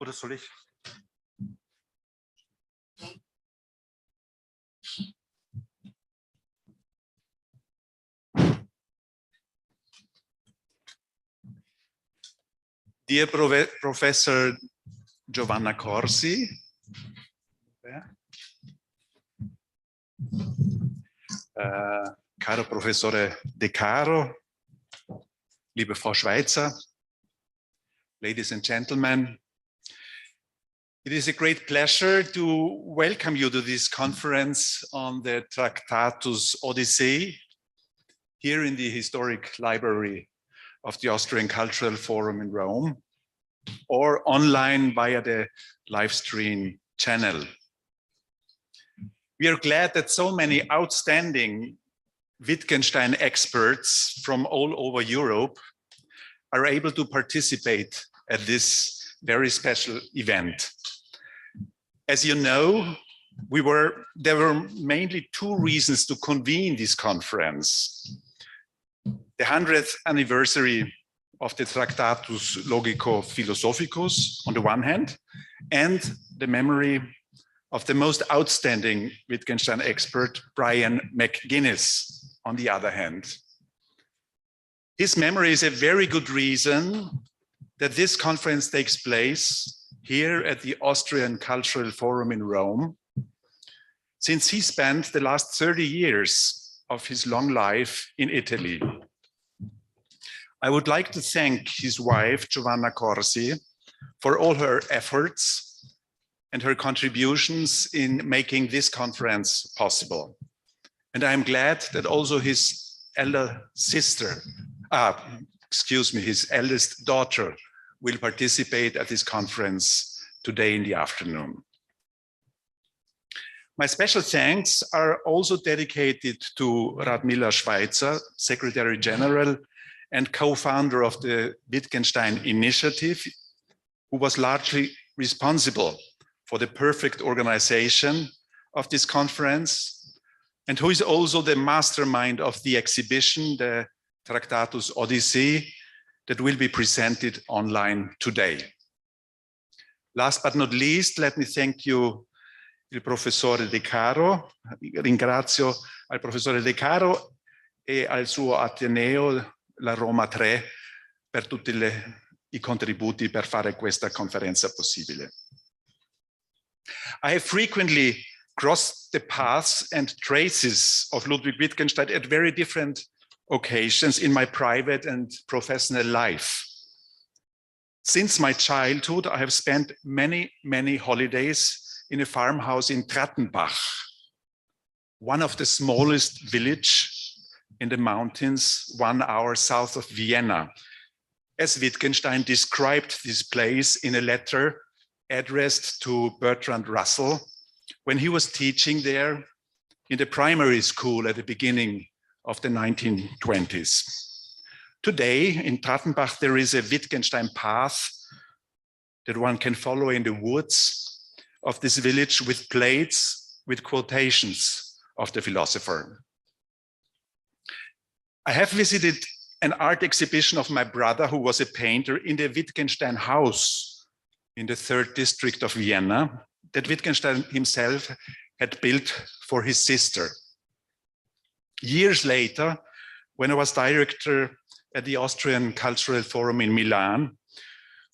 Oder soll ich? Dear Professor Giovanna Corsi, caro Professore De Caro, liebe Frau Schweitzer, ladies and gentlemen, it is a great pleasure to welcome you to this conference on the Tractatus Odyssey here in the historic library of the Austrian Cultural Forum in Rome, or online via the live stream channel. We are glad that so many outstanding Wittgenstein experts from all over Europe are able to participate at this very special event. As you know, there were mainly two reasons to convene this conference. The 100th anniversary of the Tractatus Logico-Philosophicus on the one hand, and the memory of the most outstanding Wittgenstein expert, Brian McGuinness, on the other hand. His memory is a very good reason that this conference takes place here at the Austrian Cultural Forum in Rome, since he spent the last 30 years of his long life in Italy. I would like to thank his wife, Giovanna Corsi, for all her efforts and her contributions in making this conference possible. And I am glad that also his elder sister, his eldest daughter, will participate at this conference today in the afternoon. My special thanks are also dedicated to Radmila Schweitzer, Secretary General and co-founder of the Wittgenstein Initiative, who was largely responsible for the perfect organization of this conference, and who is also the mastermind of the exhibition, the Tractatus Odyssey, that will be presented online today. Last but not least, let me thank you, il professore De Caro. Ringrazio al professore De Caro e al suo Ateneo, la Roma 3, per tutti i contributi per fare questa conferenza possibile. I have frequently crossed the paths and traces of Ludwig Wittgenstein at very different occasions in my private and professional life. Since my childhood, I have spent many, many holidays in a farmhouse in Trattenbach, one of the smallest villages in the mountains 1 hour south of Vienna, as Wittgenstein described this place in a letter addressed to Bertrand Russell when he was teaching there in the primary school at the beginning of the 1920s. Today in Trattenbach, there is a Wittgenstein path that one can follow in the woods of this village with plates with quotations of the philosopher. I have visited an art exhibition of my brother, who was a painter, in the Wittgenstein house in the 3rd district of Vienna, that Wittgenstein himself had built for his sister. Years later, when I was director at the Austrian Cultural Forum in Milan,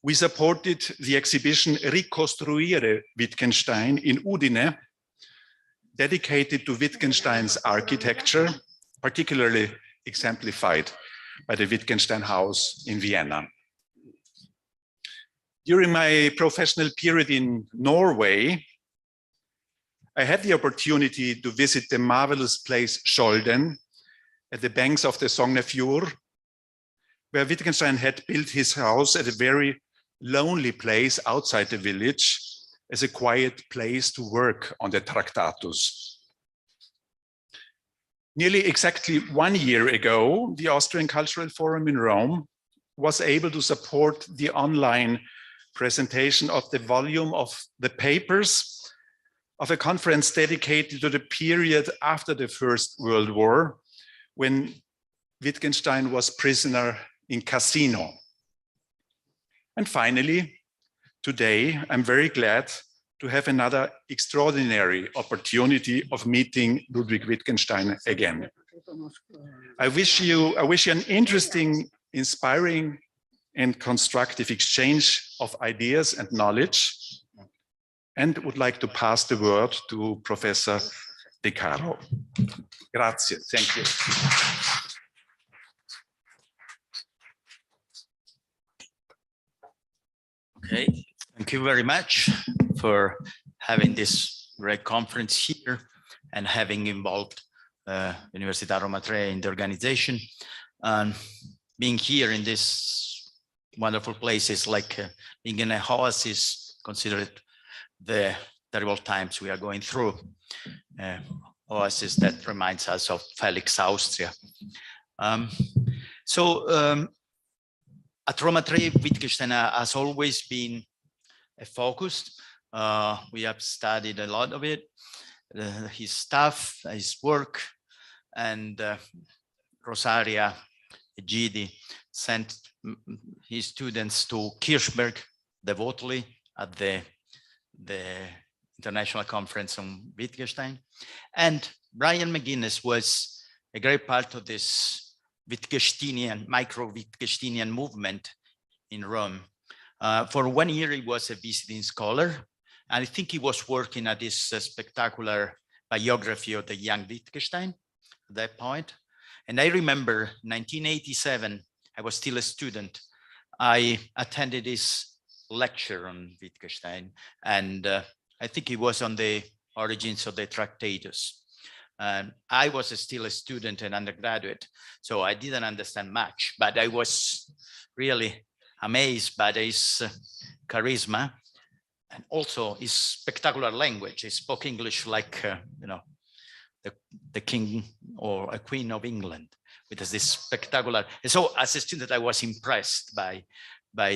we supported the exhibition Ricostruire Wittgenstein in Udine, dedicated to Wittgenstein's architecture, particularly exemplified by the Wittgenstein house in Vienna. During my professional period in Norway, I had the opportunity to visit the marvelous place Skjolden at the banks of the Sognefjord, where Wittgenstein had built his house at a very lonely place outside the village as a quiet place to work on the Tractatus. Nearly exactly 1 year ago, the Austrian Cultural Forum in Rome was able to support the online presentation of the volume of the papers of a conference dedicated to the period after the First World War, when Wittgenstein was prisoner in Cassino. And finally, today, I'm very glad to have another extraordinary opportunity of meeting Ludwig Wittgenstein again. I wish you an interesting, inspiring, and constructive exchange of ideas and knowledge, and would like to pass the word to Professor De Caro. Grazie, thank you. Okay, thank you very much for having this great conference here and having involved Università Roma 3 in the organization. Being here in this wonderful place is like being in a oasis, considered the terrible times we are going through. Oasis that reminds us of Felix, Austria. At Roma 3, Wittgenstein has always been a focus. We have studied a lot of it, his stuff, his work, and Rosaria, Egidi, sent his students to Kirchberg devotedly at the International Conference on Wittgenstein. And Brian McGuinness was a great part of this Wittgensteinian, micro-Wittgensteinian movement in Rome. For 1 year, he was a visiting scholar, and I think he was working at this spectacular biography of the young Wittgenstein at that point. And I remember 1987, I was still a student. I attended his lecture on Wittgenstein, and I think it was on the origins of the Tractatus. I was still a student and undergraduate, so I didn't understand much, but I was really amazed by his charisma and also his spectacular language. He spoke English like, you know, the king or a queen of England, with this spectacular. And so as a student, I was impressed by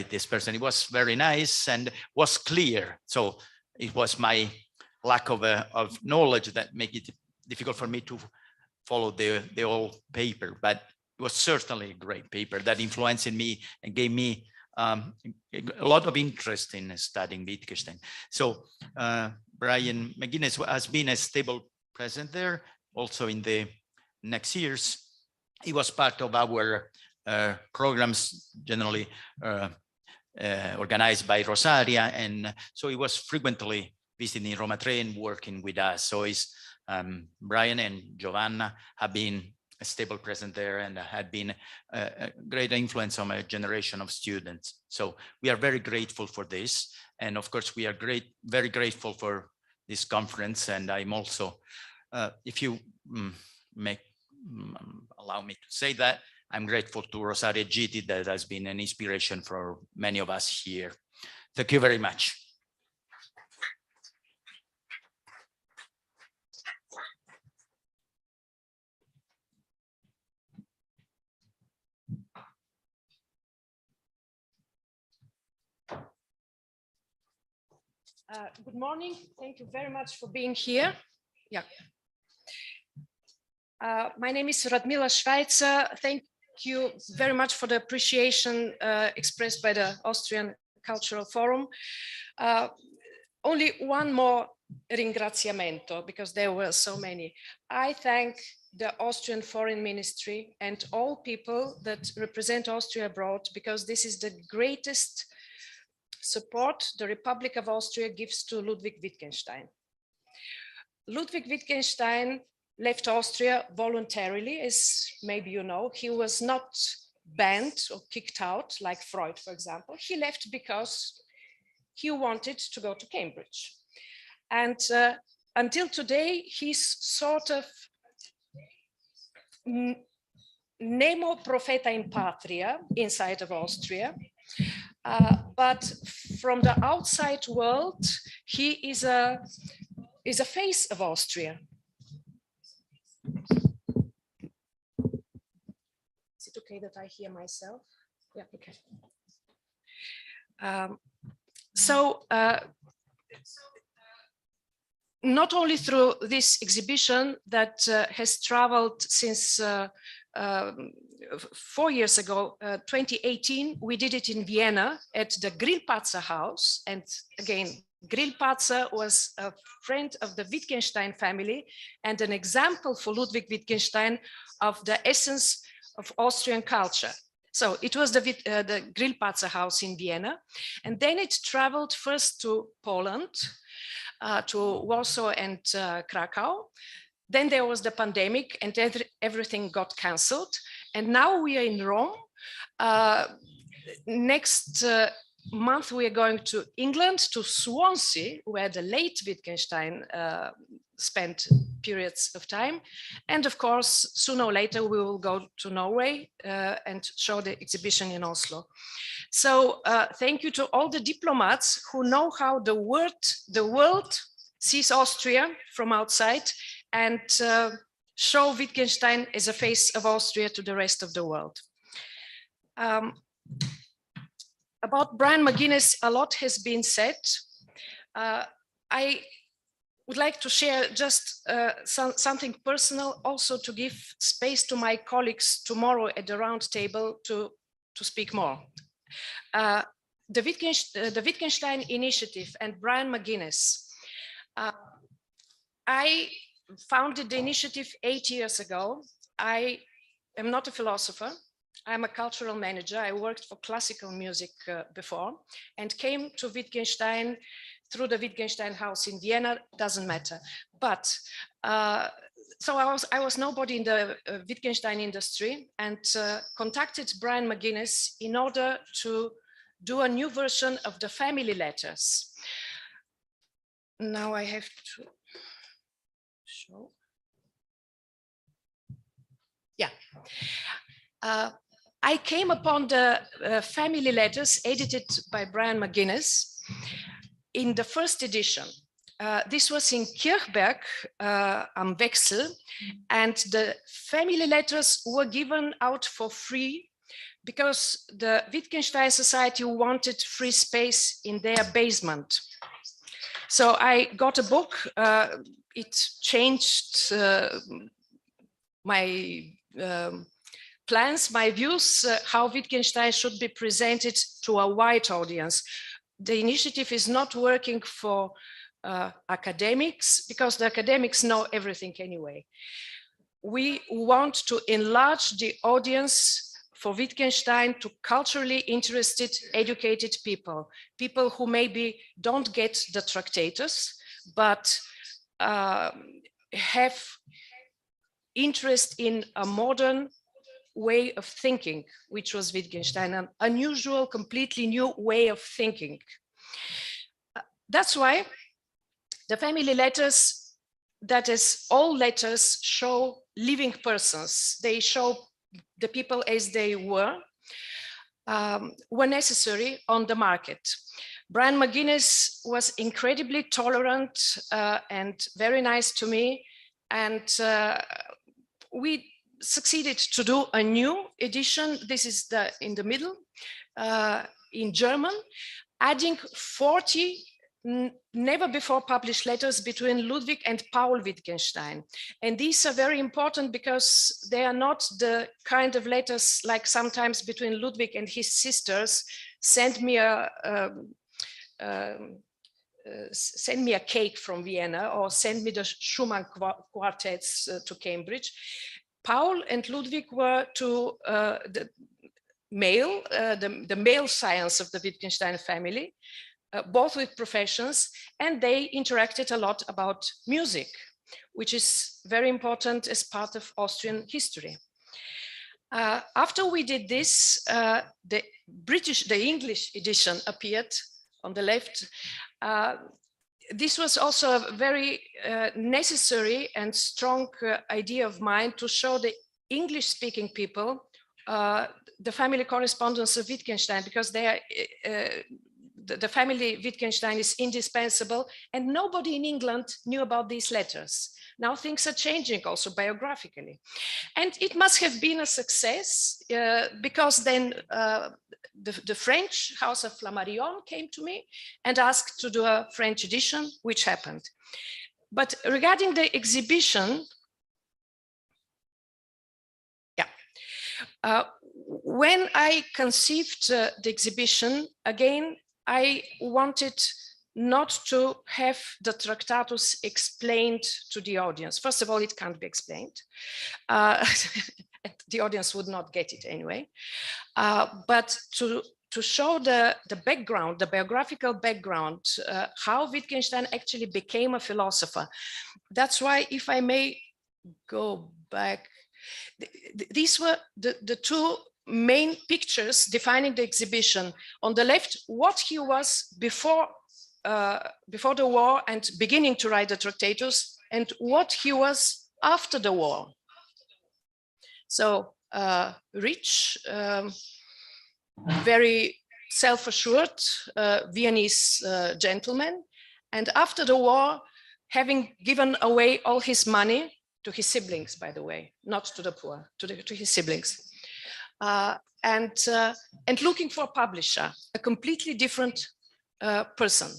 this person. He was very nice and was clear. So it was my lack of knowledge that made it difficult for me to follow the whole paper, but it was certainly a great paper that influenced me and gave me a lot of interest in studying Wittgenstein. So Brian McGuinness has been a stable presence there. Also in the next years, he was part of our programs generally organized by Rosaria, and so he was frequently visiting Roma 3 and working with us. So he's Brian and Giovanna have been a stable presence there and had been a great influence on a generation of students. So we are very grateful for this. And of course, we are very grateful for this conference. And I'm also, if you allow me to say that, I'm grateful to Rosaria Egidi that has been an inspiration for many of us here. Thank you very much. Good morning. Thank you very much for being here. Yeah. My name is Radmila, Schweitzer. Thank you very much for the appreciation expressed by the Austrian Cultural Forum. Only one more ringraziamento, because there were so many. I thank the Austrian Foreign Ministry and all people that represent Austria abroad, because this is the greatest support the Republic of Austria gives to Ludwig Wittgenstein. Ludwig Wittgenstein left Austria voluntarily, as maybe you know. He was not banned or kicked out like Freud, for example. He left because he wanted to go to Cambridge. And until today, he's sort of nemo profeta in patria inside of Austria. But from the outside world, he is a face of Austria. Is it okay that I hear myself? Yeah, okay. Not only through this exhibition that has traveled since 4 years ago, 2018, we did it in Vienna at the Grillparzer house. And again, Grillparzer was a friend of the Wittgenstein family and an example for Ludwig Wittgenstein of the essence of Austrian culture. So it was the Grillparzer house in Vienna. And then it traveled first to Poland, to Warsaw and Krakow. Then there was the pandemic and everything got cancelled. And now we are in Rome. Next month, we are going to England, to Swansea, where the late Wittgenstein spent periods of time. And of course, sooner or later, we will go to Norway and show the exhibition in Oslo. So thank you to all the diplomats who know how the world sees Austria from outside and show Wittgenstein as a face of Austria to the rest of the world. About Brian McGuinness, a lot has been said. I would like to share just something personal, also to give space to my colleagues tomorrow at the round table to speak more. The Wittgenstein Initiative and Brian McGuinness. I founded the initiative 8 years ago. I am not a philosopher. I'm a cultural manager. I worked for classical music before and came to Wittgenstein through the Wittgenstein house in Vienna, doesn't matter. But so I was nobody in the Wittgenstein industry and contacted Brian McGuinness in order to do a new version of the family letters. Now I have to show. Yeah. I came upon the family letters edited by Brian McGuinness in the first edition. This was in Kirchberg am Wechsel, and the family letters were given out for free because the Wittgenstein Society wanted free space in their basement. So I got a book. It changed my plans, my views, how Wittgenstein should be presented to a wide audience. The initiative is not working for academics because the academics know everything anyway. We want to enlarge the audience for Wittgenstein to culturally interested, educated people, people who maybe don't get the Tractatus, but have interest in a modern way of thinking, which was Wittgenstein, an unusual, completely new way of thinking. That's why the family letters, that is, all letters show living persons. They show the people as they were necessary on the market. Brian McGuinness was incredibly tolerant and very nice to me, and we succeeded to do a new edition. This is in the middle, in German, adding 40 never before published letters between Ludwig and Paul Wittgenstein. And these are very important because they are not the kind of letters like sometimes between Ludwig and his sisters, send me a cake from Vienna, or send me the Schumann quartets to Cambridge. Paul and Ludwig were to the male science of the Wittgenstein family, both with professions, and they interacted a lot about music, which is very important as part of Austrian history. After we did this, the English edition appeared on the left. This was also a very necessary and strong idea of mine to show the English-speaking people the family correspondence of Wittgenstein, because they are, the family Wittgenstein is indispensable, and nobody in England knew about these letters. Now things are changing also biographically. And it must have been a success because then the French House of Flammarion came to me and asked to do a French edition, which happened. But regarding the exhibition, When I conceived the exhibition, again, I wanted not to have the Tractatus explained to the audience. First of all, it can't be explained. The audience would not get it anyway. But to show the background, the biographical background, how Wittgenstein actually became a philosopher. That's why, if I may go back, these were the two main pictures defining the exhibition. On the left, what he was before the war and beginning to write the Tractatus, and what he was after the war. So rich, very self-assured Viennese gentleman, and after the war, having given away all his money to his siblings, by the way, not to the poor, to his siblings, and looking for a publisher, a completely different person.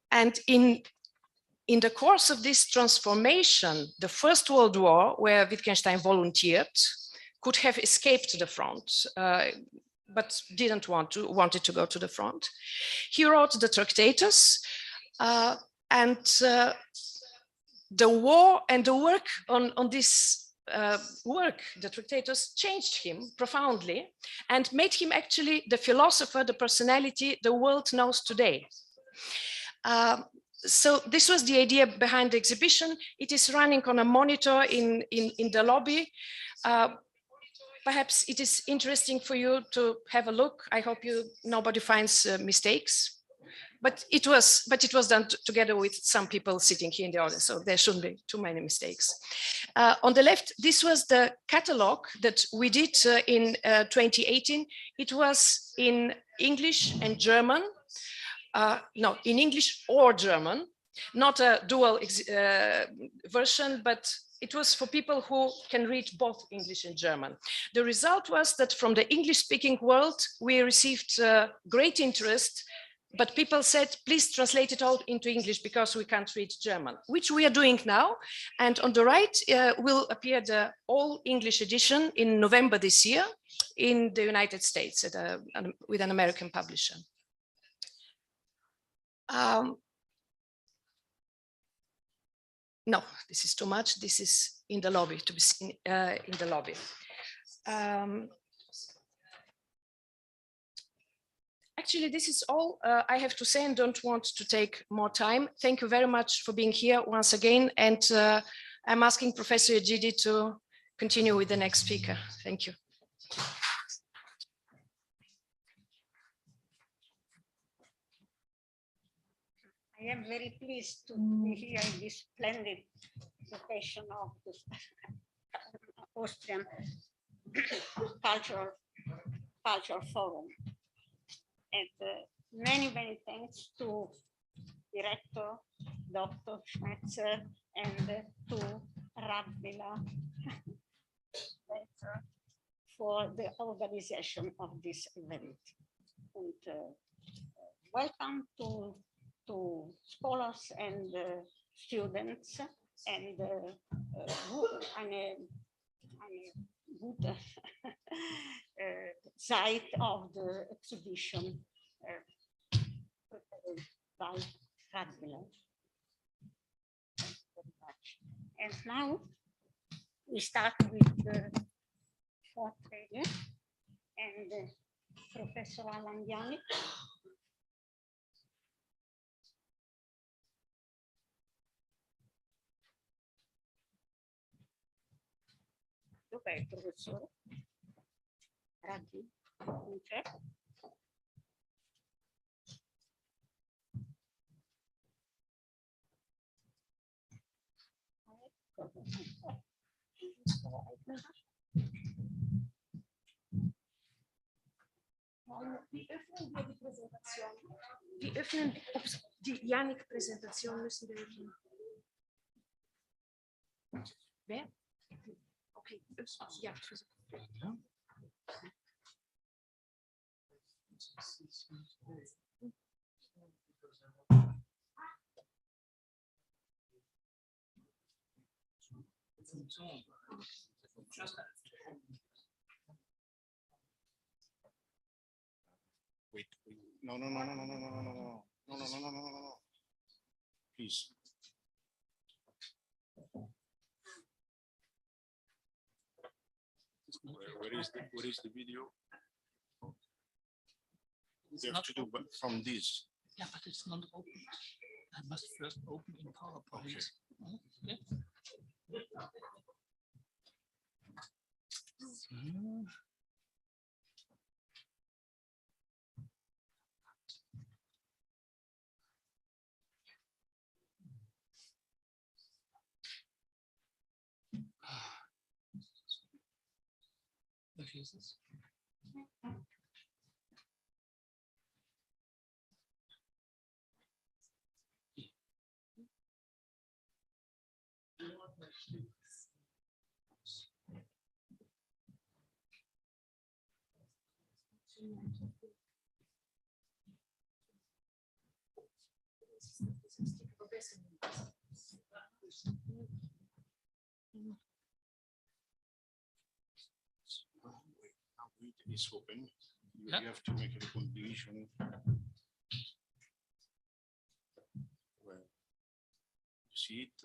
And in the course of this transformation, the First World War, where Wittgenstein volunteered, could have escaped to the front, but didn't wanted to go to the front. He wrote the Tractatus, and the war and the work on this work, the Tractatus, changed him profoundly and made him actually the philosopher, the personality the world knows today. So this was the idea behind the exhibition. It is running on a monitor in the lobby. Perhaps it is interesting for you to have a look. I hope nobody finds mistakes. But it was done together with some people sitting here in the audience, so there shouldn't be too many mistakes. On the left, this was the catalog that we did in 2018. It was in English and German. No, in English or German, not a dual version, but it was for people who can read both English and German. The result was that from the English-speaking world, we received great interest, but people said, please translate it all into English because we can't read German, which we are doing now. And on the right will appear the all English edition in November this year in the United States with an American publisher. No, this is too much. This is in the lobby, to be seen in the lobby. Actually, this is all I have to say and don't want to take more time. Thank you very much for being here once again. And I'm asking Professor Egidi to continue with the next speaker. Thank you. I am very pleased to be here in this splendid location of the Austrian Cultural Forum. And many thanks to Director Dr. Schnetzer and to Radmila for the organization of this event. And welcome to scholars and students, and eine gute site of the exhibition by Radmila. Thank you very much. And now we start with the Vorträge, and Professor Allan Janik. Dov'è il professore? Radmila, non c'è? Die Janik-Präsentation müssen wir öffnen. Wer? Okay, ja. Wait, no, no, no, no, no, no, no, no, no, no, no, no, no, no, no, no, no. Please. Where is the video? You have to do from this. Yeah, but it's not open. I must first open in PowerPoint. Okay. Welche ist es? It's open. You Yeah. have to make a completion. Well, you see it.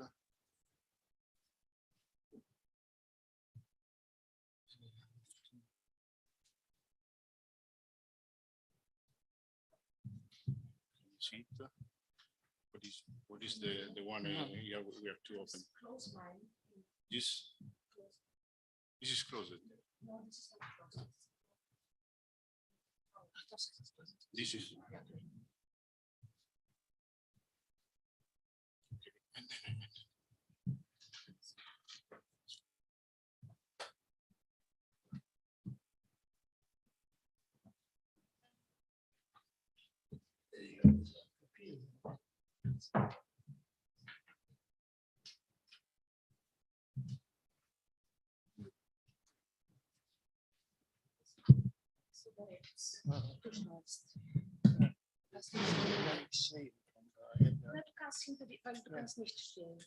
You see it. What is the one here we have to open? This is closed. This is. Du kannst hinter die, weil du kannst nicht stehen.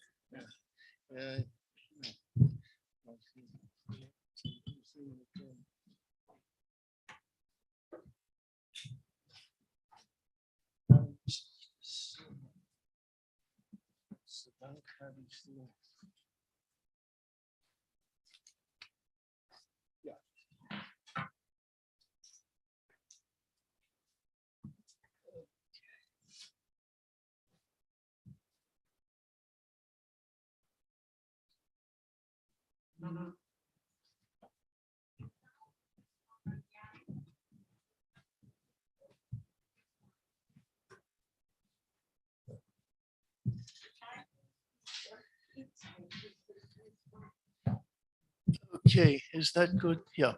Okay, is that good? Yeah,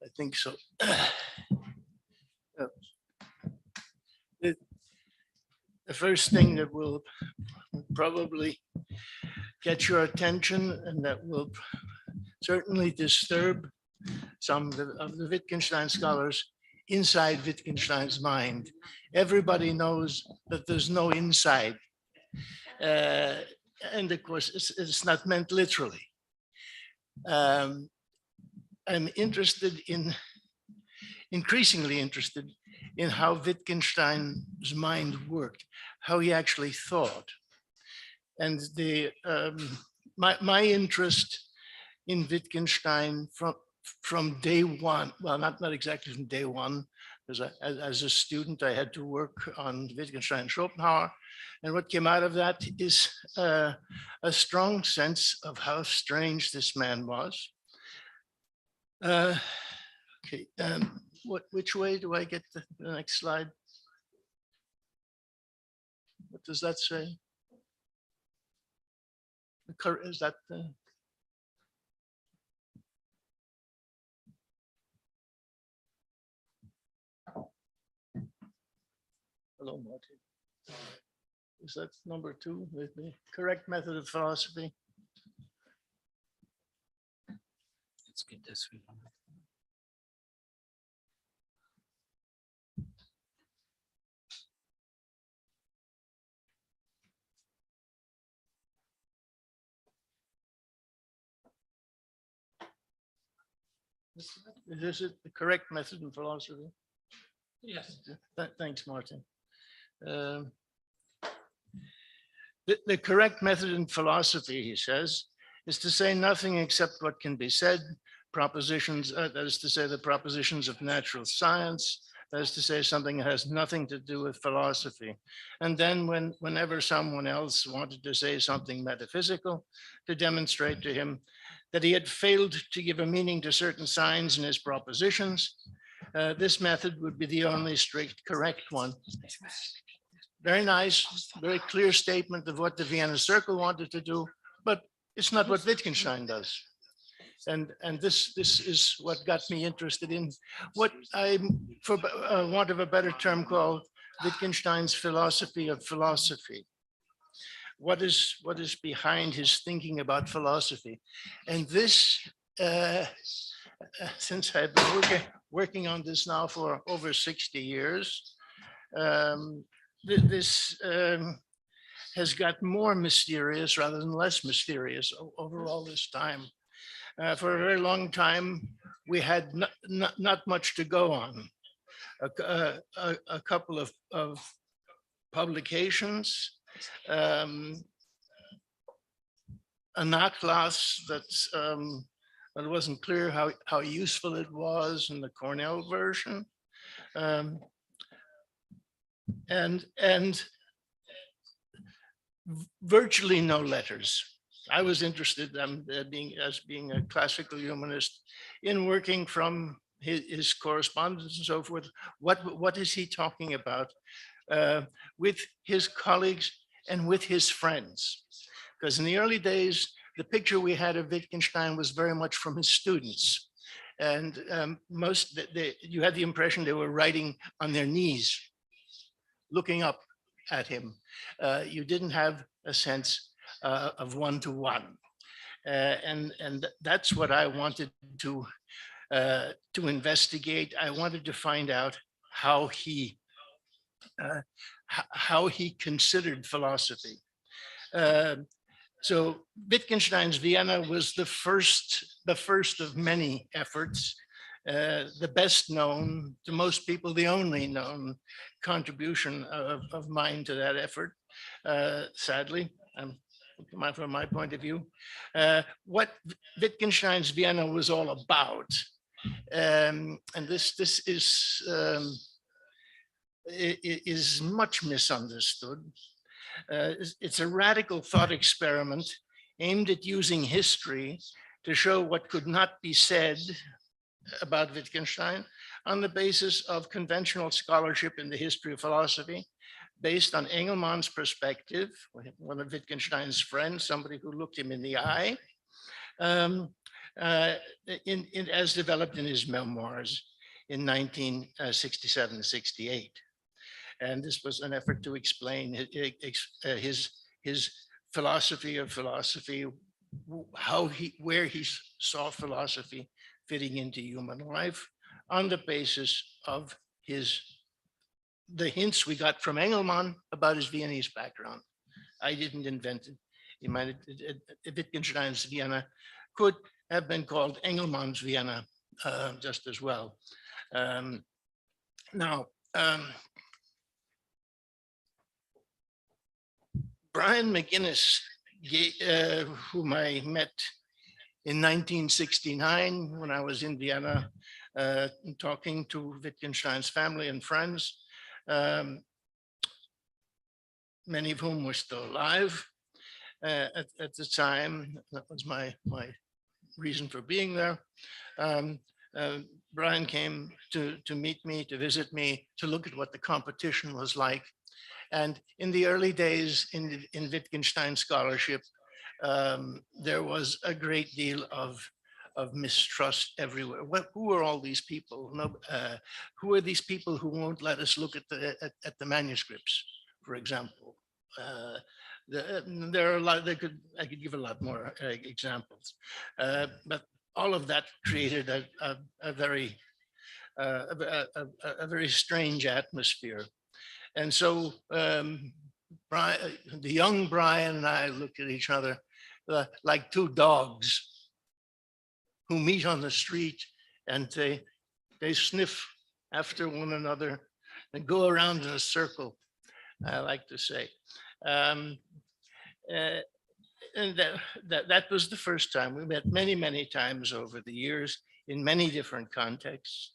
I think so. The first thing that will probably get your attention and that will certainly disturb some of the Wittgenstein scholars inside Wittgenstein's mind. Everybody knows that there's no inside. And of course, it's not meant literally. I'm increasingly interested in how Wittgenstein's mind worked, how he actually thought. And my interest in Wittgenstein from day one, well, not exactly from day one, because as a student, I had to work on Wittgenstein and Schopenhauer. And what came out of that is a strong sense of how strange this man was. Okay, which way do I get the next slide? What does that say? Is that the? Hello, Martin. Is that number 2 with the correct method of philosophy? Let's get this one. Is this the correct method in philosophy? Yes. Thanks, Martin. The correct method in philosophy, he says, is to say nothing except what can be said. Propositions, that is to say, the propositions of natural science. That is to say, something that has nothing to do with philosophy. And then whenever someone else wanted to say something metaphysical, to demonstrate to him that he had failed to give a meaning to certain signs in his propositions, this method would be the only strict correct one. Very nice, very clear statement of what the Vienna Circle wanted to do, but it's not what Wittgenstein does. And this is what got me interested in what I, for want of a better term, call Wittgenstein's philosophy of philosophy. What is behind his thinking about philosophy? And this, since I've been working on this now for over 60 years, this has got more mysterious rather than less mysterious over all this time. For a very long time, we had not much to go on. A couple of publications, an atlas that's it wasn't clear how useful it was in the Cornell version, and virtually no letters. I was interested being a classical humanist in working from his correspondence and so forth. What is he talking about with his colleagues and with his friends? Because in the early days, the picture we had of Wittgenstein was very much from his students. And you had the impression they were writing on their knees, looking up at him. You didn't have a sense of one-to-one. And that's what I wanted to investigate. I wanted to find out how he considered philosophy. So Wittgenstein's Vienna was the first of many efforts, the best known to most people, the only known contribution of mine to that effort, sadly. From my point of view, what Wittgenstein's Vienna was all about, and this is much misunderstood. It's a radical thought experiment aimed at using history to show what could not be said about Wittgenstein on the basis of conventional scholarship in the history of philosophy, based on Engelmann's perspective, one of Wittgenstein's friends, somebody who looked him in the eye, as developed in his memoirs in 1967-68. And this was an effort to explain his philosophy of philosophy, where he saw philosophy fitting into human life on the basis of the hints we got from Engelmann about his Viennese background. I didn't invent it. Wittgenstein's Vienna could have been called Engelmann's Vienna just as well. Now, Brian McGuinness, whom I met in 1969 when I was in Vienna talking to Wittgenstein's family and friends, many of whom were still alive at the time. That was my reason for being there. Brian came to meet me, to visit me, to look at what the competition was like. And in the early days in Wittgenstein scholarship, there was a great deal of mistrust everywhere. Who are all these people? Who are these people who won't let us look at the manuscripts, for example? There are a lot. I could give a lot more examples, but all of that created a very strange atmosphere. And so the young Brian and I looked at each other like two dogs who meet on the street and they sniff after one another and go around in a circle, I like to say. And that was the first time. We met many, many times over the years in many different contexts.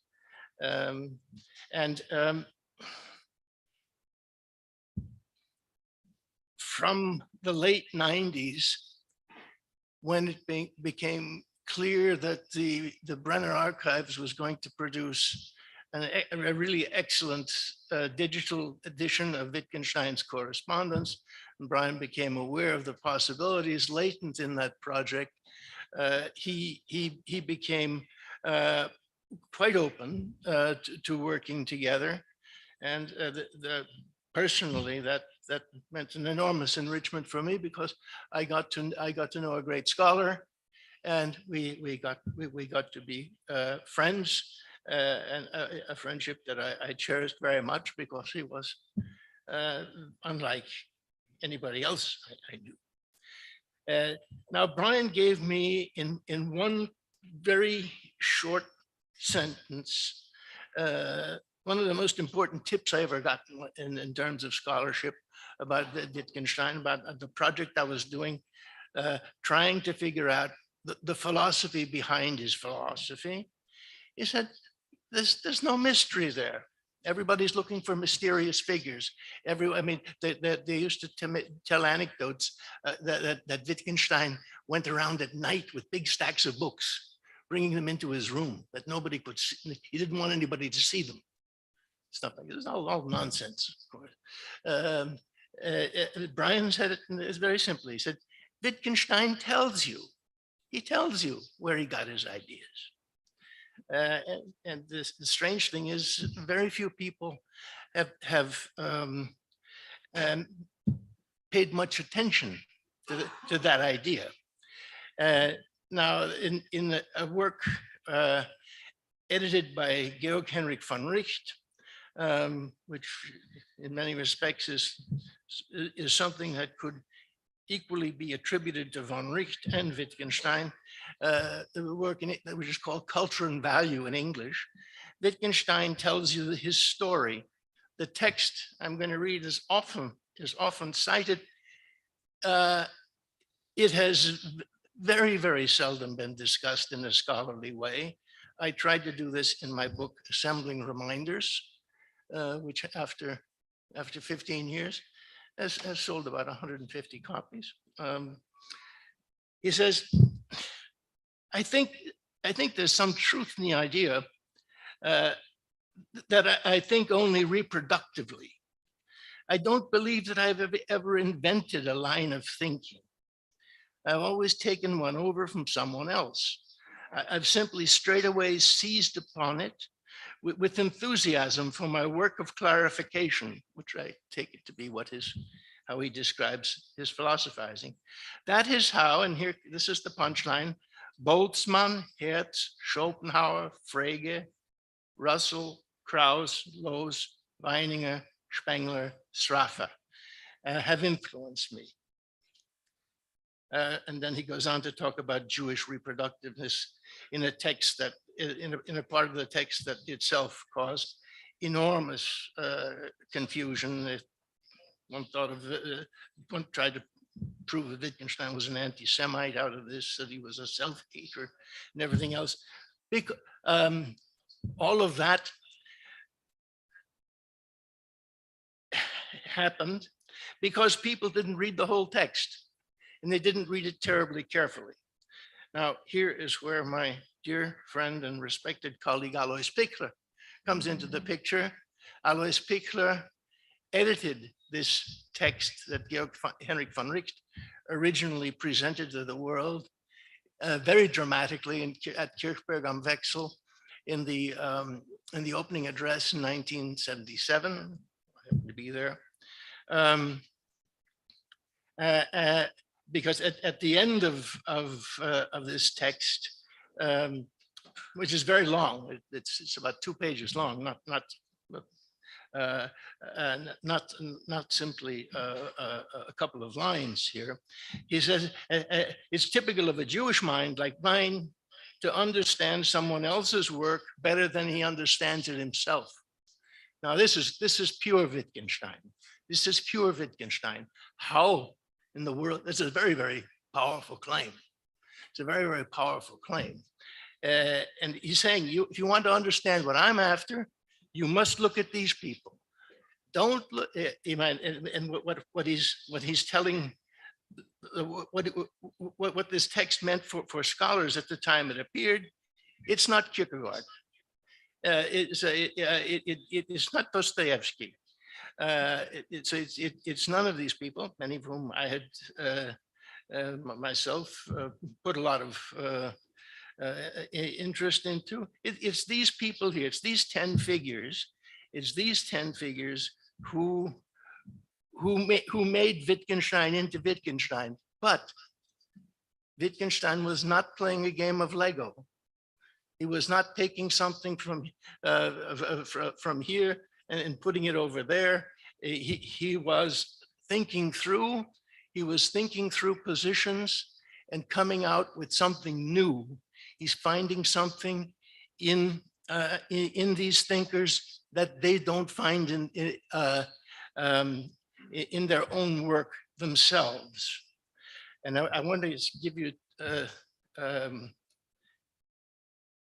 From the late 90s, when it became clear that the Brenner Archives was going to produce a really excellent digital edition of Wittgenstein's correspondence, and Brian became aware of the possibilities latent in that project, he became quite open to working together. And personally, that meant an enormous enrichment for me, because I got to know a great scholar, and we got to be friends, and a friendship that I cherished very much, because he was unlike anybody else I knew. Now, Brian gave me in one very short sentence one of the most important tips I ever got in terms of scholarship about Wittgenstein, about the project I was doing, trying to figure out the philosophy behind his philosophy. He said, there's no mystery there. Everybody's looking for mysterious figures. They used to tell anecdotes that Wittgenstein went around at night with big stacks of books, bringing them into his room that nobody could see. He didn't want anybody to see them. Stuff like this, it's all nonsense, of course. Brian said it very simply. He said, Wittgenstein tells you. He tells you where he got his ideas. And the strange thing is, very few people have paid much attention to that idea. Now, in a work edited by Georg Henrik von Richt, which in many respects is something that could equally be attributed to von Richt and Wittgenstein, the work in it, which is called Culture and Value in English. Wittgenstein tells you his story. The text I'm going to read is often cited. It has very, very seldom been discussed in a scholarly way. I tried to do this in my book, Assembling Reminders, which after 15 years has sold about 150 copies. He says, I think there's some truth in the idea that I think only reproductively. I don't believe that I've ever invented a line of thinking. I've always taken one over from someone else. I've simply straight away seized upon it with enthusiasm for my work of clarification, which I take it to be how he describes his philosophizing. That is how, and here, this is the punchline, Boltzmann, Hertz, Schopenhauer, Frege, Russell, Krauss, Lohse, Weininger, Spengler, Straffer have influenced me. And then he goes on to talk about Jewish reproductiveness in a text that, in a part of the text that itself caused enormous confusion. One tried to prove that Wittgenstein was an anti-Semite out of this, that he was a self-hater and everything else. All of that happened because people didn't read the whole text, and they didn't read it terribly carefully. Now, here is where my dear friend and respected colleague Alois Pichler comes into the picture. Alois Pichler edited this text that Georg Henrik von Richt originally presented to the world very dramatically at Kirchberg am Wechsel in the opening address in 1977. I happened to be there. Because at the end of this text, which is very long, it's about 2 pages long, not simply a couple of lines here. He says, it's typical of a Jewish mind like mine to understand someone else's work better than he understands it himself. Now, this is pure Wittgenstein. This is pure Wittgenstein. How in the world? This is a very, very powerful claim. It's a very, very powerful claim. And he's saying, if you want to understand what I'm after, you must look at these people. Don't look. And what he's telling, what this text meant for scholars at the time it appeared, it's not Kierkegaard. It's not Dostoevsky. It's none of these people, many of whom I had myself put a lot of interest into. It's these people here. It's these 10 figures. It's these 10 figures who made Wittgenstein into Wittgenstein. But Wittgenstein was not playing a game of Lego. He was not taking something from here and putting it over there. He was thinking through. He was thinking through positions and coming out with something new. He's finding something in these thinkers that they don't find in their own work themselves. And I want to give you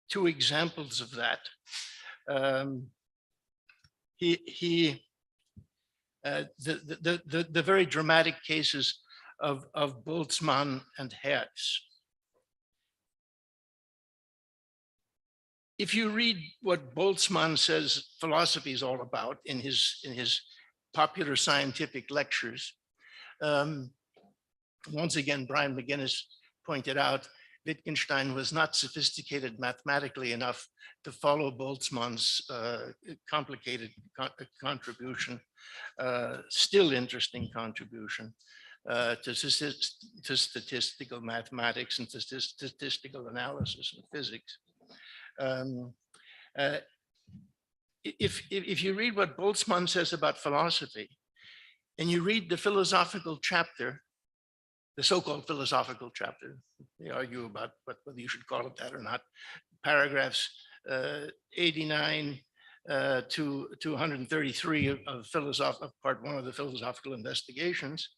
two examples of that. The very dramatic cases of Boltzmann and Hertz. If you read what Boltzmann says philosophy is all about in his popular scientific lectures, once again, Brian McGuinness pointed out, Wittgenstein was not sophisticated mathematically enough to follow Boltzmann's complicated contribution, still interesting contribution to statistical mathematics and to statistical analysis and physics. If you read what Boltzmann says about philosophy, and you read the philosophical chapter, the so-called philosophical chapter, they argue about whether you should call it that or not, paragraphs 89 to 133 of part one of the philosophical investigations,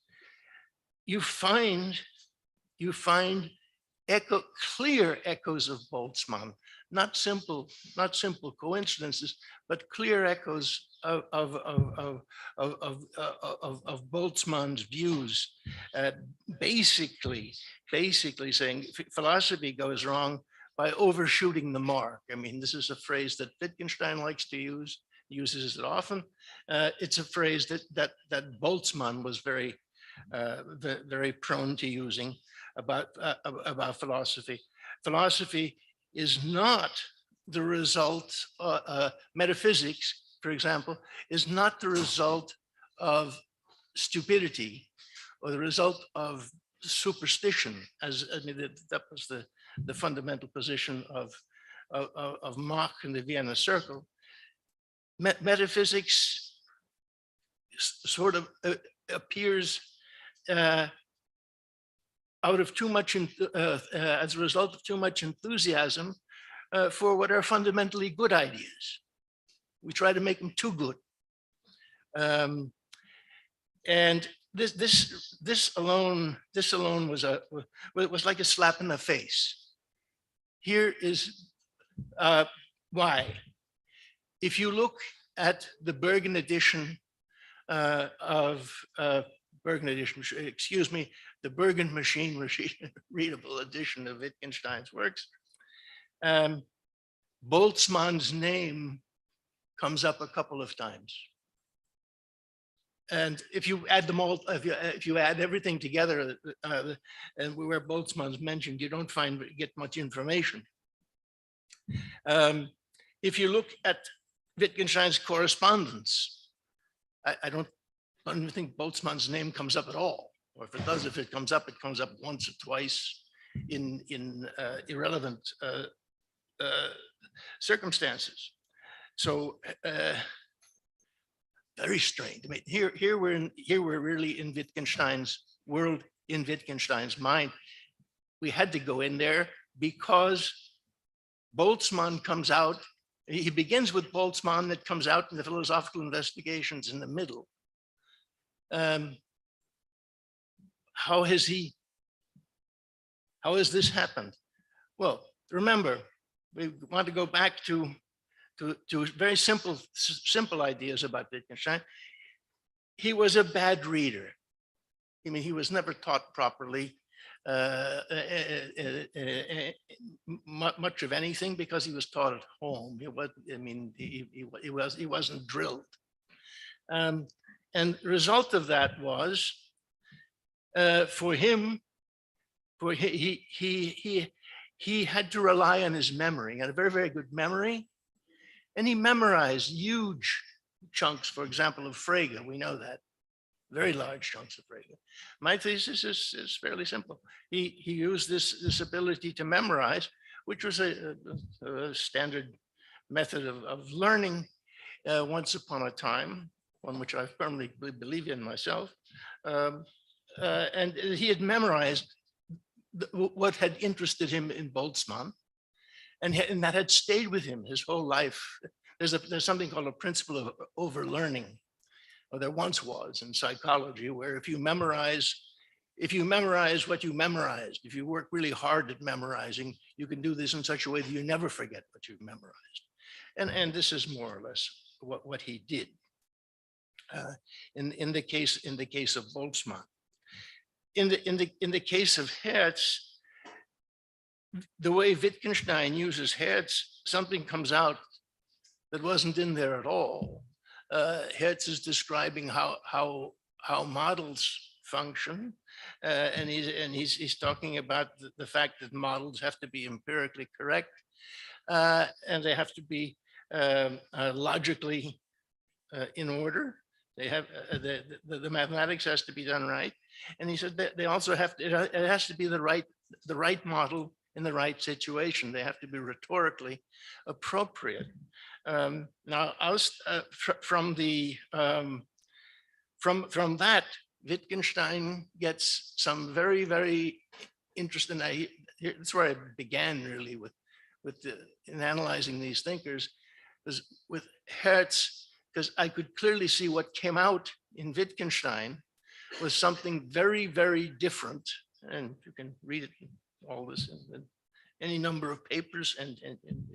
you find clear echoes of Boltzmann, not simple coincidences, but clear echoes of Boltzmann's views, basically saying philosophy goes wrong by overshooting the mark. I mean, this is a phrase that Wittgenstein likes to use, uses it often. It's a phrase that Boltzmann was very prone to using about philosophy. Philosophy is not the result, metaphysics, for example, is not the result of stupidity or the result of superstition, as I mean, that was the fundamental position of Mach in the Vienna Circle. Metaphysics sort of appears out of too much, as a result of too much enthusiasm for what are fundamentally good ideas. We try to make them too good. And this alone was like a slap in the face. Here is why. If you look at the Bergen edition the Bergen machine readable edition of Wittgenstein's works, Boltzmann's name comes up a couple of times. And if you add them all, if you add everything together, and where Boltzmann's mentioned, you don't get much information. If you look at Wittgenstein's correspondence, I don't think Boltzmann's name comes up at all. Or if it does, if it comes up once or twice in irrelevant circumstances. So very strange. I mean, here we're really in Wittgenstein's world, in Wittgenstein's mind. We had to go in there because Boltzmann comes out. He begins with Boltzmann, that comes out in the philosophical investigations in the middle. How has this happened? Well, remember, we want to go back to very simple ideas about Wittgenstein. He was a bad reader. I mean, he was never taught properly much of anything because he was taught at home. He wasn't drilled. And the result of that was, for him, he had to rely on his memory. He had a very, very good memory. And he memorized huge chunks, for example, of Frege. We know that. Very large chunks of Frege. My thesis is fairly simple. He used this ability to memorize, which was a standard method of learning once upon a time, one which I firmly believe in myself. And he had memorized what had interested him in Boltzmann, and that had stayed with him his whole life. There's something called a principle of overlearning, or there once was in psychology, where if you memorize what you memorized, if you work really hard at memorizing, you can do this in such a way that you never forget what you've memorized. And this is more or less what he did in the case of Boltzmann. In the case of Hertz, the way Wittgenstein uses Hertz, something comes out that wasn't in there at all. Hertz is describing how models function, and he's talking about the fact that models have to be empirically correct, and they have to be logically in order. They have the mathematics has to be done right, and he said that they also have to. It has to be the right model in the right situation. They have to be rhetorically appropriate. Now, from that, Wittgenstein gets some very, very interesting. That's where I began really in analyzing these thinkers, was with Hertz, because I could clearly see what came out in Wittgenstein was something very, very different. And you can read it, all this in any number of papers and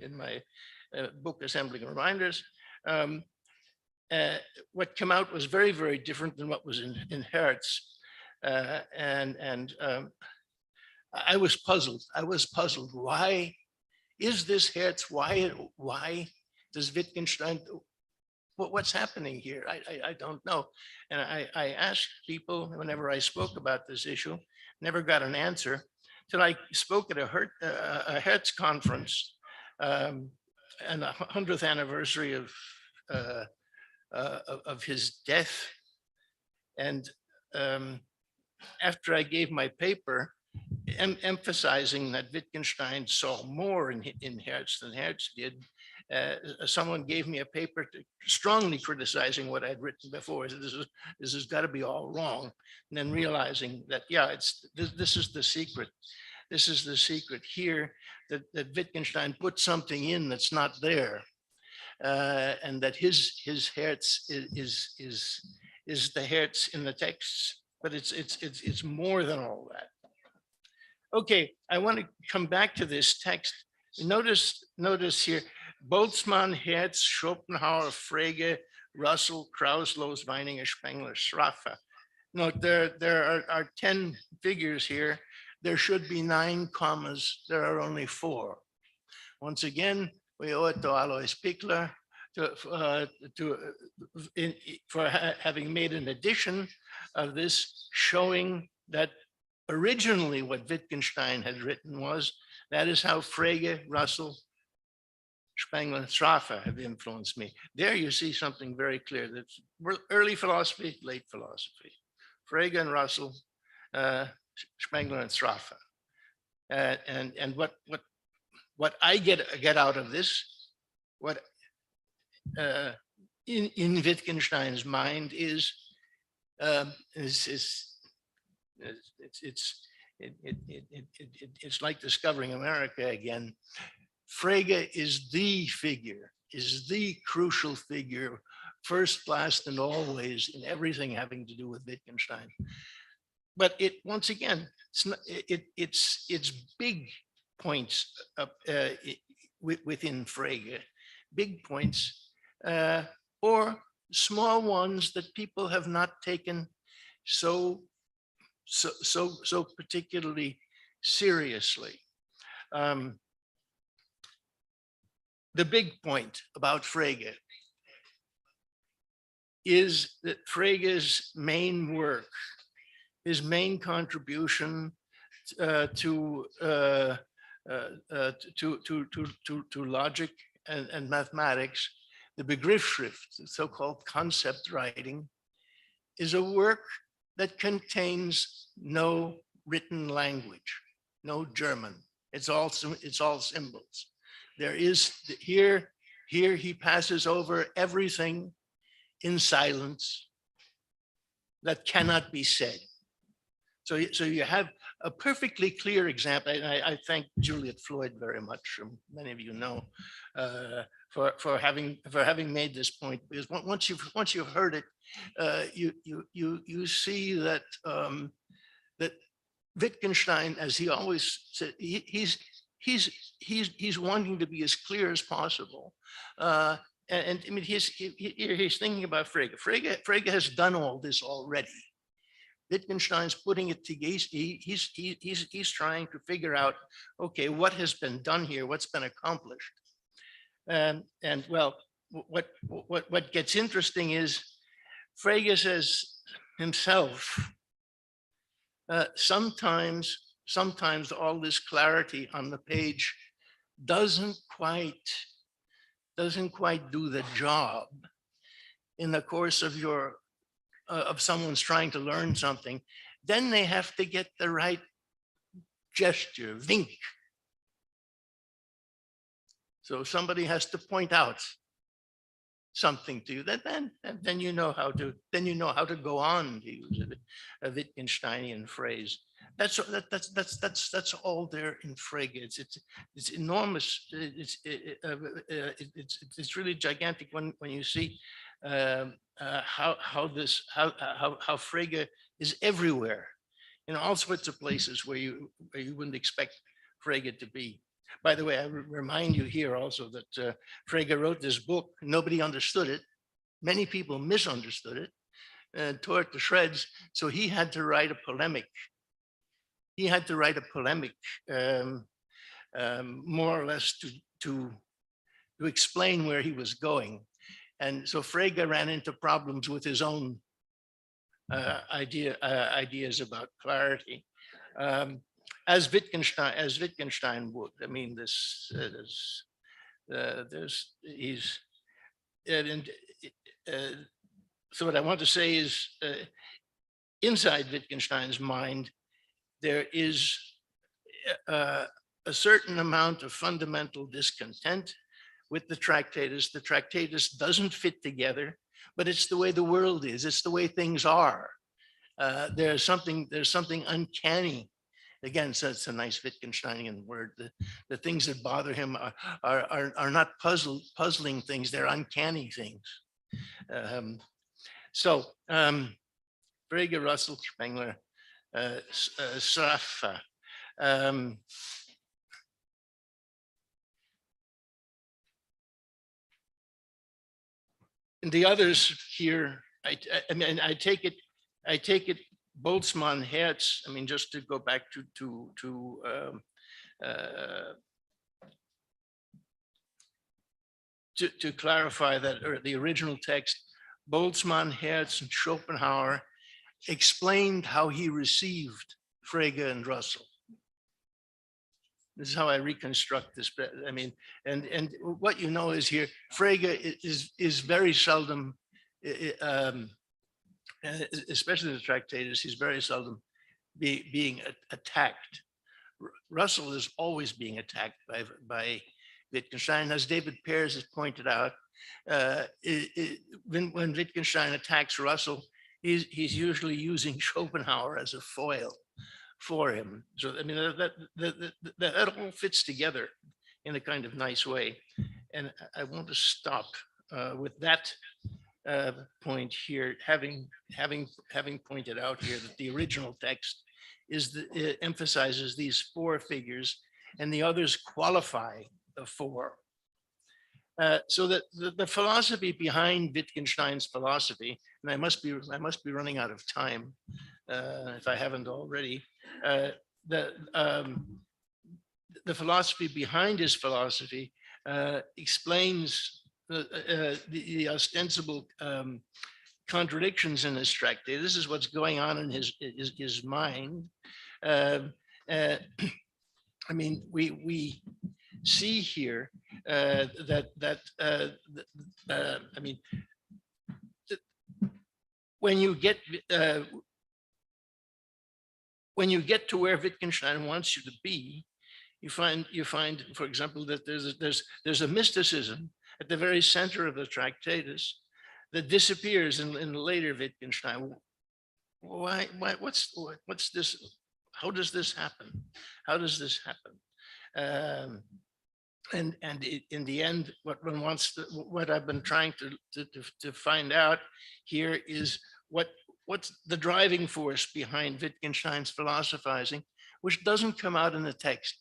in my book, Assembling Reminders. What came out was very, very different than what was in Hertz. I was puzzled. Why is this Hertz? Why does Wittgenstein? What's happening here? I don't know. And I asked people whenever I spoke about this issue, never got an answer till I spoke at a Hertz conference and the 100th anniversary of his death. And after I gave my paper, emphasizing that Wittgenstein saw more in Hertz than Hertz did, someone gave me a paper strongly criticizing what I'd written before. So this has got to be all wrong. And then realizing that, yeah, this is the secret. This is the secret here, that Wittgenstein put something in that's not there, and that his Hertz is the Hertz in the texts, but it's more than all that. Okay, I want to come back to this text. Notice here, Boltzmann, Hertz, Schopenhauer, Frege, Russell, Krauss, Weininger, Spengler, Schraffer. Note there are 10 figures here. There should be 9 commas. There are only 4. Once again, we owe it to Alois Pichler for having made an edition of this, showing that originally what Wittgenstein had written was, that is how Frege, Russell, Spengler, and Schraffer have influenced me. There you see something very clear. That's early philosophy, late philosophy. Frege and Russell, Spengler and Schraffer. And what I get out of this, what in Wittgenstein's mind is it's like discovering America again. Frege is the figure, is the crucial figure, first, last, and always in everything having to do with Wittgenstein. But it, once again, it's big points within Frege, big points, or small ones that people have not taken so particularly seriously. The big point about Frege is that Frege's main work, his main contribution to logic and mathematics, the Begriffsschrift, the so-called concept writing, is a work that contains no written language, no German. It's all symbols. There is here he passes over everything in silence that cannot be said. So you have a perfectly clear example, and I thank Juliet Floyd very much, many of you know, for having made this point, because once you've heard it, you see that that Wittgenstein, as he always said, he's wanting to be as clear as possible. And I mean, he's thinking about Frege. Frege has done all this already. Wittgenstein's putting it together. He's trying to figure out, okay, what has been done here? What's been accomplished? And well, what gets interesting is Frege says himself, sometimes all this clarity on the page doesn't quite do the job in the course of of someone's trying to learn something. Then they have to get the right gesture, wink. So somebody has to point out something to you, then you know how to go on, to use a Wittgensteinian phrase. That's all there in Frege. It's enormous. It's really gigantic when you see how Frege is everywhere, in all sorts of places where you wouldn't expect Frege to be. By the way, I remind you here also that Frege wrote this book. Nobody understood it. Many people misunderstood it, tore it to shreds. So he had to write a polemic. He had to write a polemic, more or less to explain where he was going. And so Frege ran into problems with his own ideas about clarity. As Wittgenstein would. I mean, so what I want to say is, inside Wittgenstein's mind, there is a certain amount of fundamental discontent with the Tractatus. The Tractatus doesn't fit together, but it's the way the world is. It's the way things are. There's something uncanny. Again, so it's a nice Wittgensteinian word. The things that bother him are not puzzling things, they're uncanny things. Frege, Russell, Spengler, Sraffa. And the others here, I mean, I take it Boltzmann, Hertz, I mean, just to go back to clarify that, or the original text, Boltzmann, Hertz, and Schopenhauer explained how he received Frege and Russell. This is how I reconstruct this. I mean, and what you know is here, Frege is very seldom, especially the Tractatus, he's very seldom being attacked. Russell is always being attacked by Wittgenstein. As David Pears has pointed out, when Wittgenstein attacks Russell, he's usually using Schopenhauer as a foil for him. So I mean, that all fits together in a kind of nice way. And I want to stop with that point here, having pointed out here that the original text it emphasizes these 4 figures, and the others qualify the 4. So that the philosophy behind Wittgenstein's philosophy, and I must be running out of time if I haven't already. The philosophy behind his philosophy explains the ostensible contradictions in his tractate. This is what's going on in his mind. I mean, we see here that I mean, when you get to where Wittgenstein wants you to be, you find, for example, that there's a mysticism at the very center of the Tractatus that disappears in later Wittgenstein. Why? What's this? How does this happen? How does this happen? And in the end, what I've been trying to find out here is what's the driving force behind Wittgenstein's philosophizing, which doesn't come out in the text.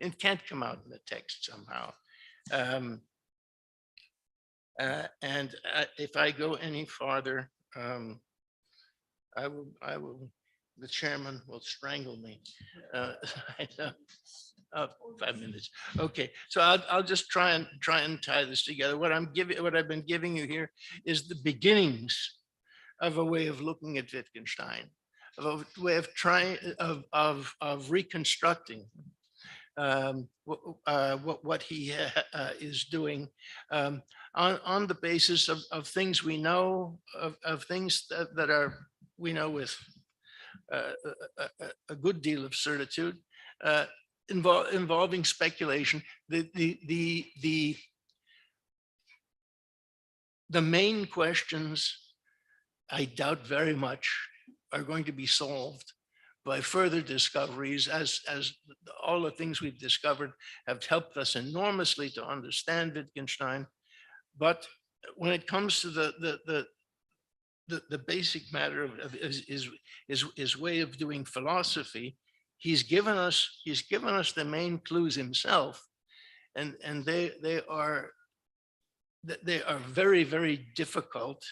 It can't come out in the text somehow. And if I go any farther, I will. The chairman will strangle me. 5 minutes. Okay, so I'll just try and tie this together. What I've been giving you here is the beginnings of a way of looking at Wittgenstein, of a way of trying of reconstructing what he is doing on the basis of things we know, of things that we know with a good deal of certitude, involving speculation. The main questions, I doubt very much, are going to be solved by further discoveries, as all the things we've discovered have helped us enormously to understand Wittgenstein. But when it comes to the basic matter of his way of doing philosophy, he's given us the main clues himself, and they are very, very difficult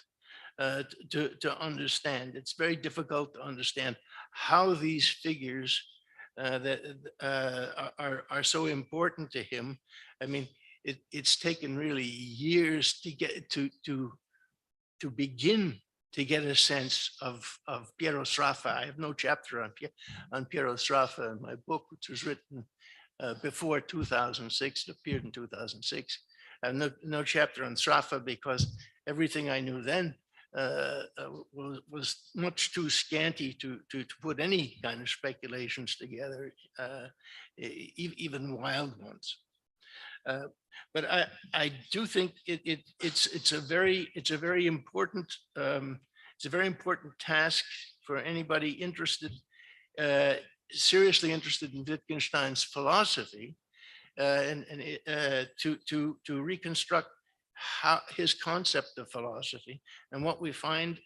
to understand. It's very difficult to understand how these figures that are so important to him. I mean, it's taken really years to get to begin to get a sense of Piero Sraffa. I have no chapter on Piero Sraffa in my book, which was written before 2006. It appeared in 2006. I have no chapter on Sraffa because everything I knew then was much too scanty to put any kind of speculations together, even wild ones. But I do think it's a very important task for anybody interested, seriously interested in Wittgenstein's philosophy, and to reconstruct how his concept of philosophy. And what we find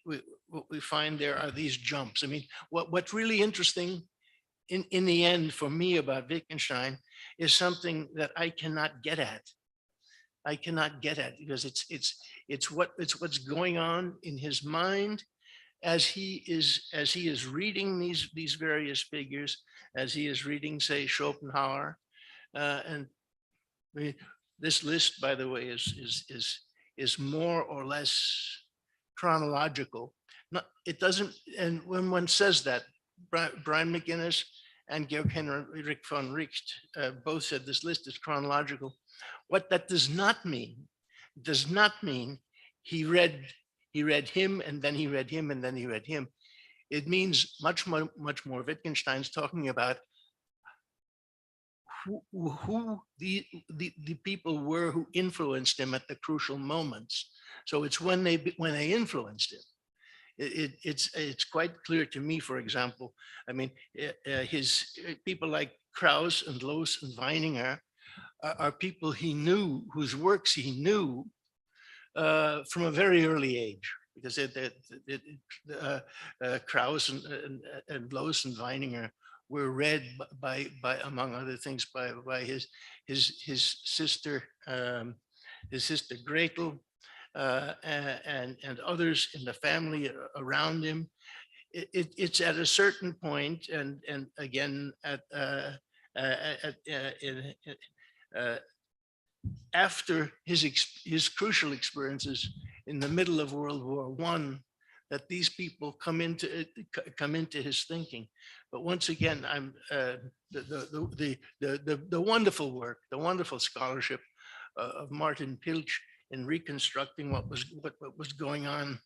there are these jumps. I mean, what's really interesting in the end for me about Wittgenstein is something that I cannot get at. I cannot get at because it's what's going on in his mind as he is reading these various figures, as he is reading, say, Schopenhauer, and this list, by the way, is more or less chronological. It doesn't, and when one says that, Brian McGuinness and Georg Henrik von Richt both said this list is chronological. What that does not mean he read him and then he read him and then he read him. It means much more Wittgenstein's talking about who the people were who influenced him at the crucial moments. So it's when they influenced him. It's quite clear to me, for example, I mean, his people like Krauss and Loos and Weininger are people he knew, whose works he knew from a very early age, because Krauss and Loos and Weininger were read by among other things by his sister Gretel, and others in the family around him. It's at a certain point, and again after his crucial experiences in the middle of World War I, that these people come into his thinking. But once again, I'm the wonderful work, the wonderful scholarship of Martin Pilch in reconstructing what was going on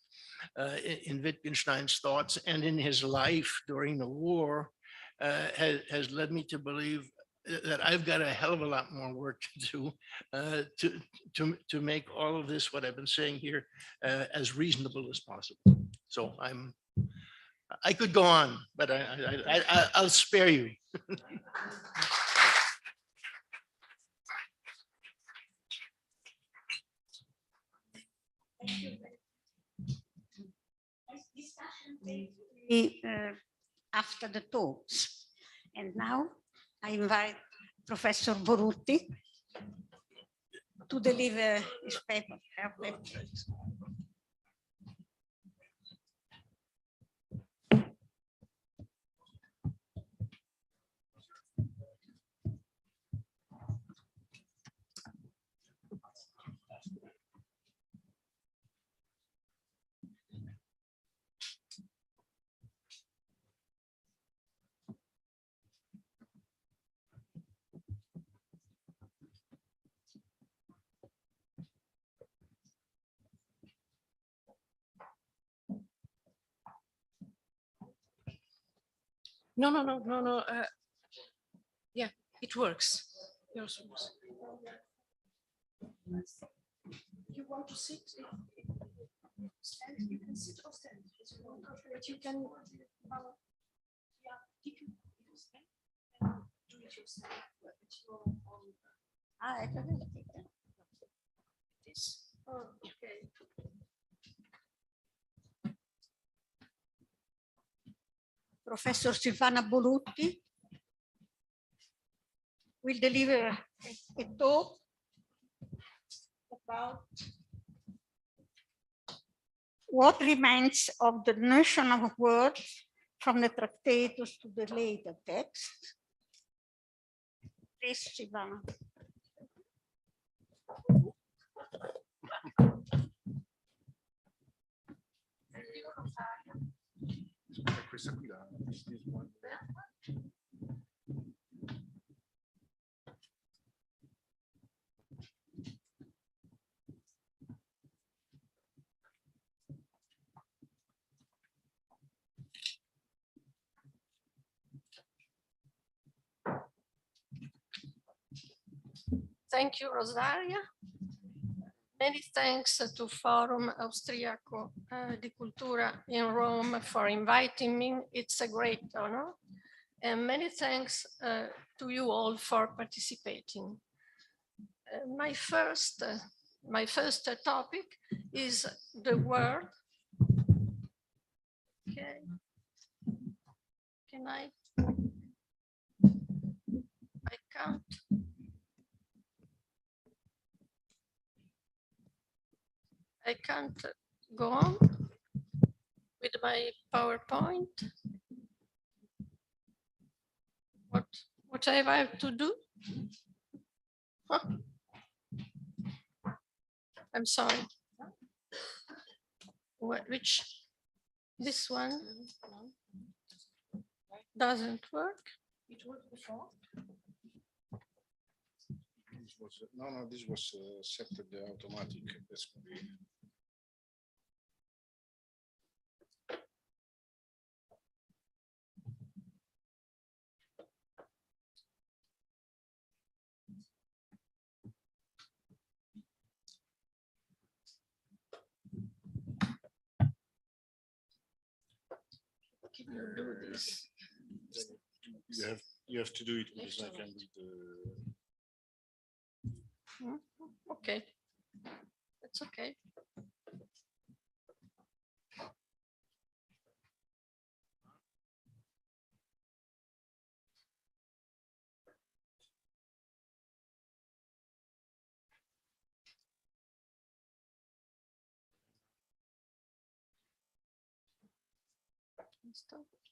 in Wittgenstein's thoughts and in his life during the war has led me to believe that I've got a hell of a lot more work to do to make all of this, what I've been saying here, as reasonable as possible. So I could go on, but I'll spare you. After the talks. And now I invite Professor Borutti to deliver his paper. No. Yeah, it works. Yours works. You want to sit? Stand? You can sit or stand. But you can. If you stand, do it yourself. I don't take that. This. Oh, okay. Professor Silvana Borutti will deliver a talk about what remains of the notion of words from the Tractatus to the later text. Please, Silvana. Questa qui la Thank you, Rosaria. Many thanks to Forum Austriaco di Cultura in Rome for inviting me. It's a great honor. And many thanks to you all for participating. My first topic is the word. Okay. Can I can't. I can't go on with my PowerPoint. What I have to do? Huh? I'm sorry. Which this one doesn't work. It worked before. This was set to the automatic. That's Can you do this? you have to do it because I can read the Okay, that's okay.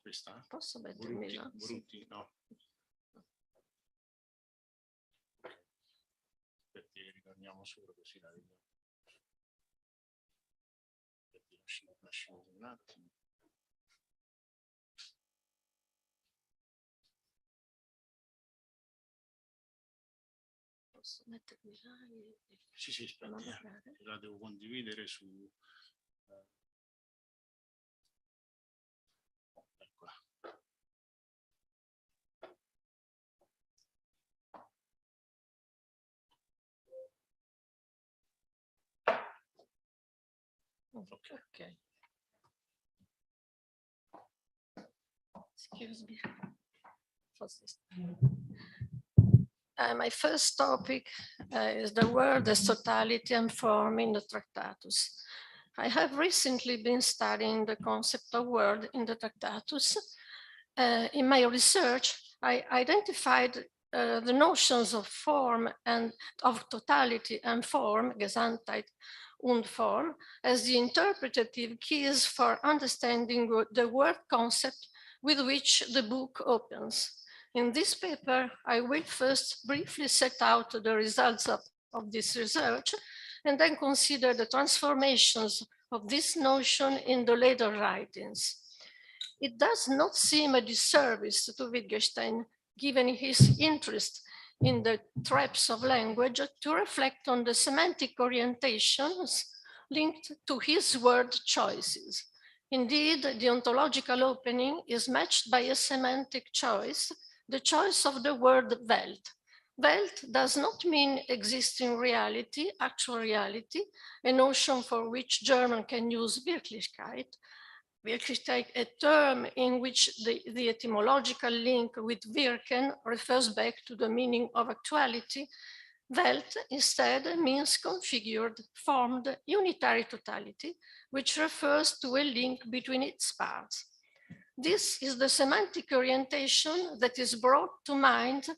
Questa? Posso mettermi là? Sì. Borutti, no. Perché ritorniamo solo così la vediamo. Lasciamo un attimo. Posso mettermi là? Sì, sì, aspetta, la devo condividere su... Eccola. Okay. Excuse me. My first topic is the word as totality and form in the Tractatus. I have recently been studying the concept of word in the Tractatus. In my research, I identified the notions of form and of totality and form, Gesamtheit und Form, as the interpretative keys for understanding the word concept with which the book opens. In this paper, I will first briefly set out the results of this research and then consider the transformations of this notion in the later writings. It does not seem a disservice to Wittgenstein, given his interest in the traps of language, to reflect on the semantic orientations linked to his word choices. Indeed, the ontological opening is matched by a semantic choice, the choice of the word Welt. Welt does not mean existing reality, actual reality, a notion for which German can use Wirklichkeit. Wirklichkeit, a term in which the etymological link with wirken refers back to the meaning of actuality. Welt instead means configured, formed, unitary totality, which refers to a link between its parts. This is the semantic orientation that is brought to mind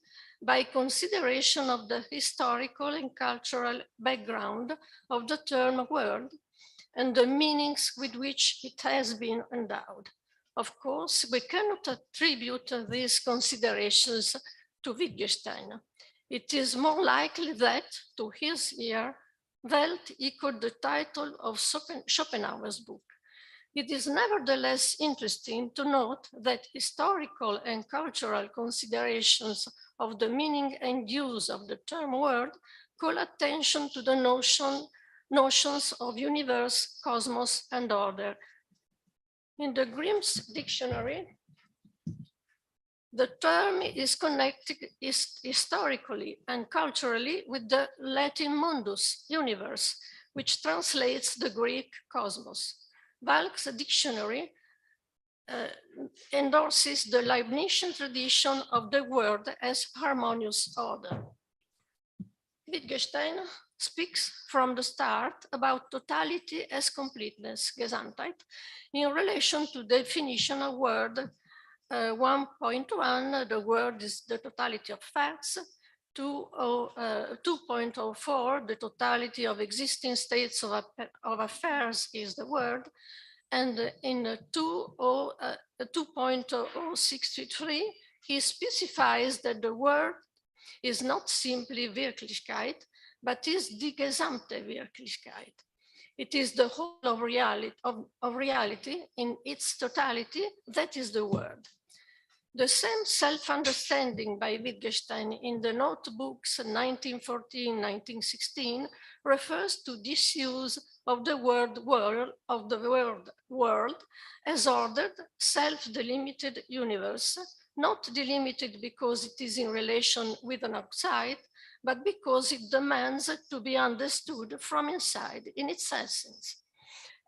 by consideration of the historical and cultural background of the term word and the meanings with which it has been endowed. Of course, we cannot attribute these considerations to Wittgenstein. It is more likely that, to his ear, Welt echoed the title of Schopenhauer's book. It is nevertheless interesting to note that historical and cultural considerations of the meaning and use of the term word call attention to the notions of universe, cosmos, and order. In the Grimm's dictionary, the term is connected historically and culturally with the Latin mundus, universe, which translates the Greek cosmos. Balk's dictionary endorses the Leibnizian tradition of the word as harmonious order. Wittgenstein speaks from the start about totality as completeness, Gesamtheit, in relation to the definition of word 1.1, the word is the totality of facts, 2.04, the totality of existing states of affairs is the word, and in 2.063, he specifies that the word is not simply Wirklichkeit, but is die gesamte Wirklichkeit. It is the whole of reality in its totality, that is the word. The same self-understanding by Wittgenstein in the notebooks 1914-1916 refers to this use of the word world as ordered, self-delimited universe, not delimited because it is in relation with an outside, but because it demands to be understood from inside in its essence.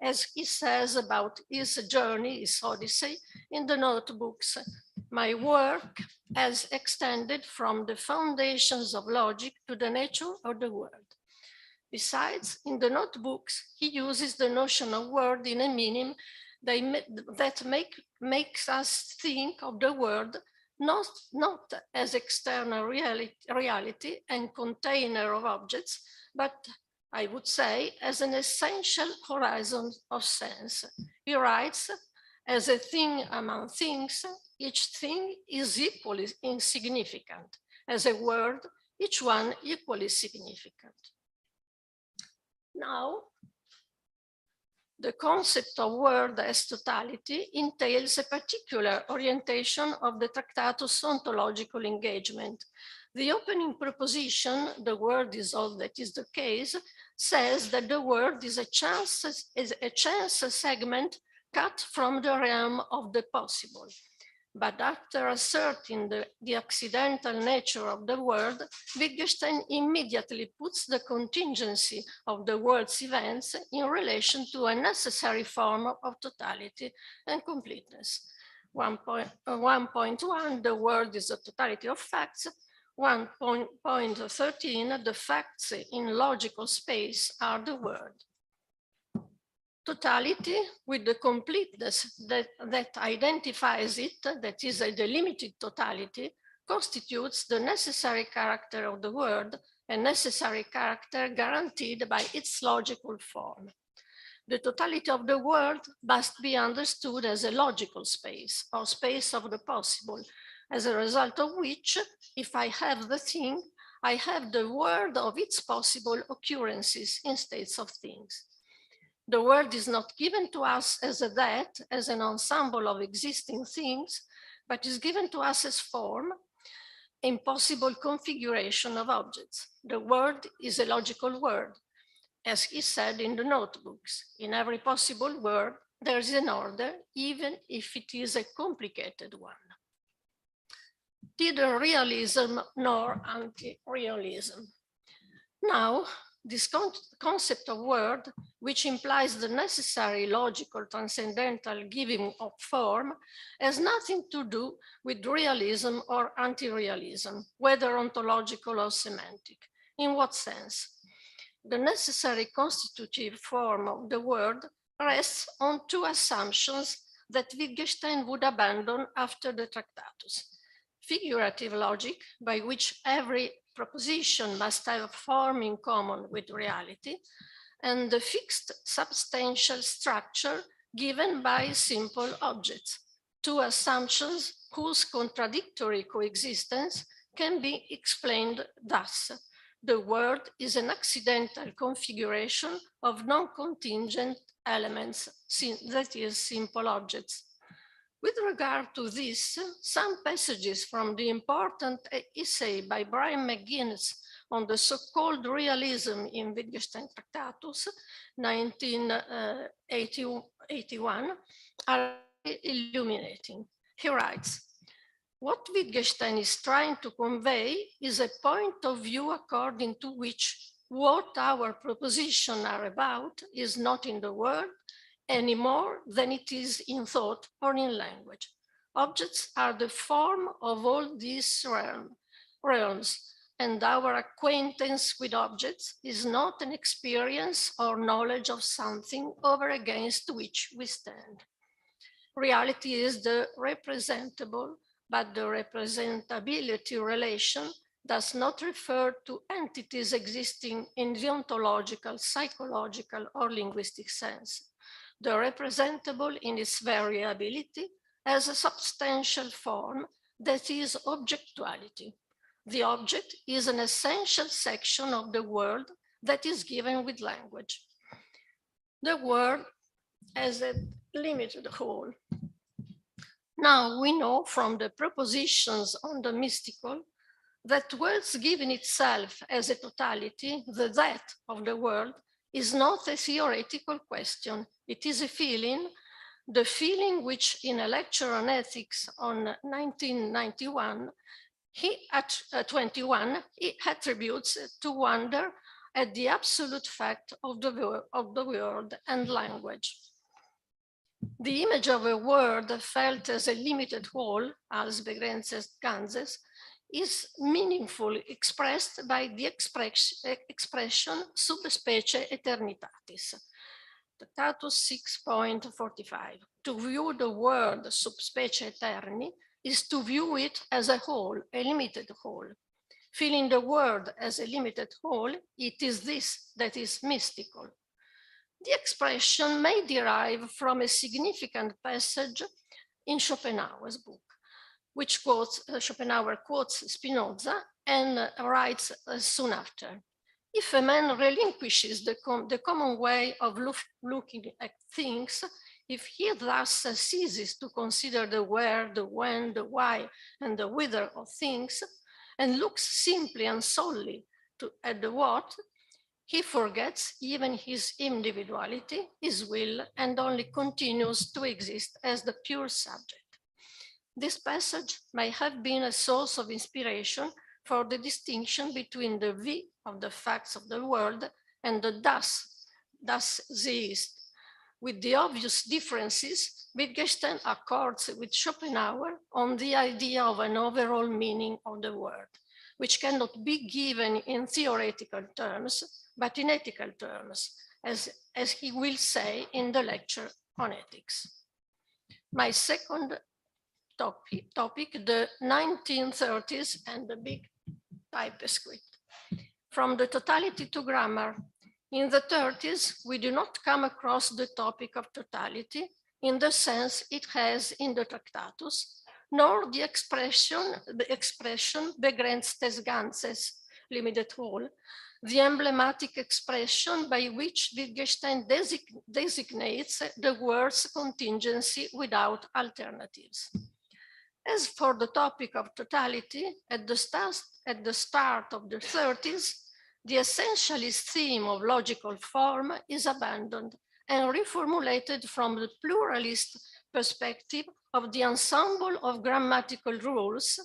As he says about his journey, his Odyssey, in the notebooks My work has extended from the foundations of logic to the nature of the word. Besides, in the notebooks, he uses the notion of word in a meaning that makes us think of the world not as external reality and container of objects, but I would say as an essential horizon of sense. He writes, as a thing among things, each thing is equally insignificant. As a word, each one equally significant. Now, the concept of word as totality entails a particular orientation of the Tractatus ontological engagement. The opening proposition, the word is all that is the case, says that the word is a chance segment cut from the realm of the possible. But after asserting the accidental nature of the word, Wittgenstein immediately puts the contingency of the word's events in relation to a necessary form of totality and completeness. 1.1, the word is the totality of facts. 1.13, the facts in logical space are the word. Totality, with the completeness that identifies it, that is a delimited totality, constitutes the necessary character of the word, a necessary character guaranteed by its logical form. The totality of the word must be understood as a logical space, or space of the possible, as a result of which, if I have the thing, I have the word of its possible occurrences in states of things. The word is not given to us as a that, as an ensemble of existing things, but is given to us as form, in possible configuration of objects. The word is a logical word. As he said in the notebooks, in every possible word, there is an order, even if it is a complicated one. Neither realism nor anti-realism. Now, this concept of word, which implies the necessary logical transcendental giving of form, has nothing to do with realism or anti-realism, whether ontological or semantic. In what sense? The necessary constitutive form of the word rests on two assumptions that Wittgenstein would abandon after the Tractatus. Figurative logic, by which every proposition must have a form in common with reality, and the fixed substantial structure given by simple objects, two assumptions whose contradictory coexistence can be explained thus. The word is an accidental configuration of non-contingent elements, that is, simple objects. With regard to this, some passages from the important essay by Brian McGuinness on the so-called realism in Wittgenstein Tractatus, 1981, are illuminating. He writes, what Wittgenstein is trying to convey is a point of view according to which what our propositions are about is not in the word any more than it is in thought or in language. Objects are the form of all these realms, and our acquaintance with objects is not an experience or knowledge of something over against which we stand. Reality is the representable, but the representability relation does not refer to entities existing in the ontological, psychological, or linguistic sense. The representable in its variability has a substantial form that is objectuality. The object is an essential section of the world that is given with language. The word as a limited whole. Now we know from the propositions on the mystical that words given itself as a totality, the that of the world, is not a theoretical question. It is a feeling, the feeling which in a lecture on ethics on 1991, he attributes to wonder at the absolute fact of the world and language. The image of a word felt as a limited whole, als begrenztes Ganzes, is meaningfully expressed by the expression subspecie aeternitatis. Tractatus 6.45. To view the word subspecie aeterni is to view it as a whole, a limited whole. Feeling the word as a limited whole, it is this that is mystical. The expression may derive from a significant passage in Schopenhauer's book, which Schopenhauer quotes Spinoza and writes soon after. If a man relinquishes the common way of looking at things, if he thus ceases to consider the where, the when, the why, and the whither of things, and looks simply and solely at the what, he forgets even his individuality, his will, and only continues to exist as the pure subject. This passage may have been a source of inspiration for the distinction between the wie of the facts of the world and the das sie ist. With the obvious differences, Wittgenstein accords with Schopenhauer on the idea of an overall meaning of the word, which cannot be given in theoretical terms, but in ethical terms, as he will say in the lecture on ethics. My second topic, the 1930s and the big typescript. From the totality to grammar. In the 30s, we do not come across the topic of totality in the sense it has in the Tractatus, nor the expression begrenztes Ganzes, limited whole, the emblematic expression by which Wittgenstein designates the word's contingency without alternatives. As for the topic of totality, at the start of the 30s, the essentialist theme of logical form is abandoned and reformulated from the pluralist perspective of the ensemble of grammatical rules.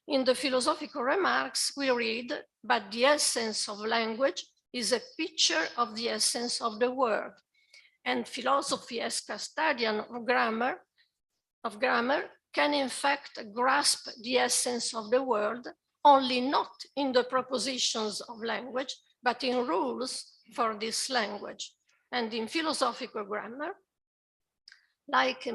In the philosophical remarks, we read, but the essence of language is a picture of the essence of the word. And philosophy as custodian of grammar can in fact grasp the essence of the word, only not in the propositions of language, but in rules for this language. And in philosophical grammar, like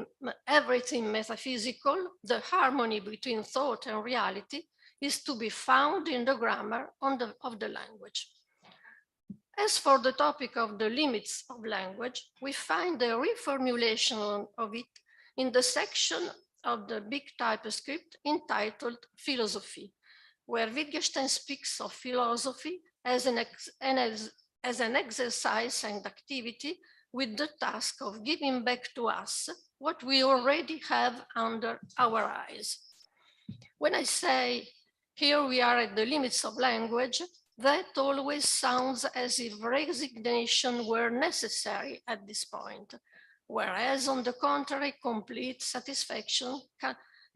everything metaphysical, the harmony between thought and reality is to be found in the grammar of the language. As for the topic of the limits of language, we find a reformulation of it in the section of the big typescript entitled Philosophy, where Wittgenstein speaks of philosophy as an exercise and activity with the task of giving back to us what we already have under our eyes. When I say here we are at the limits of language, that always sounds as if resignation were necessary at this point, whereas on the contrary, complete satisfaction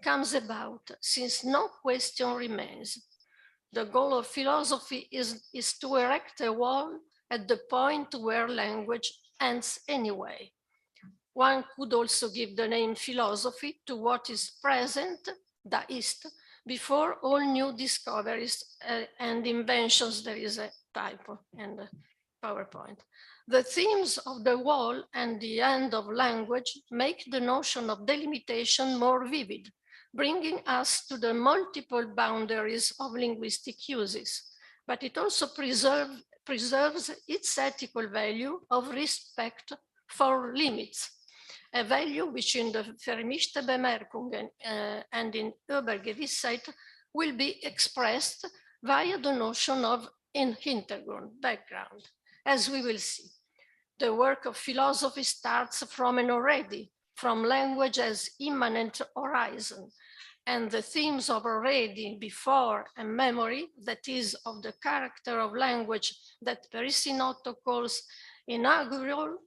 comes about since no question remains. The goal of philosophy is to erect a wall at the point where language ends anyway. One could also give the name philosophy to what is present, da ist, before all new discoveries and inventions. There is a typo in the PowerPoint. The themes of the wall and the end of language make the notion of delimitation more vivid, bringing us to the multiple boundaries of linguistic uses, but it also preserves its ethical value of respect for limits, a value which in the vermischte Bemerkungen and in Übergewissheit will be expressed via the notion of Hintergrund, background, as we will see. The work of philosophy starts from an already, from language as immanent horizon, and the themes of already, before, and memory, that is, of the character of language that Perissinotto calls inaugural,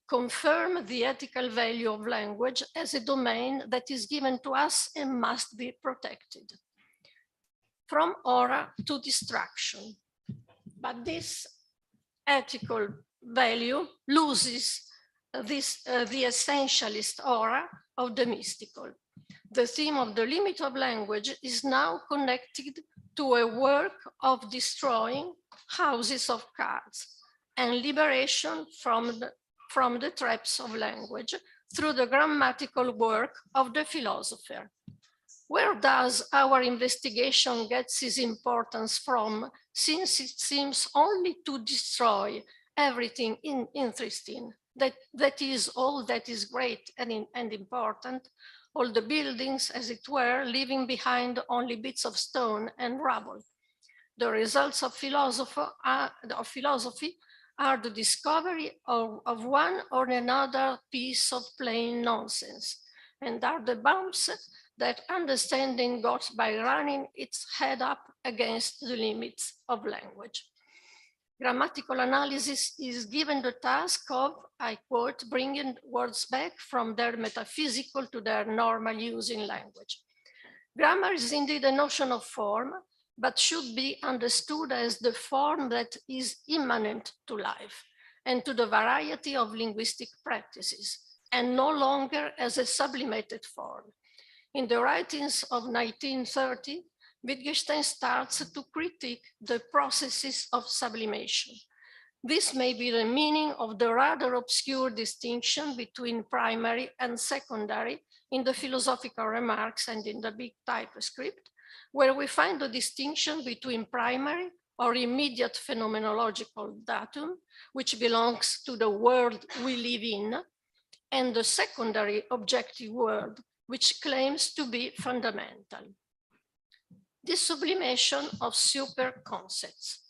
confirm the ethical value of language as a domain that is given to us and must be protected. From aura to distraction. But this ethical value loses the essentialist aura of the mystical. The theme of the limit of language is now connected to a work of destroying houses of cards and liberation from the traps of language through the grammatical work of the philosopher. Where does our investigation get its importance from, since it seems only to destroy everything interesting? That is all that is great and important, all the buildings, as it were, leaving behind only bits of stone and rubble. The results of philosophy are the discovery of one or another piece of plain nonsense, and are the bumps that understanding got by running its head up against the limits of language. Grammatical analysis is given the task of, I quote, bringing words back from their metaphysical to their normal use in language. Grammar is indeed a notion of form, but should be understood as the form that is immanent to life and to the variety of linguistic practices, and no longer as a sublimated form. In the writings of 1930, Wittgenstein starts to critique the processes of sublimation. This may be the meaning of the rather obscure distinction between primary and secondary in the philosophical remarks and in the big typescript, where we find the distinction between primary or immediate phenomenological datum, which belongs to the world we live in, and the secondary objective world, which claims to be fundamental. This sublimation of super concepts.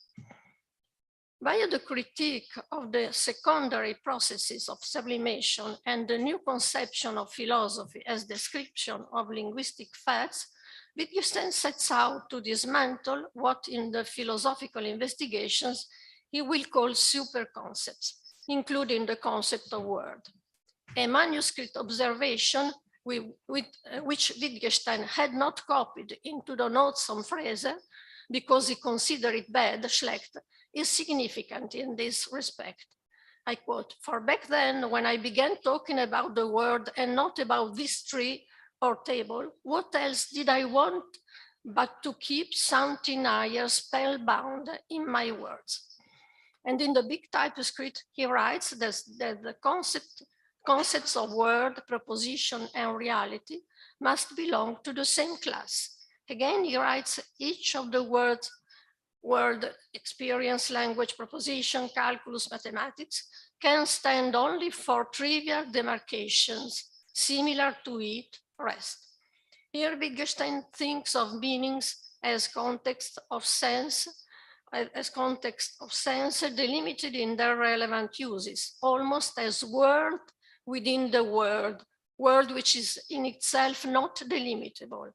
Via the critique of the secondary processes of sublimation and the new conception of philosophy as description of linguistic facts, Wittgenstein sets out to dismantle what in the philosophical investigations he will call super concepts, including the concept of word. A manuscript observation which Wittgenstein had not copied into the notes on Fraser because he considered it bad, schlecht, is significant in this respect. I quote, "For back then, when I began talking about the word and not about this tree or table, what else did I want but to keep something higher spellbound in my words?" And in the big typescript, he writes that the concepts of word, proposition, and reality must belong to the same class. Again, he writes each of the words, word, experience, language, proposition, calculus, mathematics, can stand only for trivial demarcations, similar to it, rest. Here, Wittgenstein thinks of meanings as context of sense, delimited in their relevant uses, almost as word within the word which is in itself not delimitable,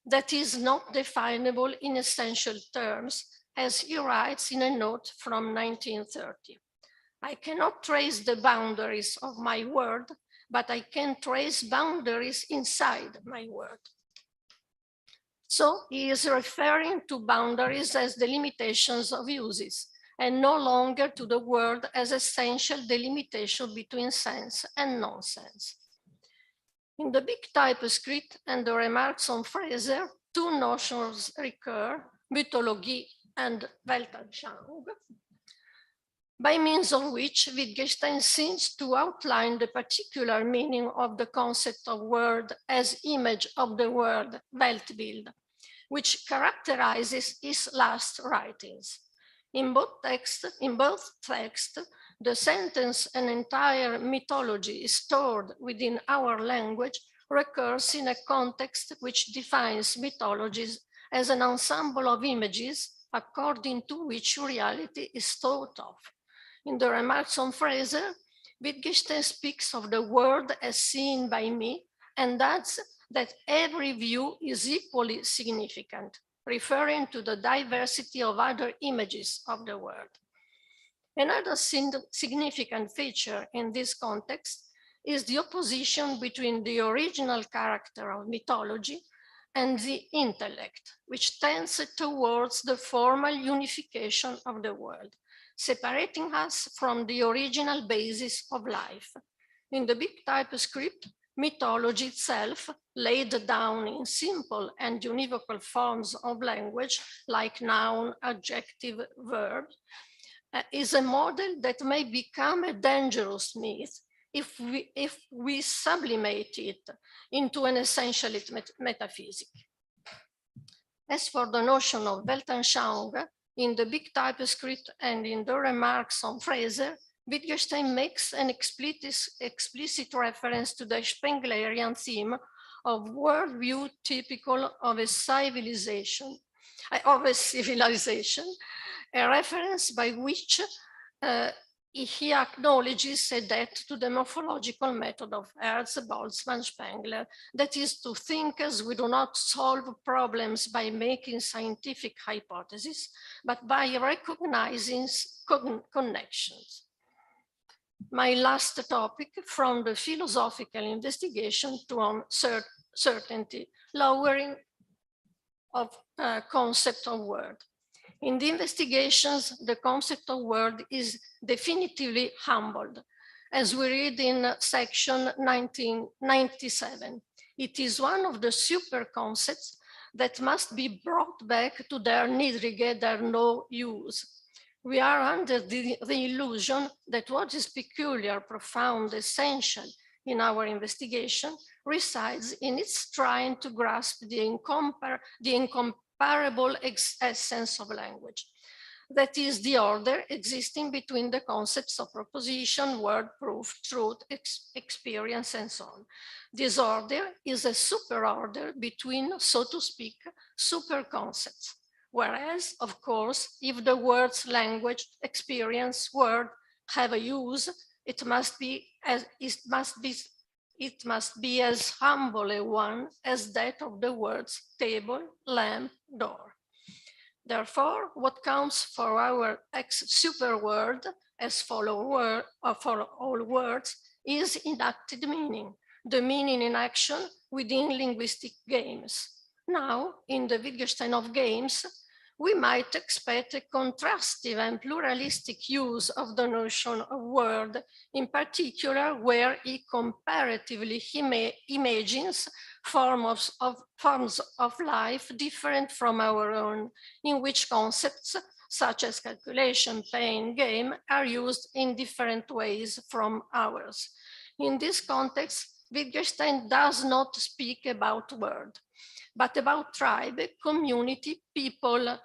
that is not definable in essential terms, as he writes in a note from 1930. I cannot trace the boundaries of my word, but I can trace boundaries inside my word. So he is referring to boundaries as the limitations of uses, and no longer to the word as essential delimitation between sense and nonsense. In the big typescript and the remarks on Fraser, two notions recur, mythologie and Weltanschauung, by means of which Wittgenstein seems to outline the particular meaning of the concept of word as image of the word, Weltbild, which characterizes his last writings. In both texts, the sentence "an entire mythology is stored within our language" recurs in a context which defines mythologies as an ensemble of images according to which reality is thought of. In the remarks on Fraser, Wittgenstein speaks of the world as seen by me and adds that every view is equally significant, referring to the diversity of other images of the world. Another significant feature in this context is the opposition between the original character of mythology and the intellect, which tends towards the formal unification of the world, separating us from the original basis of life. In the big typescript, mythology itself, laid down in simple and univocal forms of language, like noun, adjective, verb, is a model that may become a dangerous myth if we sublimate it into an essentialist metaphysic. As for the notion of Weltanschauung, in the big typescript and in the remarks on Fraser, Wittgenstein makes an explicit reference to the Spenglerian theme of worldview typical of a civilization, a reference by which he acknowledges a debt to the morphological method of Hertz, Boltzmann, Spengler, that is to think as we do not solve problems by making scientific hypotheses, but by recognizing connections. My last topic, from the philosophical investigation to certainty, lowering of concept of word. In the investigations, the concept of word is definitively humbled, as we read in section 1997. It is one of the super concepts that must be brought back to their niedrige, their no use. We are under the illusion that what is peculiar, profound, essential in our investigation resides in its trying to grasp the incomparable essence of language. That is the order existing between the concepts of proposition, word, proof, truth, experience, and so on. This order is a super order between, so to speak, super concepts. Whereas, of course, if the words language, experience, word have a use, it must be as humble a one as that of the words table, lamp, door. Therefore, what counts for our super word, as for all words, is enacted meaning, the meaning in action within linguistic games. Now, in the Wittgenstein of games, we might expect a contrastive and pluralistic use of the notion of word, in particular where he comparatively imagines forms of life different from our own, in which concepts such as calculation, pain, game are used in different ways from ours. In this context, Wittgenstein does not speak about word, but about tribe, community, people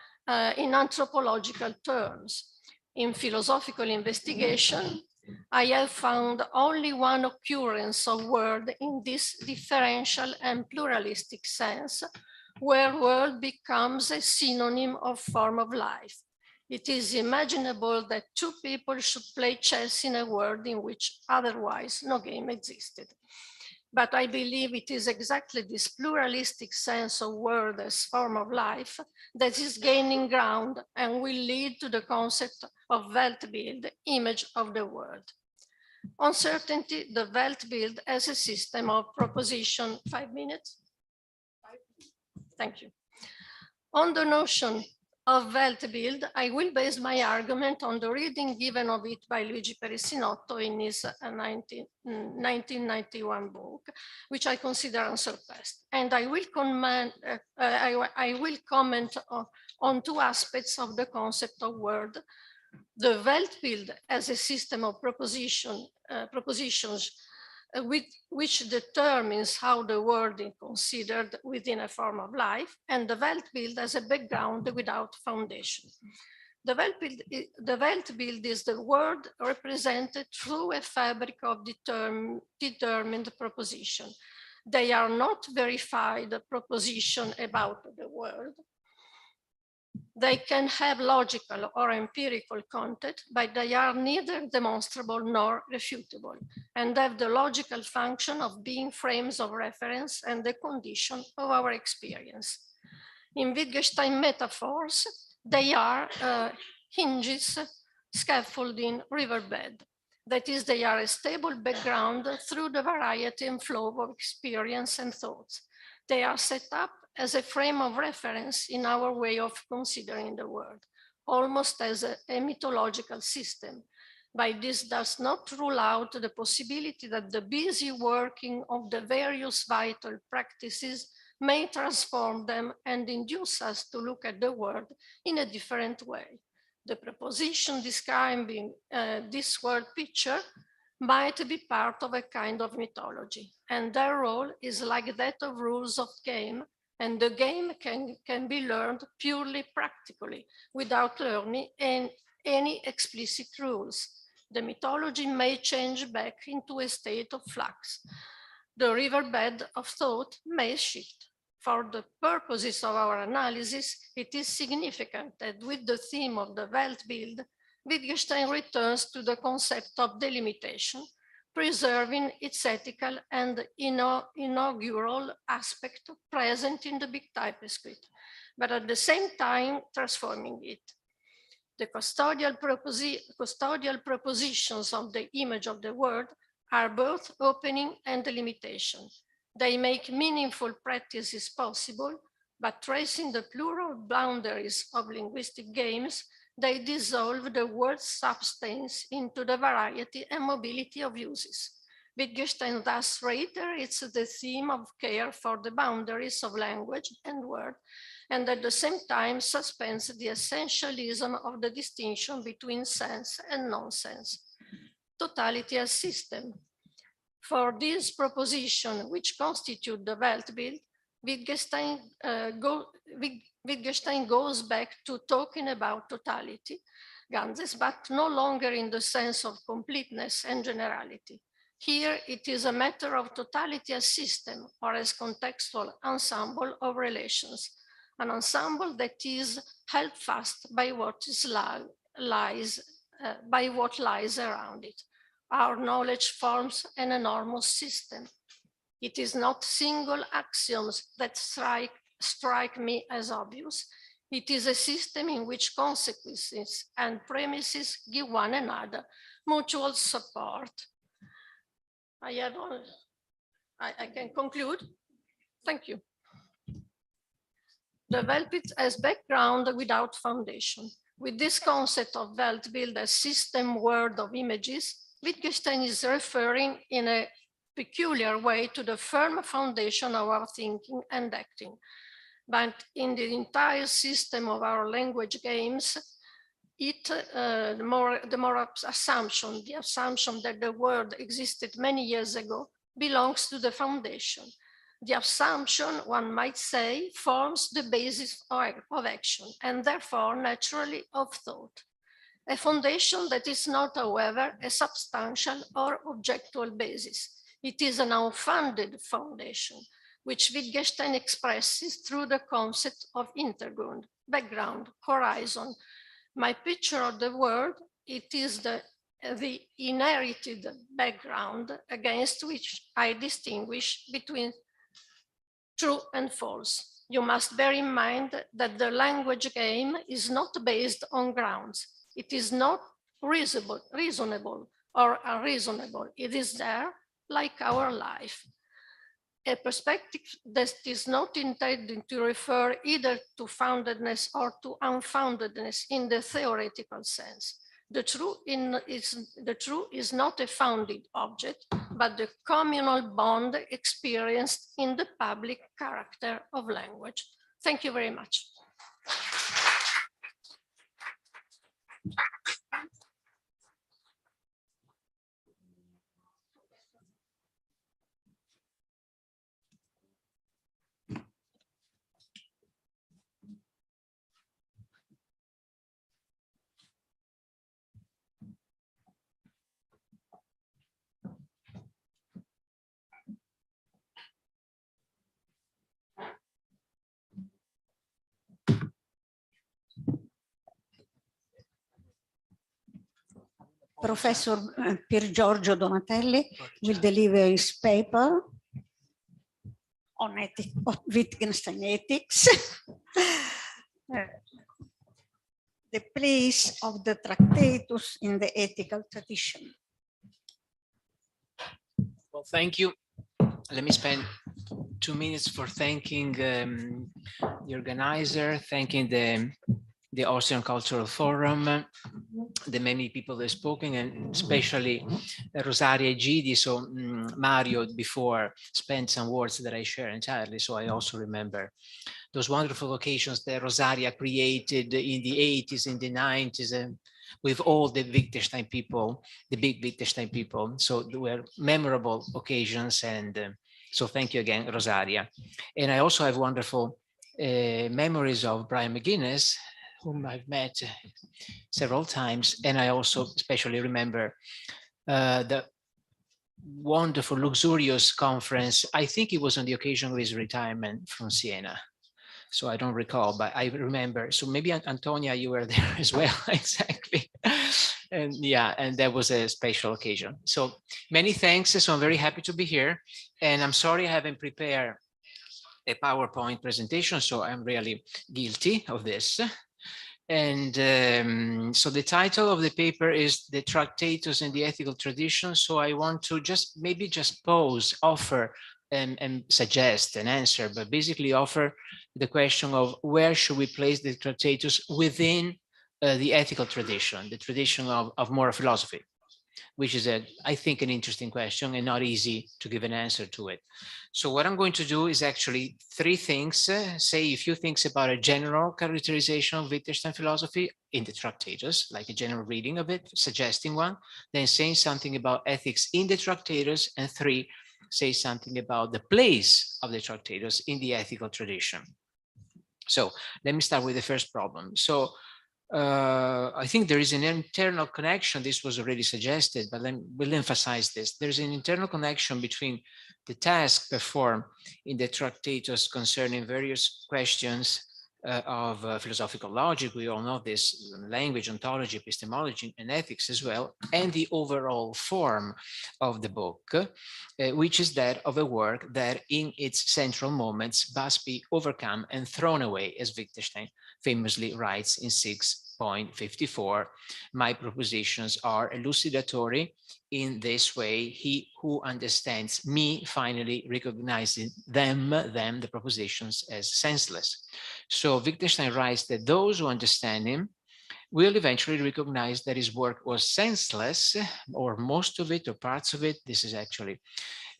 in anthropological terms. In philosophical investigation, I have found only one occurrence of word in this differential and pluralistic sense, where word becomes a synonym of form of life. It is imaginable that two people should play chess in a world in which otherwise no game existed. But I believe it is exactly this pluralistic sense of word as form of life that is gaining ground and will lead to the concept of Weltbild, image of the world. On certainty, the Weltbild as a system of proposition. 5 minutes? Thank you. On the notion of Weltbild, I will base my argument on the reading given of it by Luigi Perissinotto in his 1991 book, which I consider unsurpassed. And I will comment on two aspects of the concept of word: the Weltbild as a system of propositions which determines how the world is considered within a form of life, and the Weltbild as a background without foundation. The Weltbild is the world represented through a fabric of determined proposition. They are not verified proposition about the world. They can have logical or empirical content, but they are neither demonstrable nor refutable, and have the logical function of being frames of reference and the condition of our experience. In Wittgenstein metaphors, they are hinges, scaffolding, riverbed. That is, they are a stable background through the variety and flow of experience and thoughts. They are set up as a frame of reference in our way of considering the world, almost as a mythological system. By this does not rule out the possibility that the busy working of the various vital practices may transform them and induce us to look at the world in a different way. The proposition describing this world picture might be part of a kind of mythology, and their role is like that of rules of game, and the game can be learned purely practically without learning any explicit rules. The mythology may change back into a state of flux. The riverbed of thought may shift. For the purposes of our analysis, it is significant that with the theme of the Weltbild, Wittgenstein returns to the concept of delimitation, preserving its ethical and inaugural aspect present in the big typescript, but at the same time transforming it. The custodial propositions of the image of the world are both opening and limitation. They make meaningful practices possible, but tracing the plural boundaries of linguistic games, they dissolve the word's substance into the variety and mobility of uses. Wittgenstein thus reiterates the theme of care for the boundaries of language and word, and at the same time suspends the essentialism of the distinction between sense and nonsense. Totality as system. For this proposition, which constitute the Weltbild, Wittgenstein goes back to talking about totality, Ganzes, but no longer in the sense of completeness and generality. Here, it is a matter of totality as system or as contextual ensemble of relations, an ensemble that is held fast by what lies around it. Our knowledge forms an enormous system. It is not single axioms that strike me as obvious. It is a system in which consequences and premises give one another mutual support. I can conclude. Thank you. The Weltbild as background without foundation. With this concept of Weltbild as system world of images, Wittgenstein is referring in a peculiar way to the firm foundation of our thinking and acting. But in the entire system of our language games, the assumption that the world existed many years ago belongs to the foundation. The assumption, one might say, forms the basis of action and therefore naturally of thought. A foundation that is not, however, a substantial or objectual basis. It is an unfounded foundation, which Wittgenstein expresses through the concept of intergrund, background, horizon. My picture of the world, it is the inherited background against which I distinguish between true and false. You must bear in mind that the language game is not based on grounds. It is not reasonable or unreasonable. It is there like our life. A perspective that is not intended to refer either to foundedness or to unfoundedness in the theoretical sense. The true is not a founded object, but the communal bond experienced in the public character of language. Thank you very much. Professor Piergiorgio Donatelli will deliver his paper on Wittgenstein ethics, the place of the Tractatus in the ethical tradition. Well, thank you. Let me spend 2 minutes for thanking the organizer, thanking the Austrian Cultural Forum, the many people that have spoken, and especially Rosaria Egidi. So Mario before spent some words that I share entirely. So I also remember those wonderful occasions that Rosaria created in the 80s, in the 90s, and with all the Wittgenstein people, the big Wittgenstein people. So there were memorable occasions, and so thank you again, Rosaria. And I also have wonderful memories of Brian McGuinness, whom I've met several times. And I also especially remember the wonderful, luxurious conference. I think it was on the occasion of his retirement from Siena. So I don't recall, but I remember. So maybe Antonia, you were there as well, exactly. And yeah, and that was a special occasion. So many thanks. So I'm very happy to be here. And I'm sorry I haven't prepared a PowerPoint presentation, so I'm really guilty of this. And so the title of the paper is The Tractatus and the Ethical Tradition. So I want to just maybe just pose, offer, and suggest an answer, but basically offer the question of where should we place the Tractatus within the ethical tradition, the tradition of moral philosophy, which is, I think, an interesting question and not easy to give an answer to it. So what I'm going to do is actually three things, say a few things about a general characterization of Wittgenstein philosophy in the Tractatus, like a general reading of it, suggesting one, then saying something about ethics in the Tractatus, and three, say something about the place of the Tractatus in the ethical tradition. So let me start with the first problem. So I think there is an internal connection. This was already suggested, but we'll emphasize this. There's an internal connection between the task performed in the Tractatus concerning various questions of philosophical logic. We all know this: language, ontology, epistemology, and ethics as well, and the overall form of the book, which is that of a work that in its central moments must be overcome and thrown away, as Wittgenstein famously writes in 6.54, my propositions are elucidatory. In this way, he who understands me finally recognizes them, the propositions, as senseless. So Wittgenstein writes that those who understand him will eventually recognize that his work was senseless, or most of it, or parts of it. This is actually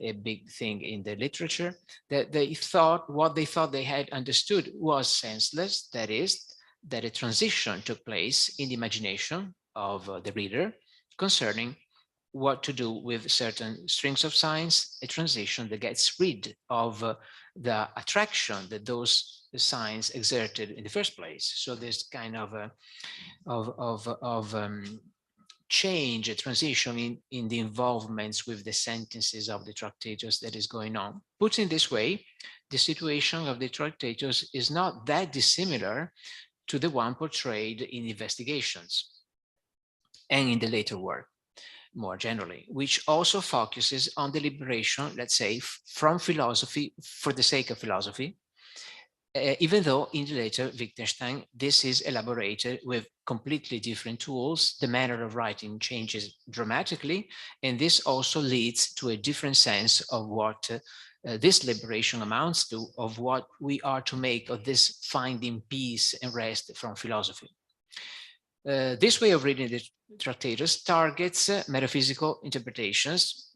a big thing in the literature, that they thought what they thought they had understood was senseless. That is, that a transition took place in the imagination of the reader concerning what to do with certain strings of signs, a transition that gets rid of the attraction that those signs exerted in the first place. So there's kind of change, a transition in the involvements with the sentences of the Tractatus that is going on. Put in this way, the situation of the Tractatus is not that dissimilar to the one portrayed in investigations and in the later work more generally, which also focuses on the liberation, let's say, from philosophy for the sake of philosophy, even though in the later Wittgenstein, this is elaborated with completely different tools. The manner of writing changes dramatically, and this also leads to a different sense of what this liberation amounts to, of what we are to make of this finding peace and rest from philosophy. This way of reading the Tractatus targets metaphysical interpretations,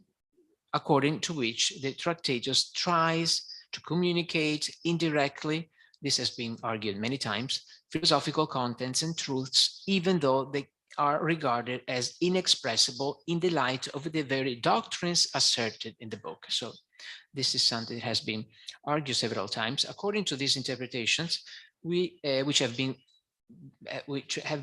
according to which the Tractatus tries to communicate indirectly, this has been argued many times, philosophical contents and truths, even though they are regarded as inexpressible in the light of the very doctrines asserted in the book. So this is something that has been argued several times. According to these interpretations, which have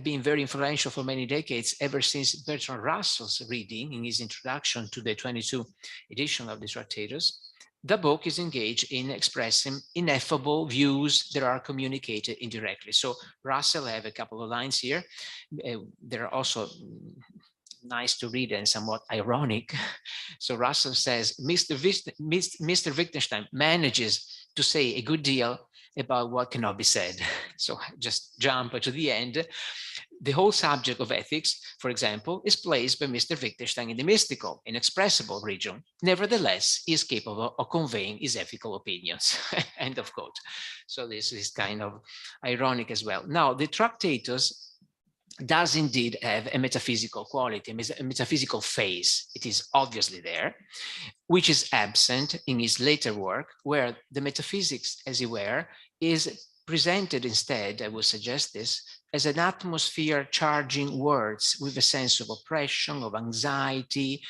been very influential for many decades, ever since Bertrand Russell's reading in his introduction to the 22 edition of the Tractatus, the book is engaged in expressing ineffable views that are communicated indirectly. So Russell, I have a couple of lines here. They're also nice to read and somewhat ironic. So Russell says, Mr. Wittgenstein manages to say a good deal about what cannot be said. So just jump to the end. The whole subject of ethics, for example, is placed by Mr. Wittgenstein in the mystical, inexpressible region. Nevertheless, he is capable of conveying his ethical opinions. End of quote. So this is kind of ironic as well. Now, the Tractatus does indeed have a metaphysical quality, a metaphysical phase. It is obviously there, which is absent in his later work, where the metaphysics, as it were, is presented instead, I would suggest this, as an atmosphere charging words with a sense of oppression, of anxiety,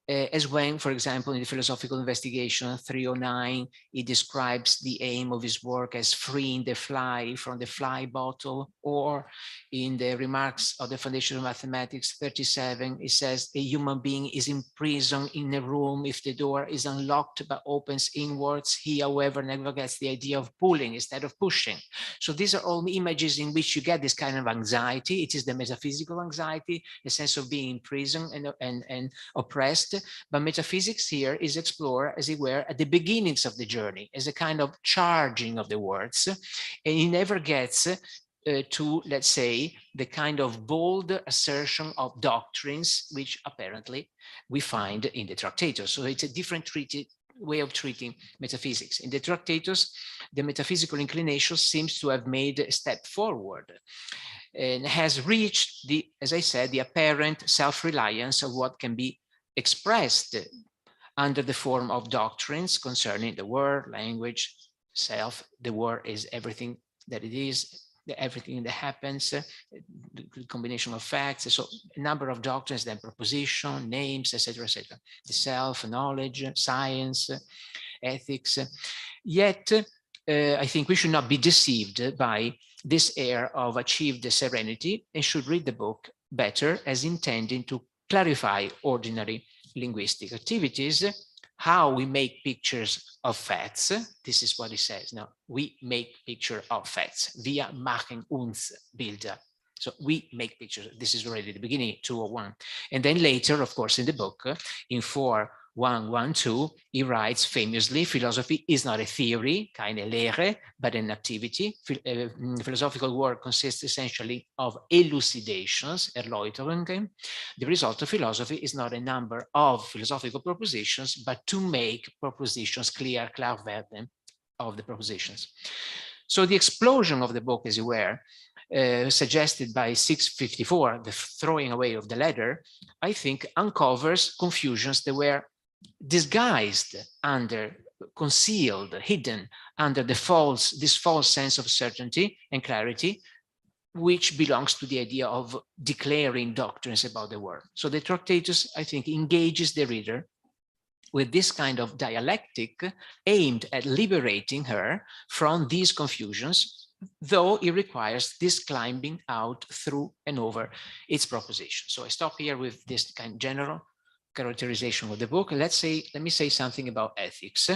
as when, for example, in the Philosophical Investigation 309, he describes the aim of his work as freeing the fly from the fly bottle, or in the remarks of the Foundation of Mathematics 37, he says a human being is imprisoned in a room if the door is unlocked but opens inwards. He, however, never gets the idea of pulling instead of pushing. So these are all images in which you get this kind of anxiety. It is the metaphysical anxiety, a sense of being imprisoned and oppressed. But metaphysics here is explored, as it were, at the beginnings of the journey, as a kind of charging of the words, and he never gets to, let's say, the kind of bold assertion of doctrines, which apparently we find in the Tractatus. So it's a different way of treating metaphysics. In the Tractatus, the metaphysical inclination seems to have made a step forward and has reached the, as I said, the apparent self-reliance of what can be expressed under the form of doctrines concerning the word, language, self. The word is everything that it is, everything that happens, the combination of facts. So a number of doctrines, then proposition, names, etc., etc. The self, knowledge, science, ethics. Yet, I think we should not be deceived by this air of achieved serenity, and should read the book better as intending to clarify ordinary linguistic activities, how we make pictures of facts. This is what he says. Now, we make picture of facts. Wir machen uns Bilder. So we make pictures. This is already the beginning, 201. And then later, of course, in the book, in 4112, he writes famously, philosophy is not a theory, keine Lehre, but an activity. Philosophical work consists essentially of elucidations, Erläuterungen. The result of philosophy is not a number of philosophical propositions, but to make propositions clear, klar werden of the propositions. So the explosion of the book, as you were, suggested by 654, the throwing away of the letter, I think uncovers confusions that were disguised under, concealed, hidden under this false sense of certainty and clarity, which belongs to the idea of declaring doctrines about the world. So the Tractatus, I think, engages the reader with this kind of dialectic aimed at liberating her from these confusions, though it requires this climbing out through and over its proposition. So I stop here with this kind of general characterization of the book. Let me say something about ethics.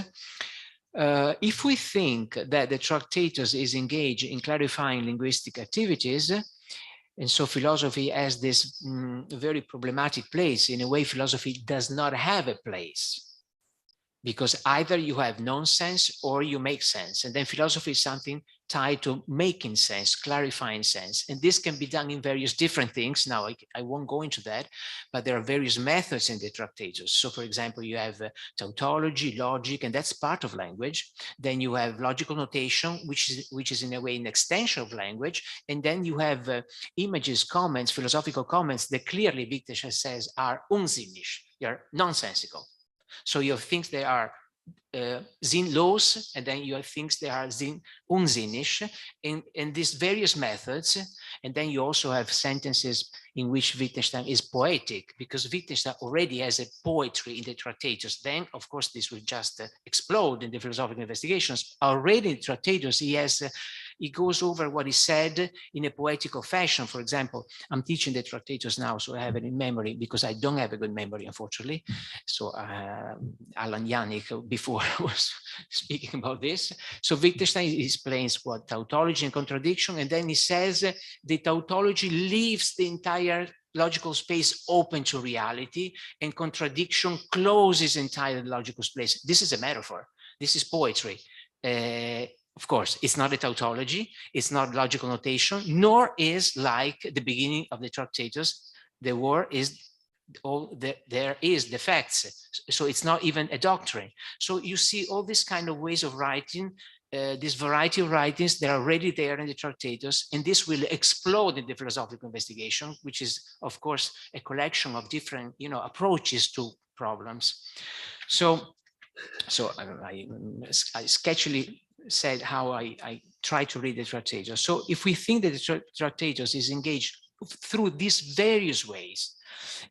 If we think that the Tractatus is engaged in clarifying linguistic activities, and so philosophy has this very problematic place, in a way philosophy does not have a place, because either you have nonsense or you make sense. And then philosophy is something tied to making sense, clarifying sense. And this can be done in various different things. Now, I won't go into that, but there are various methods in the Tractatus. So for example, you have tautology, logic, and that's part of language. Then you have logical notation, which is in a way an extension of language. And then you have images, comments, philosophical comments that clearly Wittgenstein says are unsinnig, they are nonsensical. So you have things that are sinnlos, and then you have things that are unsinnig, in these various methods. And then you also have sentences in which Wittgenstein is poetic, because Wittgenstein already has a poetry in the Tractatus. Then, of course, this will just explode in the philosophical investigations. Already in the Tractatus, he goes over what he said in a poetical fashion. For example, I'm teaching the Tractatus now, so I have it in memory, because I don't have a good memory, unfortunately. So Allan, Janik before was speaking about this. So Wittgenstein explains what tautology and contradiction, and then he says the tautology leaves the entire logical space open to reality, and contradiction closes entire logical space. This is a metaphor. This is poetry. Of course, it's not a tautology, it's not logical notation, nor is like the beginning of the Tractatus, the word is there is the facts. So it's not even a doctrine. So you see all these kind of ways of writing this variety of writings that are already there in the Tractatus, and this will explode in the philosophical investigation, which is, of course, a collection of different, approaches to problems. So I sketchily said how I try to read the Tractatus. So if we think that the Tractatus is engaged through these various ways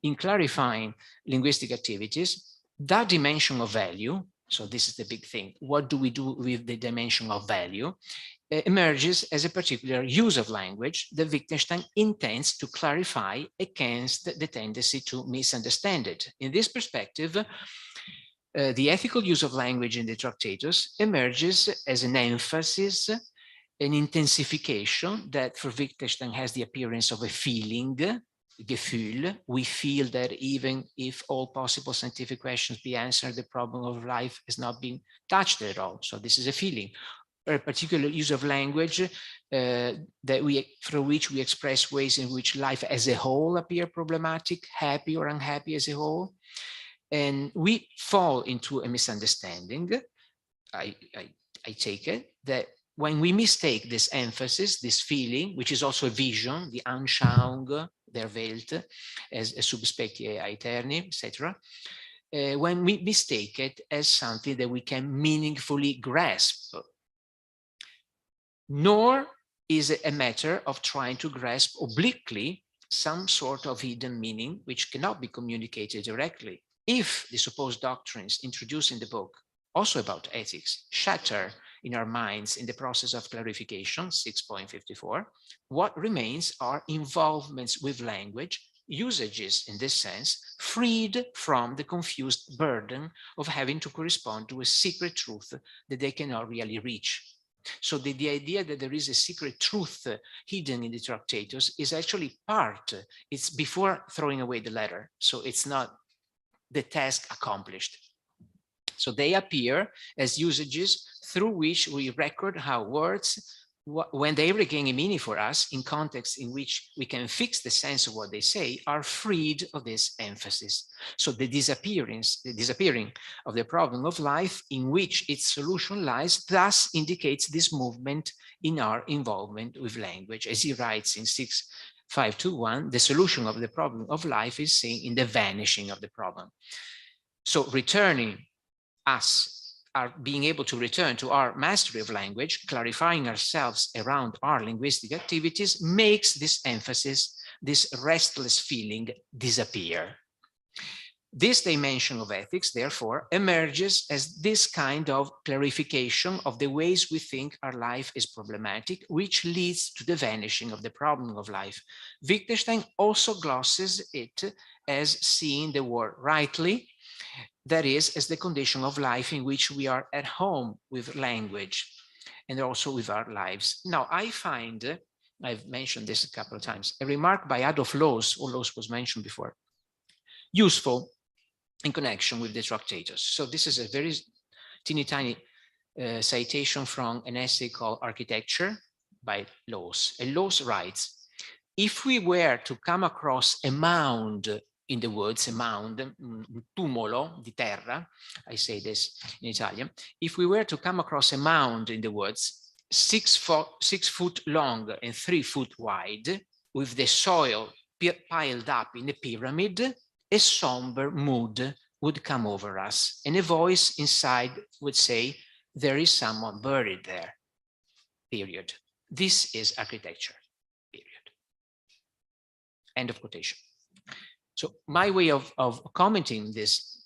in clarifying linguistic activities, that dimension of value, so this is the big thing, what do we do with the dimension of value, emerges as a particular use of language that Wittgenstein intends to clarify against the tendency to misunderstand it. In this perspective, the ethical use of language in the Tractatus emerges as an emphasis, an intensification that for Wittgenstein has the appearance of a feeling, Gefühl. We feel that even if all possible scientific questions be answered, the problem of life has not been touched at all. So this is a feeling, or a particular use of language through which we express ways in which life as a whole appear problematic, happy or unhappy as a whole. And we fall into a misunderstanding, I take it, that when we mistake this emphasis, this feeling, which is also a vision, the Anschauung der Welt as a subspecie aeterni, etc., when we mistake it as something that we can meaningfully grasp, nor is it a matter of trying to grasp obliquely some sort of hidden meaning which cannot be communicated directly. If the supposed doctrines introduced in the book, also about ethics, shatter in our minds in the process of clarification, 6.54, what remains are involvements with language, usages in this sense, freed from the confused burden of having to correspond to a secret truth that they cannot really reach. So the idea that there is a secret truth hidden in the Tractatus is actually part, it's before throwing away the letter. So it's not the task accomplished. So they appear as usages through which we record how words, when they regain a meaning for us in contexts in which we can fix the sense of what they say, are freed of this emphasis. So the disappearing of the problem of life in which its solution lies thus indicates this movement in our involvement with language. As he writes in 6.521, the solution of the problem of life is seen in the vanishing of the problem. So returning being able to return to our mastery of language, clarifying ourselves around our linguistic activities, makes this emphasis, this restless feeling disappear. This dimension of ethics, therefore, emerges as this kind of clarification of the ways we think our life is problematic, which leads to the vanishing of the problem of life. Wittgenstein also glosses it as seeing the word rightly, that is, as the condition of life in which we are at home with language and also with our lives. Now, I find, I've mentioned this a couple of times, a remark by Adolf Loos, or Loos was mentioned before, useful in connection with the Tractatus. So this is a very teeny tiny citation from an essay called Architecture by Loos. And Loos writes, if we were to come across a mound in the woods, a mound, un tumolo di terra, I say this in Italian, if we were to come across a mound in the woods, 6 foot long and 3 foot wide, with the soil piled up in a pyramid, a somber mood would come over us, and a voice inside would say, there is someone buried there, period. This is architecture, period. End of quotation. So my way of commenting this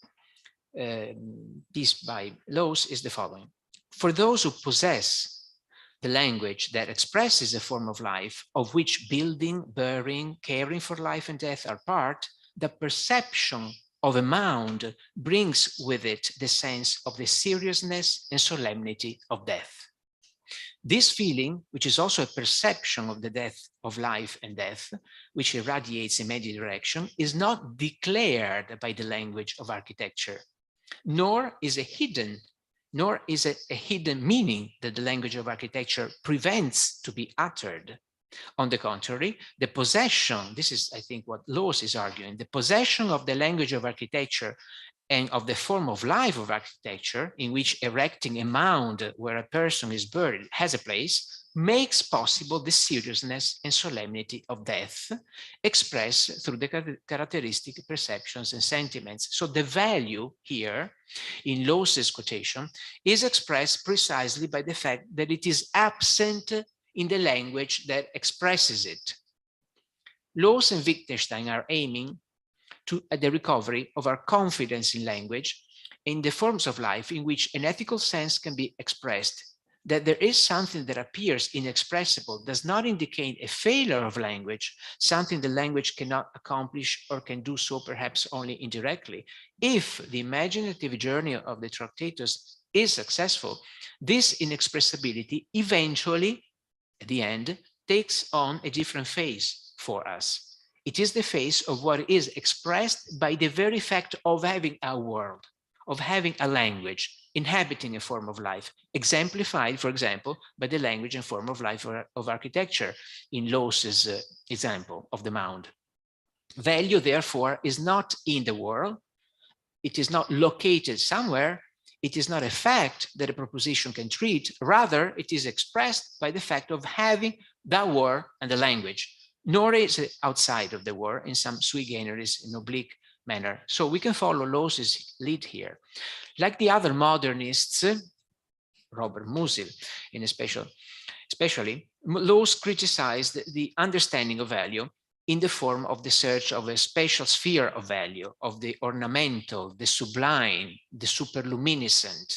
piece by Loos is the following. For those who possess the language that expresses a form of life, of which building, burying, caring for life and death are part, the perception of a mound brings with it the sense of the seriousness and solemnity of death. This feeling, which is also a perception of the death of life and death, which irradiates in many directions, is not declared by the language of architecture, nor is a hidden meaning that the language of architecture prevents to be uttered. On the contrary, the possession, this is, I think, what Loos is arguing, the possession of the language of architecture and of the form of life of architecture, in which erecting a mound where a person is buried has a place, makes possible the seriousness and solemnity of death, expressed through the characteristic perceptions and sentiments. So the value here, in Lawes's quotation, is expressed precisely by the fact that it is absent in the language that expresses it. Lawes and Wittgenstein are aiming at the recovery of our confidence in language, in the forms of life in which an ethical sense can be expressed. That there is something that appears inexpressible does not indicate a failure of language, something the language cannot accomplish or can do so perhaps only indirectly. If the imaginative journey of the Tractatus is successful, this inexpressibility eventually, at the end, takes on a different phase for us. It is the phase of what is expressed by the very fact of having a world, of having a language, inhabiting a form of life, exemplified, for example, by the language and form of life of architecture, in Lawes's example of the mound. Value, therefore, is not in the world. It is not located somewhere. It is not a fact that a proposition can treat. Rather, it is expressed by the fact of having the word and the language, nor is it outside of the word in some sui generis, in oblique manner. So we can follow Lawes's lead here. Like the other modernists, Robert Musil in especially, Lawes criticized the understanding of value in the form of the search of a spatial sphere of value, of the ornamental, the sublime, the superluminescent.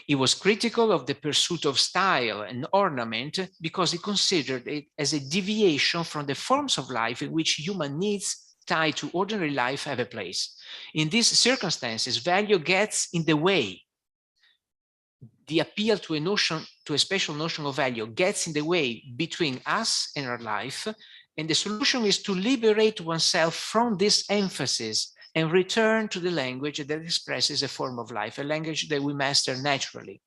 He was critical of the pursuit of style and ornament because he considered it as a deviation from the forms of life in which human needs tied to ordinary life have a place. In these circumstances, value gets in the way. The appeal to a notion, to a special notion of value, gets in the way between us and our life, and the solution is to liberate oneself from this emphasis and return to the language that expresses a form of life, a language that we master naturally.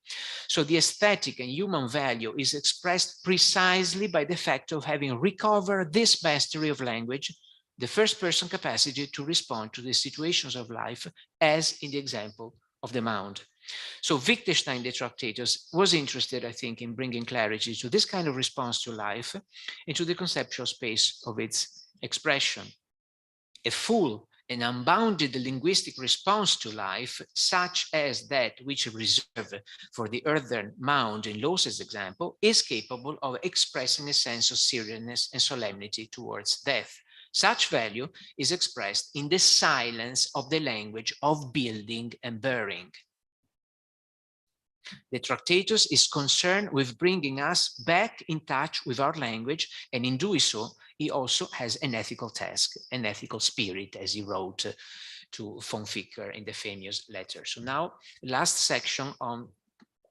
So the aesthetic and human value is expressed precisely by the fact of having recovered this mastery of language, the first person capacity to respond to the situations of life, as in the example of the mound. So Wittgenstein, the Tractatus, was interested, I think, in bringing clarity to this kind of response to life and to the conceptual space of its expression. A full and unbounded linguistic response to life, such as that which is reserved for the earthen mound in Lawes's example, is capable of expressing a sense of seriousness and solemnity towards death. Such value is expressed in the silence of the language of building and burying. The Tractatus is concerned with bringing us back in touch with our language, and in doing so, he also has an ethical task, an ethical spirit, as he wrote to von Ficker in the famous letter. So now, last section on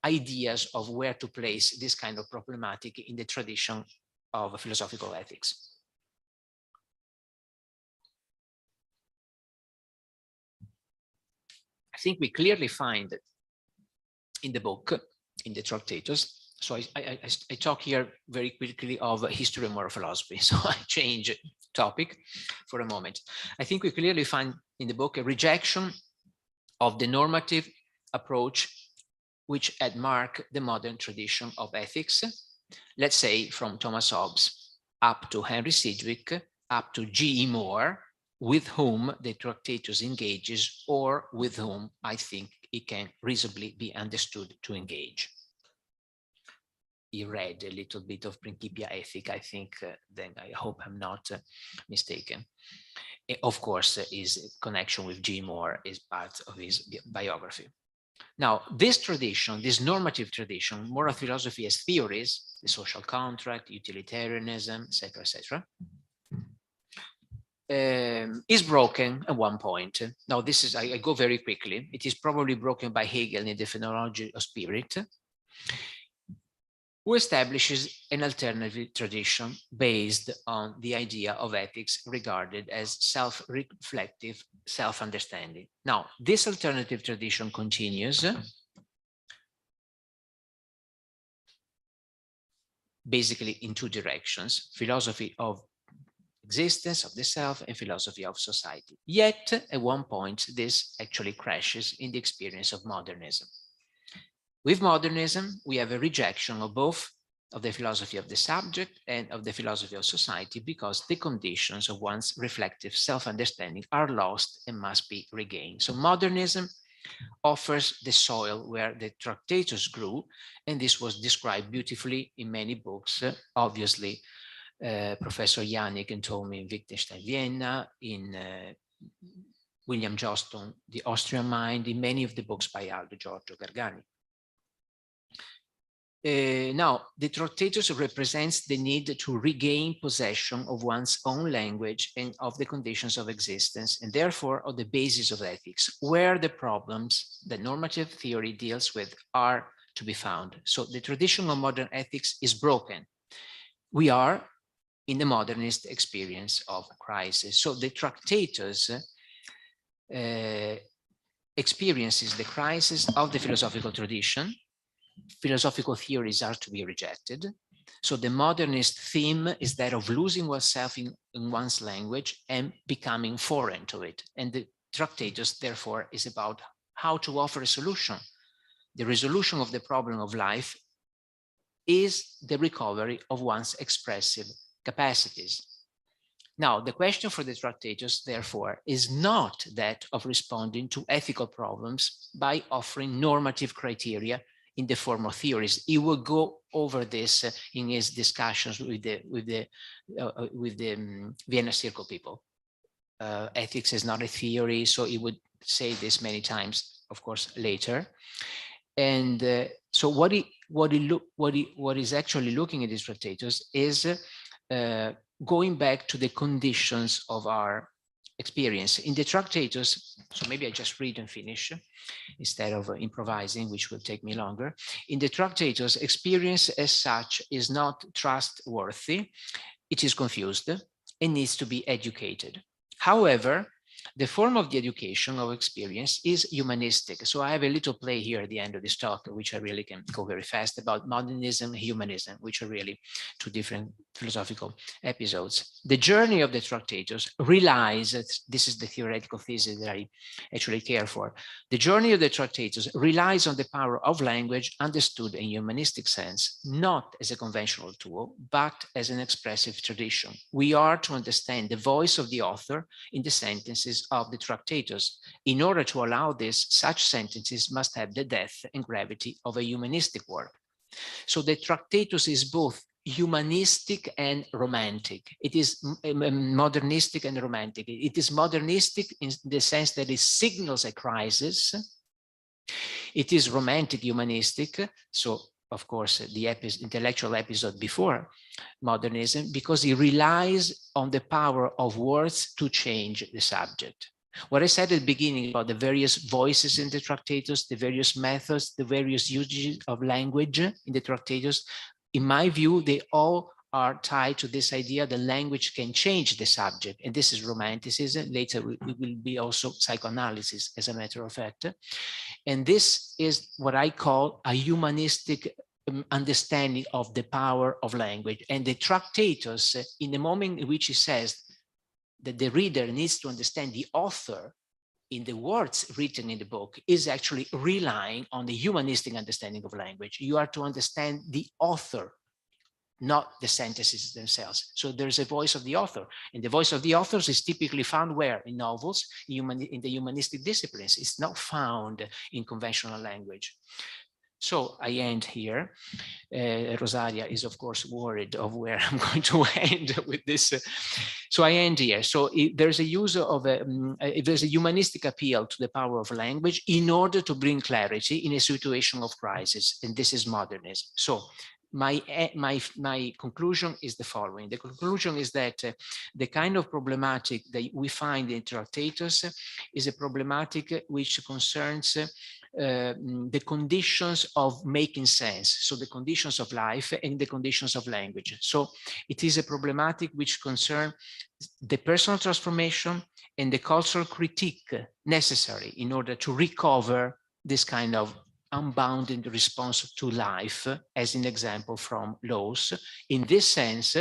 ideas of where to place this kind of problematic in the tradition of philosophical ethics. I think we clearly find that in the book, in the Tractatus, so I talk here very quickly of history and moral philosophy, so I change topic for a moment. I think we clearly find in the book a rejection of the normative approach which had marked the modern tradition of ethics, let's say from Thomas Hobbes up to Henry Sidgwick, up to G.E. Moore, with whom the Tractatus engages, or with whom I think it can reasonably be understood to engage. He read a little bit of Principia Ethica, I think, then I hope I'm not mistaken. Of course, his connection with G. Moore is part of his biography. Now, this tradition, this normative tradition, moral philosophy as theories, the social contract, utilitarianism, etc., is broken at one point. Now, this is, I go very quickly. It is probably broken by Hegel in the Phenomenology of Spirit, who establishes an alternative tradition based on the idea of ethics regarded as self-reflective self-understanding. Now, this alternative tradition continues basically in two directions: philosophy of existence, of the self, and philosophy of society. Yet, at one point, this actually crashes in the experience of modernism. With modernism, we have a rejection of both of the philosophy of the subject and of the philosophy of society, because the conditions of one's reflective self-understanding are lost and must be regained. So modernism offers the soil where the Tractatus grew, and this was described beautifully in many books. Obviously, Professor Janik and Tommy in Wittgenstein, Vienna, in William Johnston, The Austrian Mind, in many of the books by Aldo Giorgio Gargani. Now, the Tractatus represents the need to regain possession of one's own language and of the conditions of existence, and therefore of the basis of ethics, where the problems that normative theory deals with are to be found. So the tradition of modern ethics is broken. We are in the modernist experience of crisis. So the Tractatus experiences the crisis of the philosophical tradition. Philosophical theories are to be rejected. So the modernist theme is that of losing oneself in one's language and becoming foreign to it. And the Tractatus, therefore, is about how to offer a solution. The resolution of the problem of life is the recovery of one's expressive capacities. Now, the question for the Tractatus, therefore, is not that of responding to ethical problems by offering normative criteria in the form of theories. He will go over this in his discussions with the Vienna Circle people. Ethics is not a theory, so he would say this many times, of course, later. And so what is actually looking at this Tractatus is going back to the conditions of our experience. In the Tractatus, so maybe I just read and finish instead of improvising, which will take me longer. In the Tractatus, experience as such is not trustworthy, it is confused and needs to be educated. However, the form of the education of experience is humanistic. So I have a little play here at the end of this talk, which I really can go very fast, about modernism and humanism, which are really two different philosophical episodes. The journey of the Tractatus relies, this is the theoretical thesis that I actually care for. The journey of the Tractatus relies on the power of language understood in humanistic sense, not as a conventional tool, but as an expressive tradition. We are to understand the voice of the author in the sentences of the Tractatus. In order to allow this, such sentences must have the depth and gravity of a humanistic work. So the Tractatus is both humanistic and romantic. It is modernistic and romantic. It is modernistic in the sense that it signals a crisis. It is romantic humanistic. So of course, the intellectual episode before modernism, because it relies on the power of words to change the subject. What I said at the beginning about the various voices in the Tractatus, the various methods, the various usages of language in the Tractatus, in my view, they all are tied to this idea that language can change the subject. And this is romanticism. Later, it will be also psychoanalysis, as a matter of fact. And this is what I call a humanistic understanding of the power of language. And the Tractatus, in the moment in which he says that the reader needs to understand the author in the words written in the book, is actually relying on the humanistic understanding of language. You are to understand the author, not the sentences themselves. So there's a voice of the author, and the voice of the authors is typically found where? In novels, in the humanistic disciplines. It's not found in conventional language. So I end here. Rosaria is, of course, worried of where I'm going to end with this. So I end here. So there's a use of there's a humanistic appeal to the power of language in order to bring clarity in a situation of crisis, and this is modernism. So my conclusion is the following. The conclusion is that the kind of problematic that we find in Tractatus is a problematic which concerns the conditions of making sense, so the conditions of life and the conditions of language. So it is a problematic which concerns the personal transformation and the cultural critique necessary in order to recover this kind of unbounded response to life, as an example from laws. In this sense,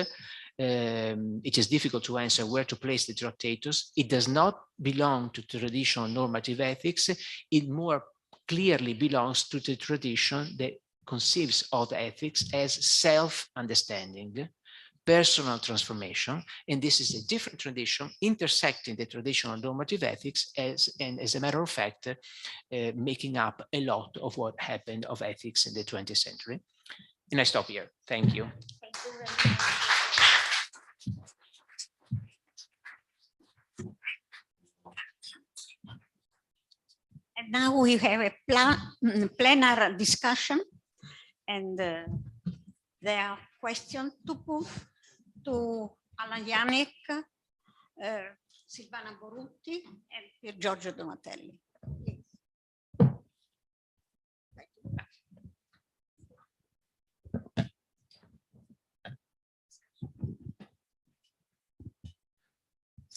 it is difficult to answer where to place the Tractatus. It does not belong to traditional normative ethics. It more clearly belongs to the tradition that conceives of ethics as self-understanding, personal transformation, and this is a different tradition intersecting the traditional normative ethics and as a matter of fact, making up a lot of what happened of ethics in the 20th century. And I stop here. Thank you. Thank you very much. And now we have a plenary discussion, and there are questions to put to Allan, Janik, Silvana Borutti, and Piergiorgio Donatelli. Please.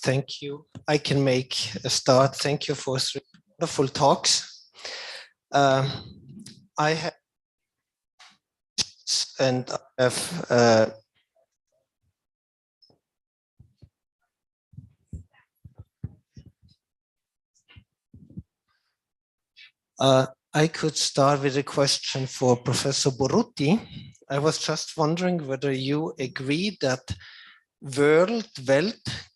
Thank you. I can make a start. Thank you for 3 wonderful talks. I have I could start with a question for Professor Borutti. I was just wondering whether you agree that Welt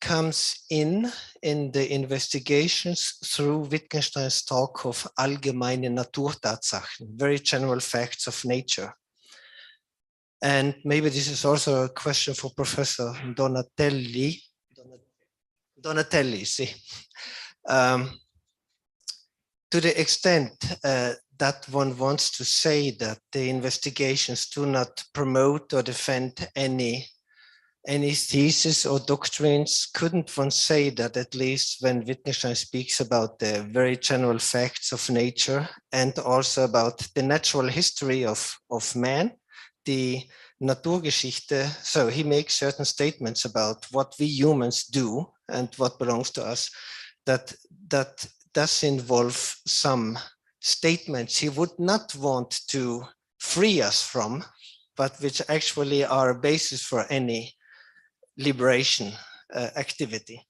comes in the investigations through Wittgenstein's talk of allgemeine Naturtatsachen, very general facts of nature. And maybe this is also a question for Professor Donatelli. See. To the extent that one wants to say that the investigations do not promote or defend any thesis or doctrines, couldn't one say that at least when Wittgenstein speaks about the very general facts of nature and also about the natural history of man, the Naturgeschichte, so he makes certain statements about what we humans do and what belongs to us, that does involve some statements he would not want to free us from, but which actually are a basis for any liberation activity.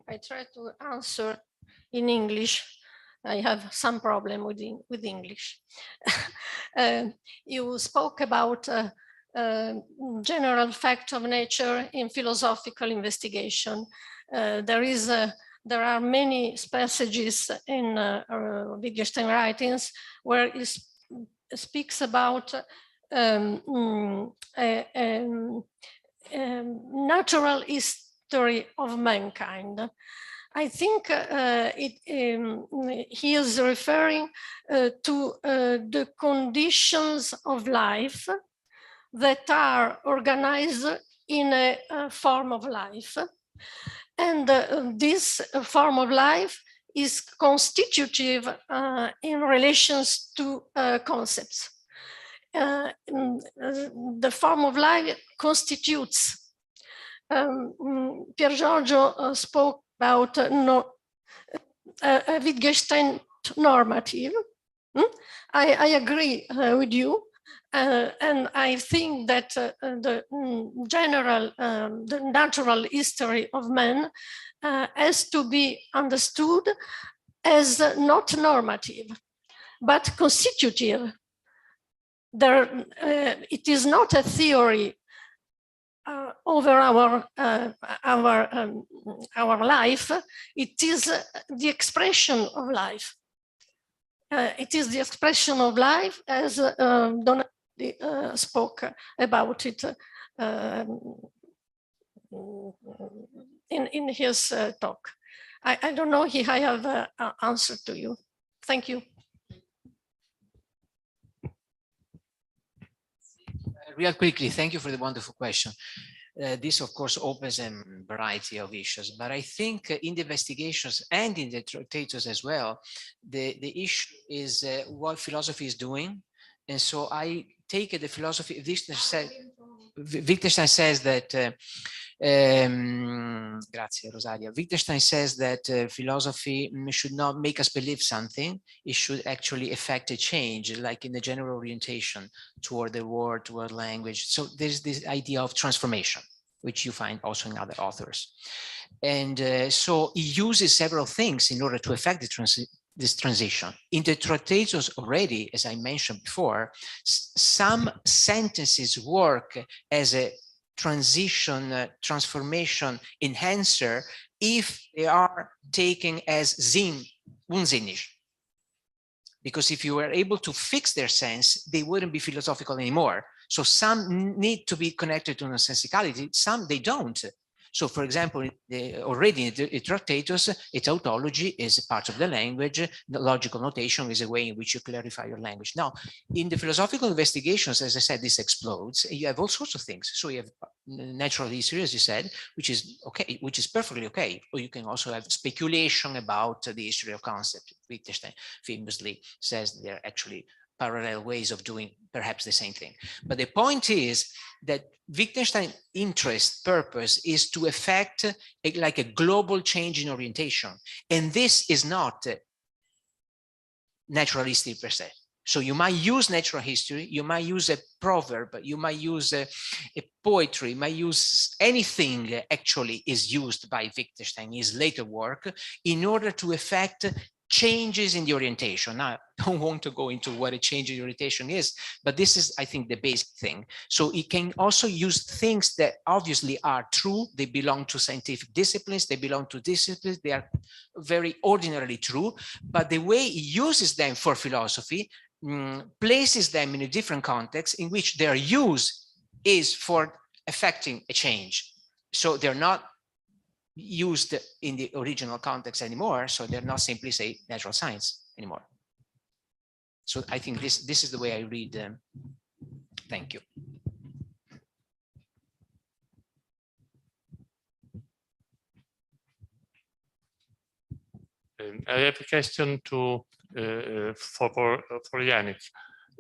I try to answer in English. I have some problem with English. You spoke about general fact of nature in philosophical investigation. There are many passages in Wittgenstein writings where he speaks about natural history of mankind. I think he is referring to the conditions of life that are organized in a form of life. And this form of life is constitutive in relations to concepts. The form of life constitutes. Piergiorgio spoke about Wittgenstein normative. I agree with you. And I think that the natural history of man has to be understood as not normative, but constitutive. It is not a theory over our life. It is the expression of life. It is the expression of life, as Donatelli spoke about it in his talk. I don't know if I have answered to you. Thank you. Real quickly, thank you for the wonderful question. This, of course, opens a variety of issues, but I think in the investigations and in the Tractatus as well, the issue is what philosophy is doing. And so I take it the philosophy, Wittgenstein says that Grazie, Rosaria. Wittgenstein says that philosophy should not make us believe something. It should actually affect a change, like in the general orientation toward the word, toward language. So there's this idea of transformation, which you find also in other authors. And so he uses several things in order to affect this transition. In the Tractatus already, as I mentioned before, some sentences work as a transition, transformation enhancer if they are taken as unsinnig. Because if you were able to fix their sense, they wouldn't be philosophical anymore. So some need to be connected to nonsensicality, some they don't. So, for example, already in the Tractatus, a tautology is a part of the language. The logical notation is a way in which you clarify your language. Now, in the philosophical investigations, as I said, this explodes. You have all sorts of things. So you have natural history, as you said, which is okay, which is perfectly okay. Or you can also have speculation about the history of concept. Wittgenstein famously says they're actually parallel ways of doing perhaps the same thing. But the point is that Wittgenstein's interest, purpose is to effect like a global change in orientation. And this is not natural history per se. So you might use natural history, you might use a proverb, you might use a poetry, you might use anything actually is used by Wittgenstein in his later work in order to effect changes in the orientation. Now, I don't want to go into what a change in orientation is, but this is, I think, the basic thing. So it can also use things that obviously are true. They belong to scientific disciplines. They belong to disciplines. They are very ordinarily true, but the way he uses them for philosophy places them in a different context in which their use is for affecting a change. So they're not used in the original context anymore, so they're not simply, say, natural science anymore. So I think this is the way I read them. Thank you. I have a question to for Janik.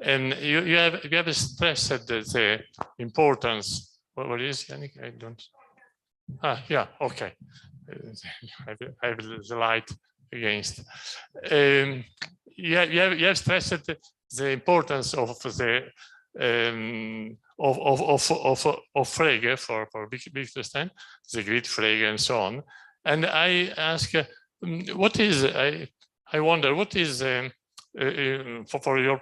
And you have stressed the importance. What is Janik? I don't. Yeah, okay. I have the light against. You have stressed the importance of the of Frege for Wittgenstein, the great Frege and so on. And I ask, what is I wonder what is for you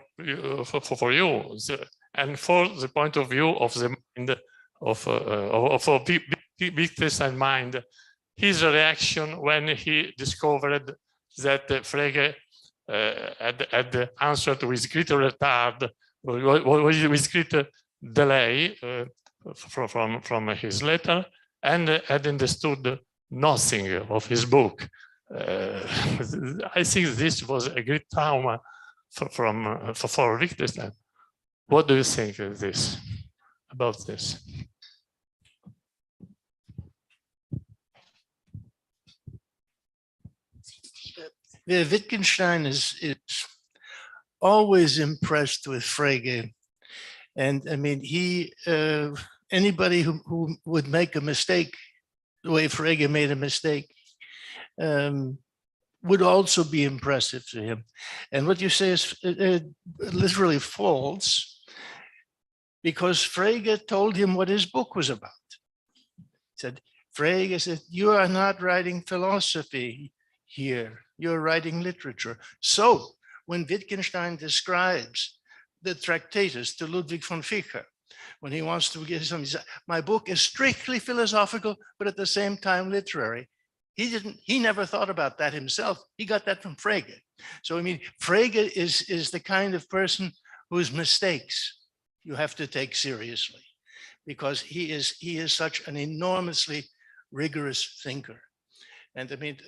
and for the point of view of the mind of Wittgenstein mind, his reaction when he discovered that Frege had answered with great retard, with great delay from his letter, and had understood nothing of his book. I think this was a great trauma for Wittgenstein. What do you think of this, about this? Wittgenstein is always impressed with Frege. And I mean, anybody who would make a mistake, the way Frege made a mistake, would also be impressive to him. And what you say is literally false, because Frege told him what his book was about. He said, Frege said, you are not writing philosophy here, you're writing literature. So when Wittgenstein describes the Tractatus to Ludwig von Fichte, when he wants to give something, he says, my book is strictly philosophical, but at the same time literary. He never thought about that himself. He got that from Frege. So I mean, Frege is the kind of person whose mistakes you have to take seriously, because he is such an enormously rigorous thinker. And I mean,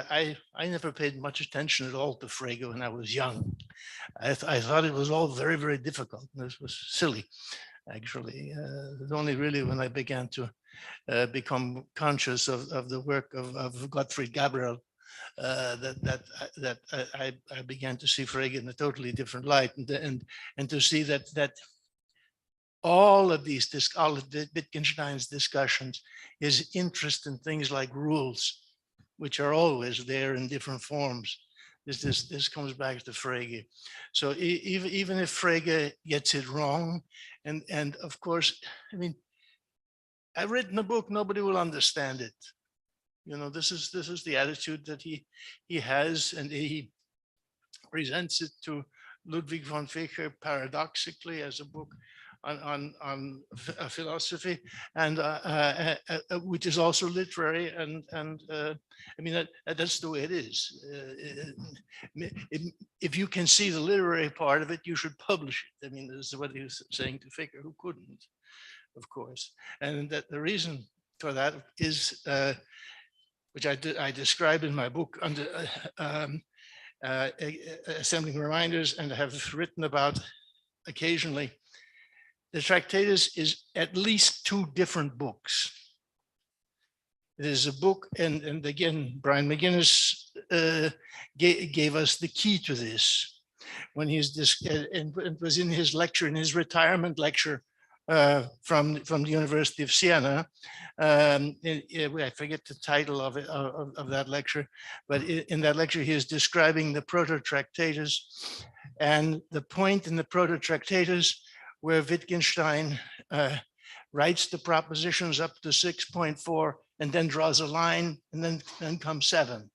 I never paid much attention at all to Frege when I was young. I thought it was all very, very difficult. This was silly, actually. It was only really when I began to become conscious of the work of Gottfried Gabriel that I began to see Frege in a totally different light, and to see that all of Wittgenstein's discussions, his interest in things like rules, which are always there in different forms. This comes back to Frege. So even if Frege gets it wrong, and of course, I mean, I've written a book, nobody will understand it. You know, this is the attitude that he has, and he presents it to Ludwig von Vicker paradoxically as a book on philosophy, and which is also literary, and I mean that's the way it is. If you can see the literary part of it, you should publish it. I mean, this is what he was saying to Vicker, who couldn't, of course, and that the reason for that is, which I describe in my book under Assembling Reminders, and have written about occasionally. The Tractatus is at least 2 different books. It is a book, and again, Brian McGuinness gave us the key to this when he's and it was in his lecture, in his retirement lecture from the University of Siena. I forget the title of it, of that lecture, but in that lecture he is describing the Proto-Tractatus, and the point in the Proto-Tractatus where Wittgenstein writes the propositions up to 6.4 and then draws a line, and then comes 7.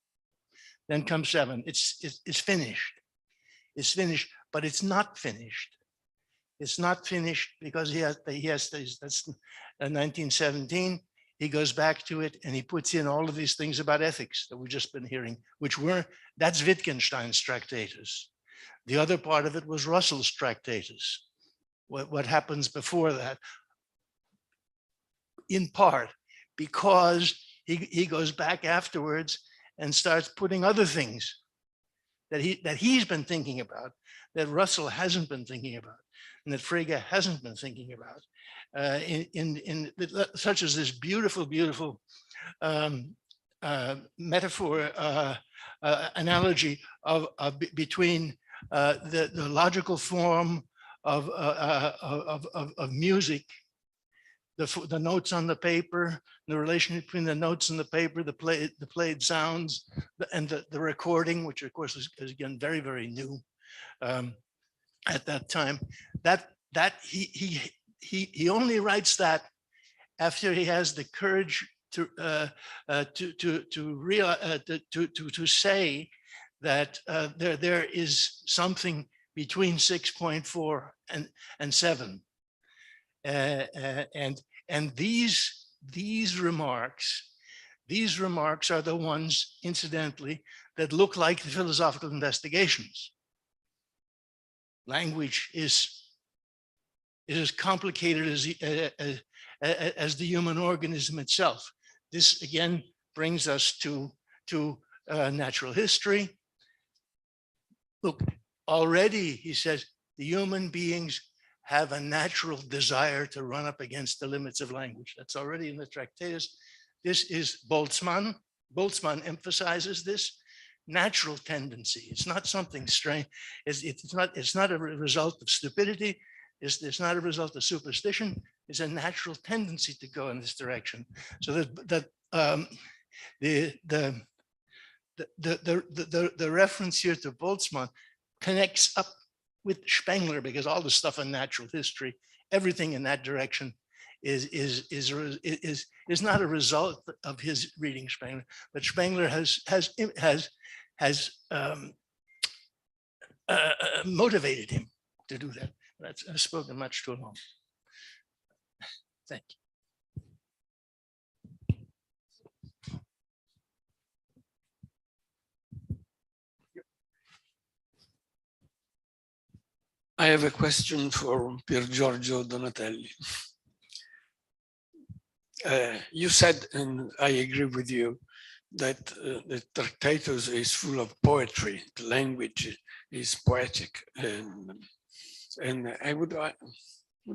Then comes 7. It's finished. It's finished, but it's not finished. It's not finished because he has that's 1917. He goes back to it and he puts in all of these things about ethics that we've just been hearing, that's Wittgenstein's Tractatus. The other part of it was Russell's Tractatus. What happens before that, in part because he goes back afterwards and starts putting other things that he's been thinking about, that Russell hasn't been thinking about, and that Frege hasn't been thinking about, such as this beautiful metaphor, analogy between the logical form of music, the notes on the paper, the relation between the notes on the paper, the played sounds, and the recording, which of course is again very, very new at that time. That he only writes that after he has the courage to say that there is something between 6.4 and 7, and these remarks are the ones, incidentally, that look like the philosophical investigations. Language is as complicated as the human organism itself. This again brings us to natural history. Look, already he says the human beings have a natural desire to run up against the limits of language. That's already in the Tractatus. This is Boltzmann. Boltzmann emphasizes this natural tendency. It's not something strange. It's not a result of stupidity. It's not a result of superstition. It's a natural tendency to go in this direction. So that the reference here to Boltzmann connects up with Spengler, because all the stuff in natural history, everything in that direction is not a result of his reading Spengler, but Spengler has motivated him to do that. I've spoken much too long. Thank you. I have a question for Piergiorgio Donatelli. You said, and I agree with you, that the Tractatus is full of poetry. The language is poetic, and I would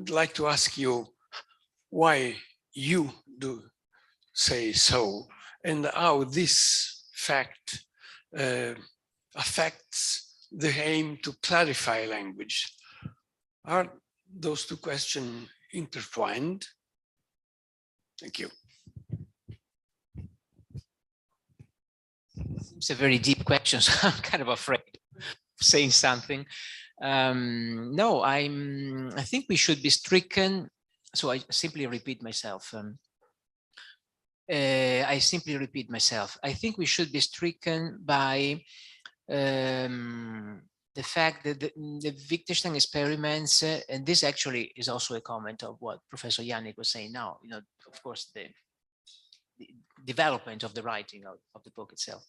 like to ask you why you do say so, and how this fact affects the aim to clarify language. Are those two questions intertwined? Thank you. It's a very deep question, so I'm kind of afraid of saying something. No, I think we should be stricken. So I simply repeat myself. I think we should be stricken by the fact that the Wittgenstein experiments, and this actually is also a comment of what Professor Janik was saying now, you know, of course, the development of the writing of the book itself.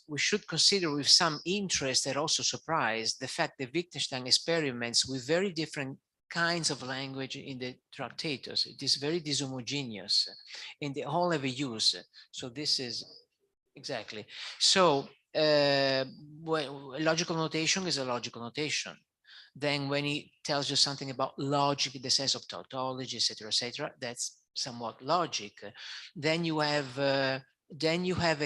We should consider with some interest and also surprise the fact that Wittgenstein experiments with very different kinds of language in the Tractatus. It is very dishomogeneous and they all have a use. So this is exactly. So well, logical notation is a logical notation. Then when he tells you something about logic in the sense of tautology, etc., that's somewhat logic. Then you have a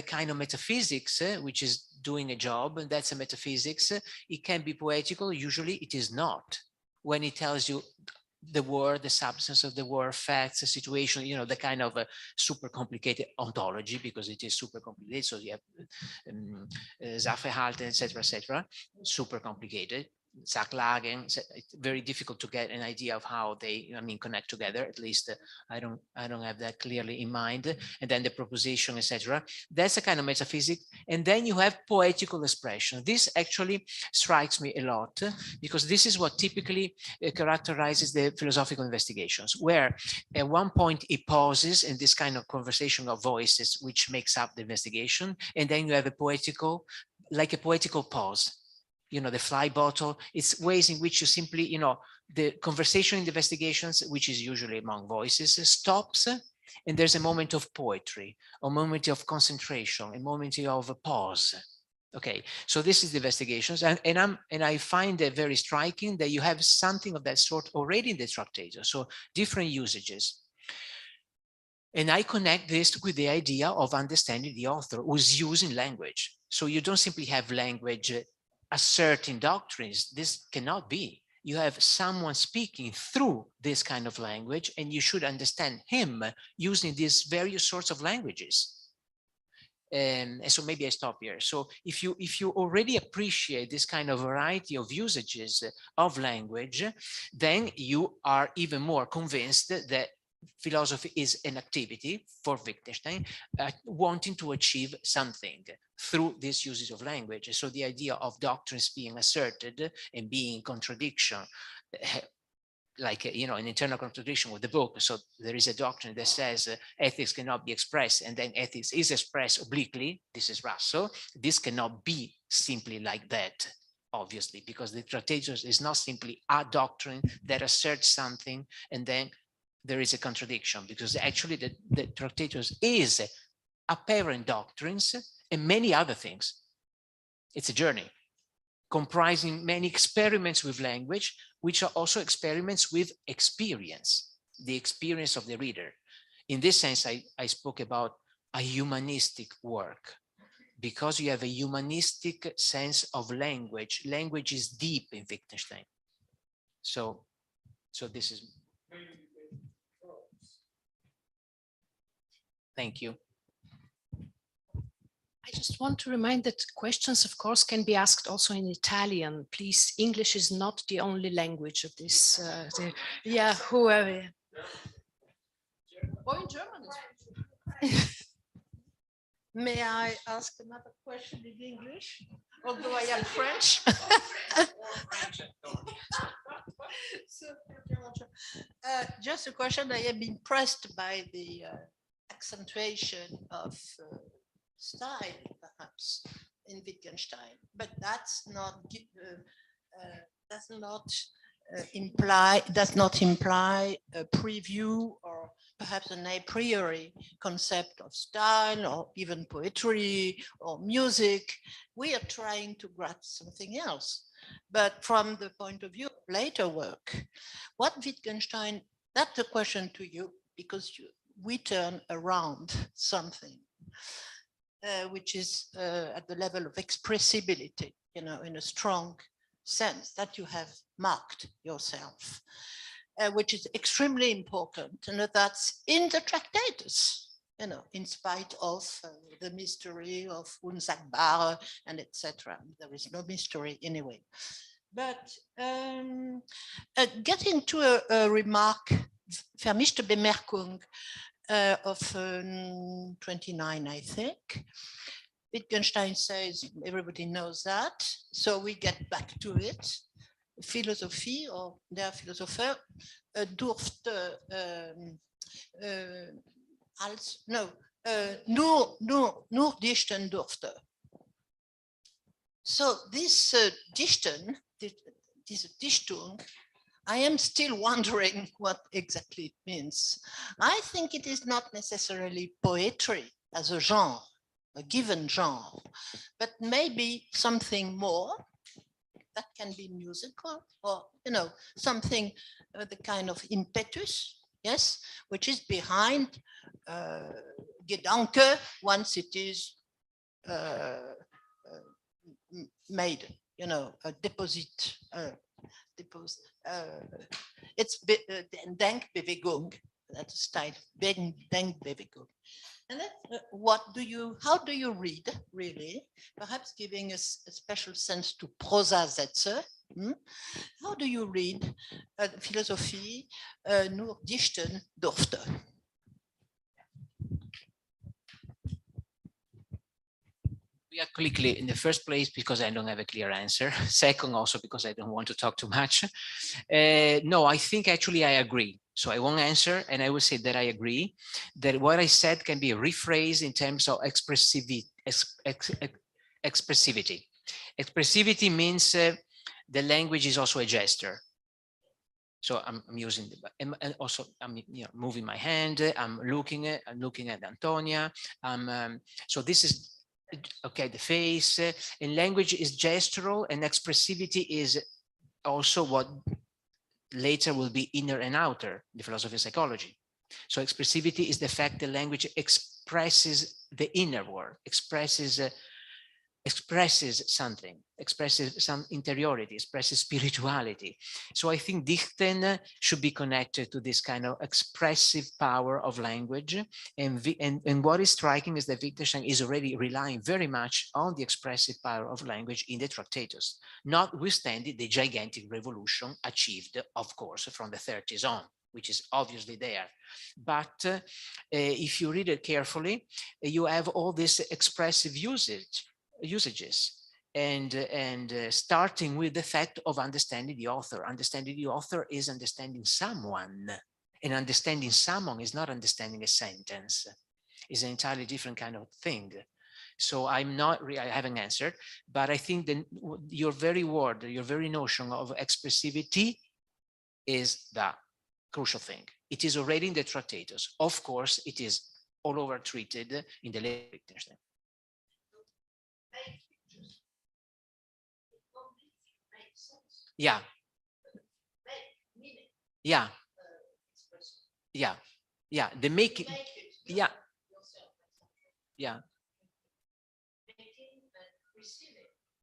kind of metaphysics, which is doing a job, and that's a metaphysics. It can be poetical, usually it is not. When it tells you the word, the substance of the word, facts, the situation, you know, the kind of super complicated ontology, because it is super complicated. So you have Sachverhalte, etc., super complicated. Sachlagen, it's very difficult to get an idea of how they, I mean, connect together. At least I don't have that clearly in mind. And then the proposition, etc. That's a kind of metaphysics. And then you have poetical expression. This actually strikes me a lot because this is what typically characterizes the philosophical investigations, where at one point it pauses in this kind of conversation of voices, which makes up the investigation, and then you have a poetical, like a poetical pause. You know, the fly bottle, it's ways in which you simply, you know, the conversation in the investigations, which is usually among voices, stops, and there's a moment of poetry, a moment of concentration, a moment of a pause. Okay, so this is the investigations, and I find it very striking that you have something of that sort already in the Tractatus, so different usages. And I connect this with the idea of understanding the author who's using language. So you don't simply have language asserting doctrines. This cannot be. You have someone speaking through this kind of language, and you should understand him using these various sorts of languages. And so maybe I stop here. So if you already appreciate this kind of variety of usages of language, then you are even more convinced that philosophy is an activity for Wittgenstein, wanting to achieve something through this usage of language. So the idea of doctrines being asserted and being in contradiction, like, you know, an internal contradiction with the book. So there is a doctrine that says ethics cannot be expressed, and then ethics is expressed obliquely. This is Russell. This cannot be simply like that, obviously, because the Tractatus is not simply a doctrine that asserts something and then there is a contradiction, because actually the Tractatus is apparent doctrines and many other things. It's a journey comprising many experiments with language, which are also experiments with experience, the experience of the reader. In this sense, I spoke about a humanistic work, because you have a humanistic sense of language. Language is deep in Wittgenstein. So this is. Thank you. I just want to remind that questions, of course, can be asked also in Italian. Please, English is not the only language of this. Yeah, whoever. Or in German. May I ask another question in English, although I am French? Just a question. I am impressed by the accentuation of style, perhaps, in Wittgenstein, but does not imply a preview or perhaps an a priori concept of style or even poetry or music. We are trying to grasp something else. But from the point of view of later work, what Wittgenstein, that's a question to you, because we turn around something which is at the level of expressibility, you know, in a strong sense that you have marked yourself, which is extremely important, and that's in the Tractatus, you know, in spite of the mystery of Unsagbare and etc. There is no mystery anyway. But getting to a remark, vermischte Bemerkung of 29, I think. Wittgenstein says everybody knows that, so we get back to it. Philosophie, or der Philosopher, durfte nur dichten durfte. So this dichten, this Dichtung, I am still wondering what exactly it means. I think it is not necessarily poetry as a genre, a given genre, but maybe something more that can be musical, or, you know, something, the kind of impetus, yes, which is behind Gedanke once it is made, you know, a deposit, it's Denkbewegung, that's style, Denkbewegung. And that's, how do you read, really? Perhaps giving a special sense to Prosasätze. How do you read Philosophie nur dichten durfte? Quickly, in the first place, because I don't have a clear answer. Second, also because I don't want to talk too much. No, I think actually I agree. So I won't answer, and I will say that I agree that what I said can be rephrased in terms of expressivity. Expressivity means the language is also a gesture. So I'm using, and also I'm moving my hand. I'm looking at Antonia. So this is. Okay, the face, and language is gestural, and expressivity is also what later will be inner and outer, the philosophy of psychology. So expressivity is the fact that language expresses the inner world, expresses something, expresses some interiority, expresses spirituality. So I think dichten should be connected to this kind of expressive power of language. And what is striking is that Wittgenstein is already relying very much on the expressive power of language in the Tractatus, notwithstanding the gigantic revolution achieved, of course, from the 30s on, which is obviously there. But if you read it carefully, you have all this expressive usages, and starting with the fact of understanding the author. Understanding the author is understanding someone, and understanding someone is not understanding a sentence. It's an entirely different kind of thing. So I haven't answered, but I think that your very word, your very notion of expressivity is the crucial thing. It is already in the Tractatus. Of course, it is all over treated in the later Wittgenstein. Yeah. Yeah. Yeah. Yeah. The making. Yeah. Yeah.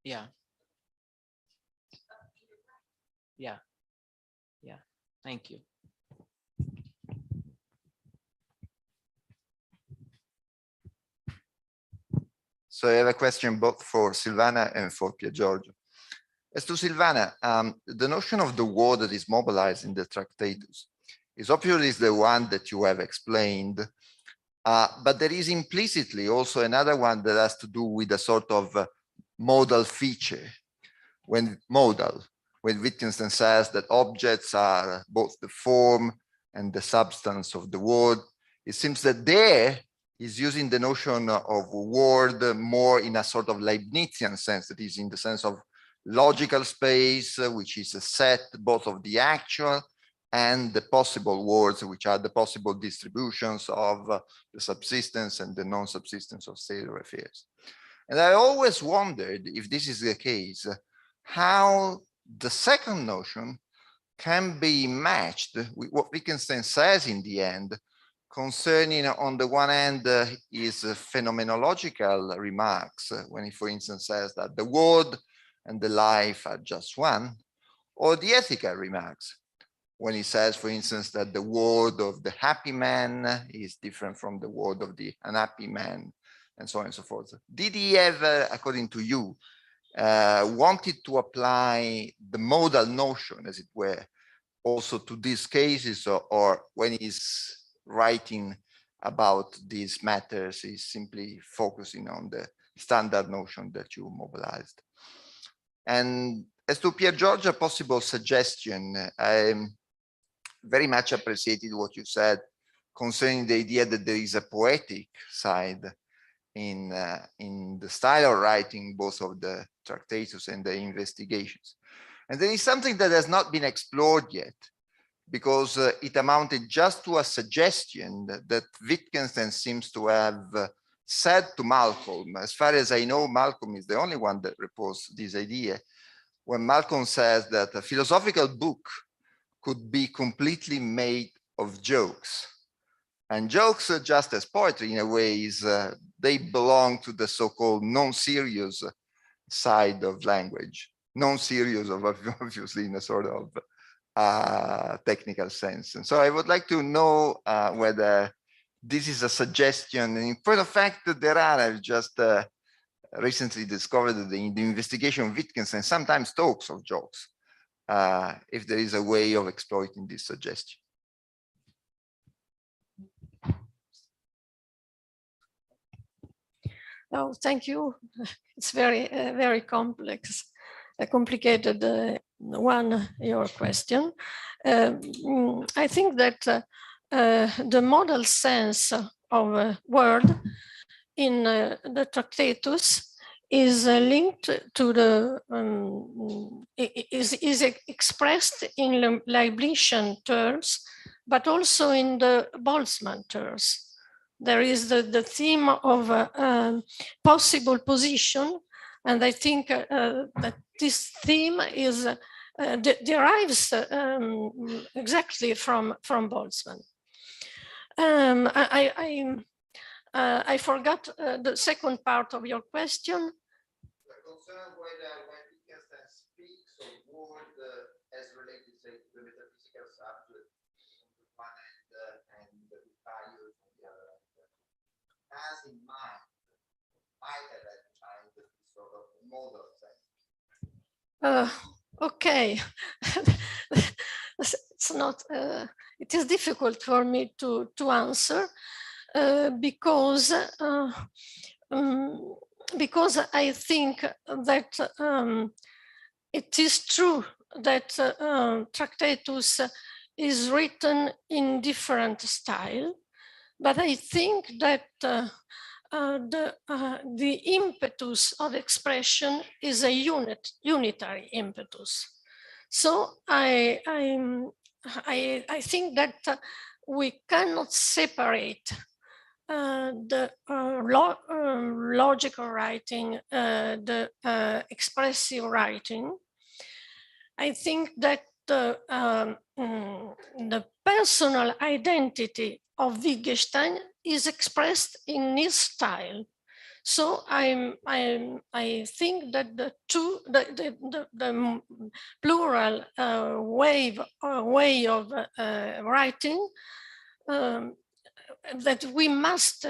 Yeah. Yeah. Yeah. Thank you. So I have a question both for Silvana and for Piergiorgio. As to Silvana, the notion of the word that is mobilized in the Tractatus is obviously the one that you have explained, but there is implicitly also another one that has to do with a sort of modal feature. When Wittgenstein says that objects are both the form and the substance of the word, it seems that there is using the notion of word more in a sort of Leibnizian sense, that is in the sense of logical space, which is a set both of the actual and the possible words, which are the possible distributions of the subsistence and the non-subsistence of state or affairs. And I always wondered, if this is the case, how the second notion can be matched with what Wittgenstein says in the end, concerning, on the one hand, his phenomenological remarks, when he, for instance, says that the word and the life are just one, or the ethical remarks, when he says, for instance, that the word of the happy man is different from the word of the unhappy man, and so on and so forth. Did he ever, according to you, wanted to apply the modal notion, as it were, also to these cases, or when he's writing about these matters, he's simply focusing on the standard notion that you mobilized? And as to Piergiorgio, a possible suggestion, I very much appreciated what you said concerning the idea that there is a poetic side in the style of writing, both of the Tractatus and the investigations. And there is something that has not been explored yet, because it amounted just to a suggestion that Wittgenstein seems to have said to Malcolm. As far as I know, Malcolm is the only one that reports this idea, when Malcolm says that a philosophical book could be completely made of jokes. And jokes, just as poetry in a way, is they belong to the so-called non-serious side of language. Non-serious, obviously, in a sort of technical sense. And so I would like to know whether this is a suggestion. And in point of fact, there are, I've just recently discovered that in the investigation of Wittgenstein sometimes talks of jokes, if there is a way of exploiting this suggestion. Oh, thank you. It's very complex, a complicated one, your question. I think that the modal sense of a word in the Tractatus is linked to the, is expressed in Leibnizian terms, but also in the Boltzmann terms. There is the theme of possible position, and I think that this theme is derives exactly from Boltzmann. I forgot the second part of your question. Concern whether when Wittgenstein speaks of word as related, say, to the metaphysical subject on the one hand and the values on the other hand, has in mind, might have in mind this sort of modal sense. Okay, it's not. It is difficult for me to answer because I think that it is true that Tractatus is written in different style, but I think that the impetus of expression is a unitary impetus. So I think that we cannot separate the logical writing, the expressive writing. I think that the personal identity of Wittgenstein is expressed in his style. So I think that the plural way of writing that we must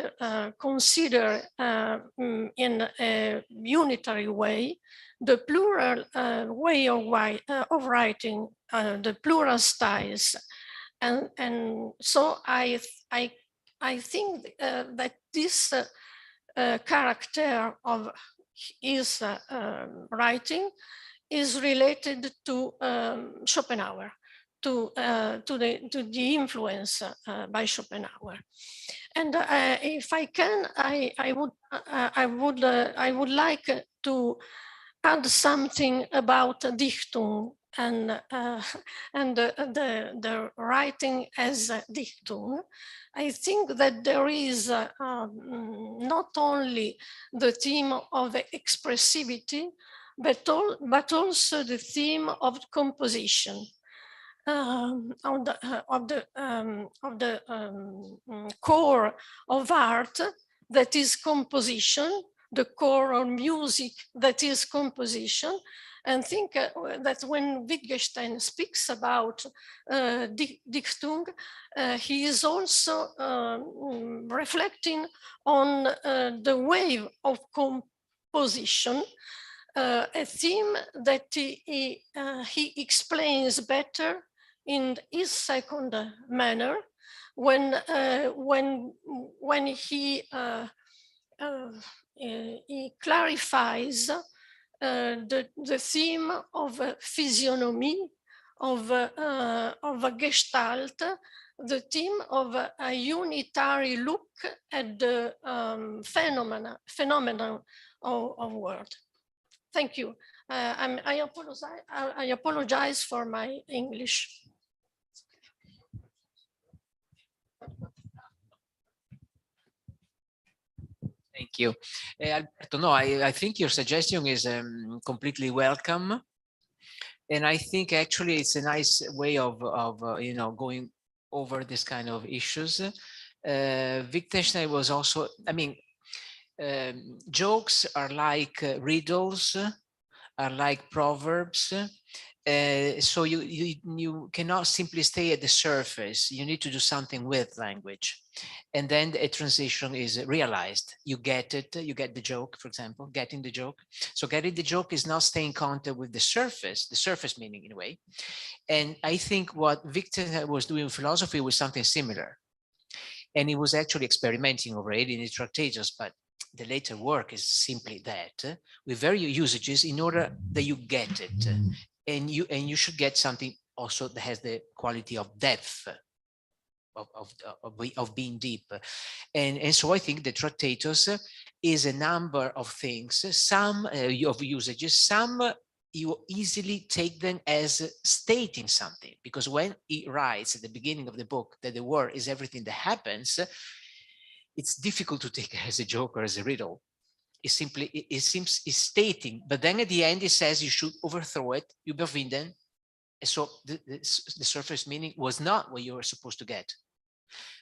consider in a unitary way, the plural way of writing, the plural styles, and so I think that this character of his writing is related to Schopenhauer, to the influence by Schopenhauer. And if I can, I would like to add something about Dichtung and the writing as Dichtung. I think that there is not only the theme of expressivity, but also the theme of composition. Of the core of art, that is composition, the core or music that is composition, and think that when Wittgenstein speaks about Dichtung, he is also reflecting on the wave of composition, a theme that he explains better in his second manner when he clarifies the theme of physiognomy, of a gestalt, the theme of a unitary look at the phenomenon of world. Thank you. I apologize for my English. Thank you. Alberto, no, I think your suggestion is completely welcome. And I think actually it's a nice way of going over this kind of issues. Wittgenstein was also, I mean, jokes are like riddles, are like proverbs. So you cannot simply stay at the surface. You need to do something with language. And then a transition is realized. You get it, you get the joke, for example, getting the joke. So getting the joke is not staying in contact with the surface meaning in a way. And I think what Wittgenstein was doing in philosophy was something similar. And he was actually experimenting already in his Tractatus, but the later work is simply that, with various usages in order that you get it. And you should get something also that has the quality of depth, of being deep. And so I think the Tractatus is a number of things, some of usages, some you easily take them as stating something, because when he writes at the beginning of the book that the world is everything that happens, it's difficult to take it as a joke or as a riddle. It simply, it seems is stating, but then at the end it says you should overthrow it, überwinden. So the surface meaning was not what you were supposed to get.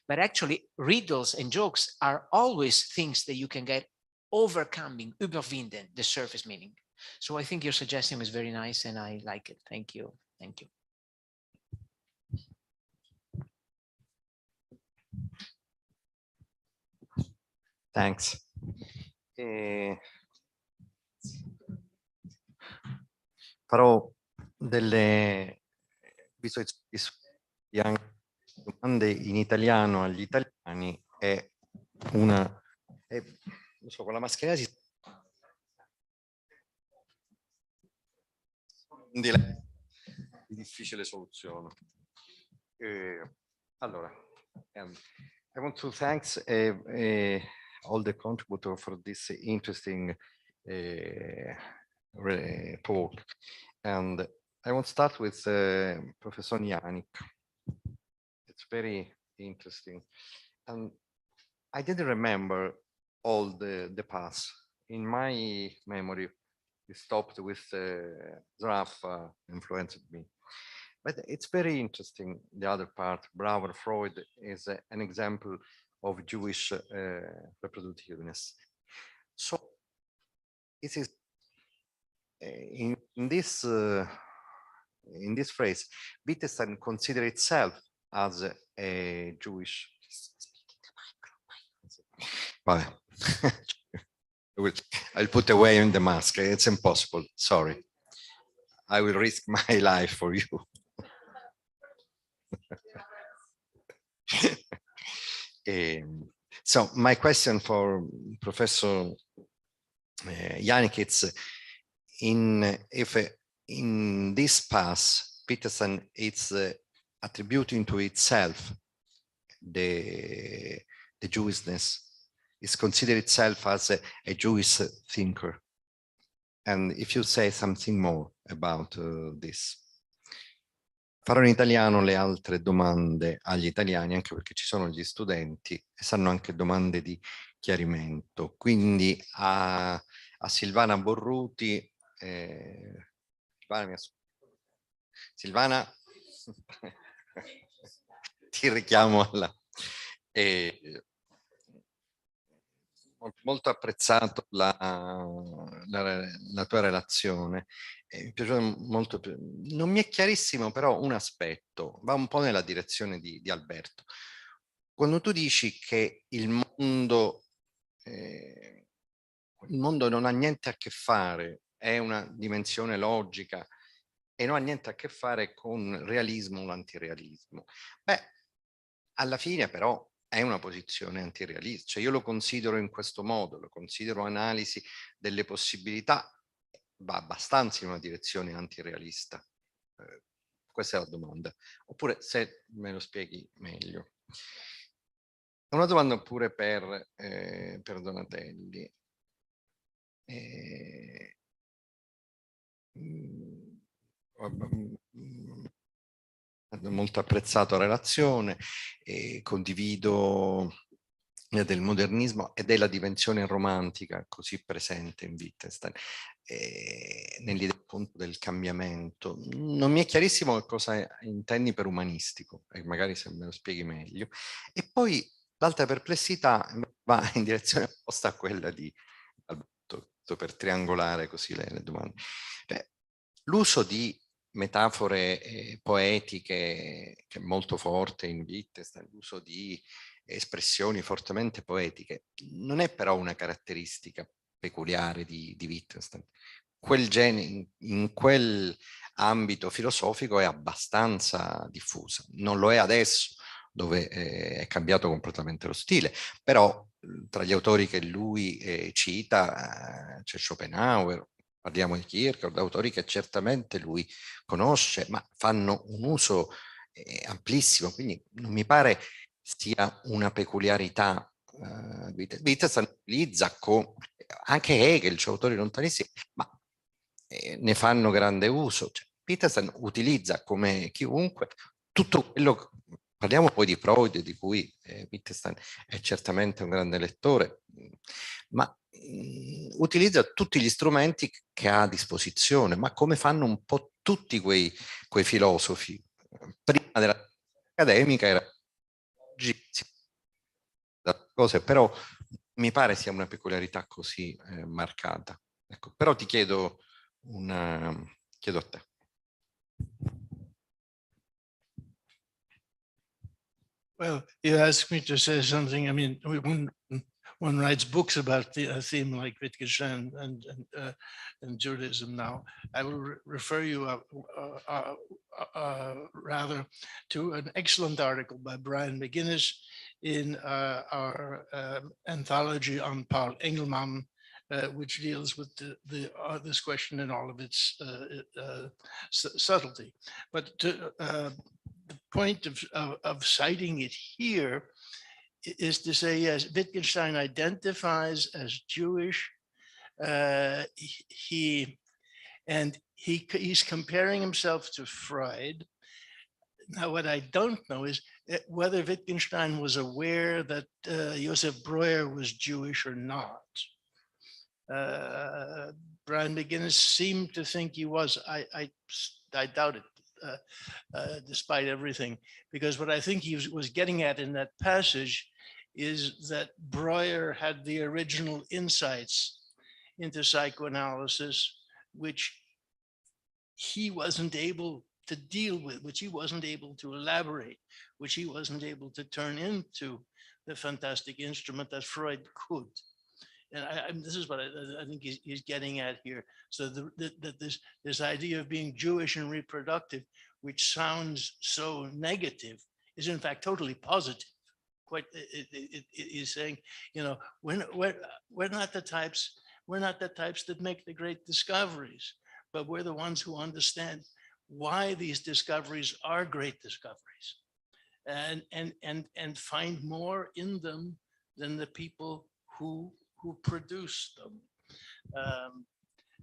But actually riddles and jokes are always things that you can get overcoming, überwinden, the surface meaning. So I think your suggestion is very nice and I like it. Thank you. Thank you. Thanks. Farò delle domande in italiano agli italiani e una non so, con la mascherina si di difficile soluzione. Allora, I want to thank all the contributors for this interesting talk. And I want to start with Professor Janik. It's very interesting. And I didn't remember all the past. In my memory, it stopped with Zraff influenced me. But it's very interesting, the other part. Brauer Freud is an example of Jewish reproductiveness. So it is in this phrase, Wittgenstein considers itself as a Jewish. I'll put away in the mask. It's impossible. Sorry. I will risk my life for you. So my question for Professor Janik, it's if in this past, Wittgenstein is attributing to itself the Jewishness, is considered itself as a Jewish thinker. And if you say something more about this. Farò in italiano le altre domande agli italiani, anche perché ci sono gli studenti e saranno anche domande di chiarimento. Quindi a Silvana Borutti, Silvana, ti richiamo alla... Ho molto apprezzato la tua relazione. Mi è piaciuto molto. Non mi è chiarissimo però un aspetto, va un po' nella direzione di Alberto. Quando tu dici che il mondo non ha niente a che fare, è una dimensione logica e non ha niente a che fare con realismo o l'antirealismo. Beh, alla fine però è una posizione antirealista, cioè io lo considero in questo modo, lo considero analisi delle possibilità, va abbastanza in una direzione antirealista. Questa è la domanda. Oppure se me lo spieghi meglio. Una domanda pure per Donatelli. Molto apprezzato la relazione, condivido del modernismo e della dimensione romantica così presente in Wittgenstein, nell'idea appunto del cambiamento. Non mi è chiarissimo cosa intendi per umanistico, e magari se me lo spieghi meglio. E poi l'altra perplessità va in direzione opposta a quella di Alberto, per triangolare così le domande. L'uso di metafore poetiche, che è molto forte in Wittgenstein, l'uso di espressioni fortemente poetiche, non è però una caratteristica peculiare di Wittgenstein. Quel genere, in quel ambito filosofico è abbastanza diffusa. Non lo è adesso, dove è cambiato completamente lo stile, però tra gli autori che lui cita c'è Schopenhauer, parliamo di Kierkegaard, autori che certamente lui conosce, ma fanno un uso amplissimo, quindi non mi pare sia una peculiarità. Wittgenstein utilizza anche Hegel, cioè autori lontanissimi, ma ne fanno grande uso. Cioè, Wittgenstein utilizza come chiunque tutto quello. Parliamo poi di Freud, di cui Wittgenstein è certamente un grande lettore, ma utilizza tutti gli strumenti che ha a disposizione, ma come fanno un po' tutti quei filosofi. Prima della accademica era oggi cose, però mi pare sia una peculiarità così marcata. Ecco, però ti chiedo a te. Well, you asked me to say something. I mean, one writes books about a theme like Wittgenstein and Judaism now. I will refer you rather to an excellent article by Brian McGuinness in our anthology on Paul Engelmann, which deals with this question in all of its subtlety. But the point of citing it here is to say, yes, Wittgenstein identifies as Jewish. He's comparing himself to Freud. Now, what I don't know is whether Wittgenstein was aware that Josef Breuer was Jewish or not. Brian McGuinness seemed to think he was. I doubt it. Despite everything, because what I think he was getting at in that passage is that Breuer had the original insights into psychoanalysis, which he wasn't able to deal with, which he wasn't able to elaborate, which he wasn't able to turn into the fantastic instrument that Freud could. And this is what I think he's getting at here. So that this idea of being Jewish and reproductive, which sounds so negative, is in fact totally positive. Quite, it is saying, you know, we're not the types that make the great discoveries, but we're the ones who understand why these discoveries are great discoveries, and find more in them than the people who produce them.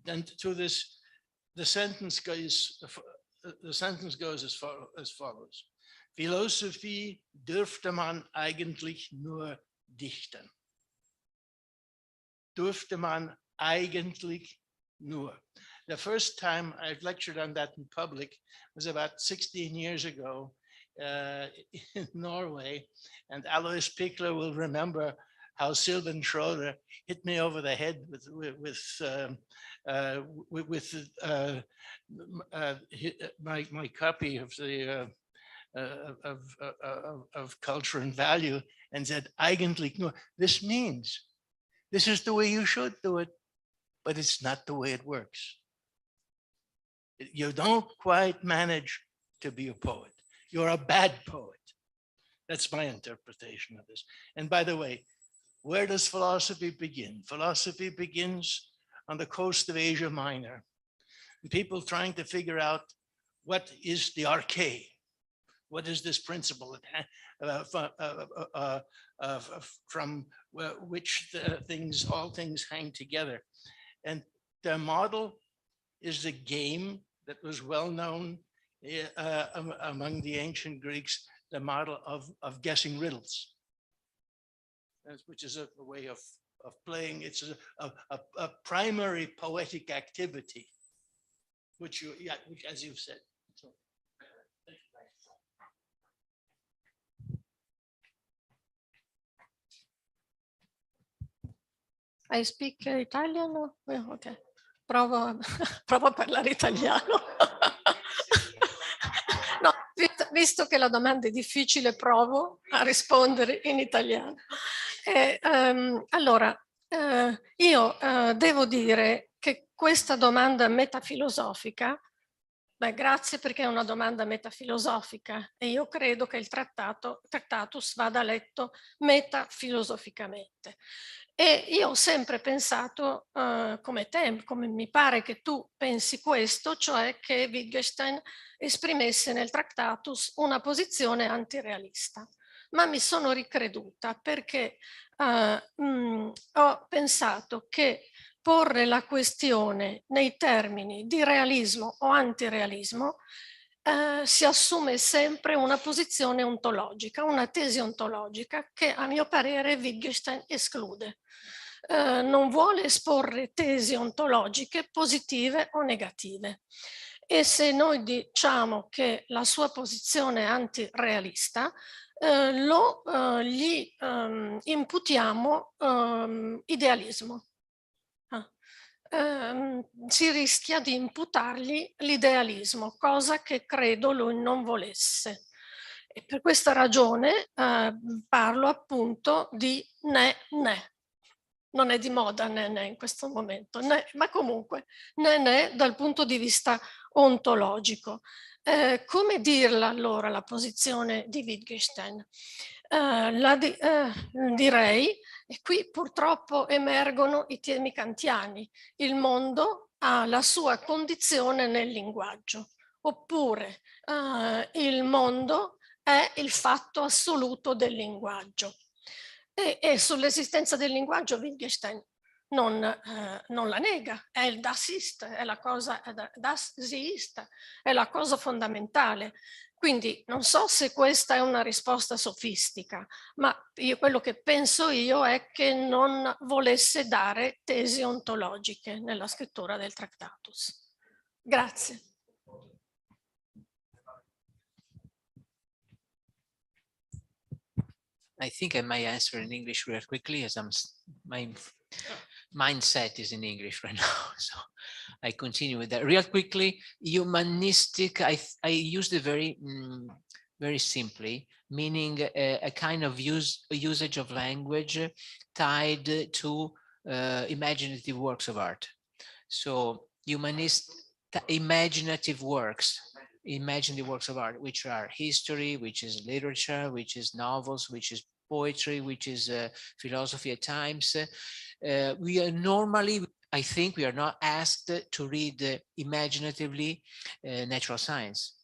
Then to this, the sentence goes as follows. Philosophie dürfte man eigentlich nur dichten. Dürfte man eigentlich nur. The first time I've lectured on that in public was about 16 years ago in Norway, and Alois Pichler will remember how Silvan Schroeder hit me over the head with my copy of the of Culture and Value, and said, "Eigentlich nur." This means this is the way you should do it, but it's not the way it works. You don't quite manage to be a poet. You're a bad poet. That's my interpretation of this. And by the way, where does philosophy begin? Philosophy begins on the coast of Asia Minor. People trying to figure out what is the arche, what is this principle from which all things hang together. And the model is a game that was well known among the ancient Greeks, the model of guessing riddles, which is a way of playing. It's a primary poetic activity, which as you've said. So, I speak Italian? Ok, provo a parlare italiano. No, visto che la domanda è difficile, provo a rispondere in italiano. Allora, io devo dire che questa domanda metafilosofica, grazie, perché è una domanda metafilosofica e io credo che il Tractatus vada letto metafilosoficamente. E io ho sempre pensato come te, come mi pare che tu pensi questo, cioè che Wittgenstein esprimesse nel Tractatus una posizione antirealista. Ma mi sono ricreduta perché ho pensato che porre la questione nei termini di realismo o antirealismo si assume sempre una posizione ontologica, una tesi ontologica che a mio parere Wittgenstein esclude. Non vuole esporre tesi ontologiche positive o negative. E se noi diciamo che la sua posizione è antirealista, gli imputiamo idealismo. Si rischia di imputargli l'idealismo, cosa che credo lui non volesse. E per questa ragione parlo appunto di né. Non è di moda né in questo momento, ma comunque né dal punto di vista ontologico. Come dirla allora la posizione di Wittgenstein? Direi, e qui purtroppo emergono i temi kantiani, il mondo ha la sua condizione nel linguaggio, oppure il mondo è il fatto assoluto del linguaggio. E sull'esistenza del linguaggio Wittgenstein non la nega, è il Das ist, è la cosa, das sie ist, è la cosa fondamentale. Quindi non so se questa è una risposta sofistica, ma quello che penso io è che non volesse dare tesi ontologiche nella scrittura del Tractatus. Grazie. I think I might answer in English real quickly, as my mindset is in English right now. So I continue with that real quickly. Humanistic, I used it very simply, meaning a kind of usage of language tied to imaginative works of art. So imaginative works of art, which are history, which is literature, which is novels, which is poetry, which is philosophy at times. We are normally, I think, we are not asked to read imaginatively natural science.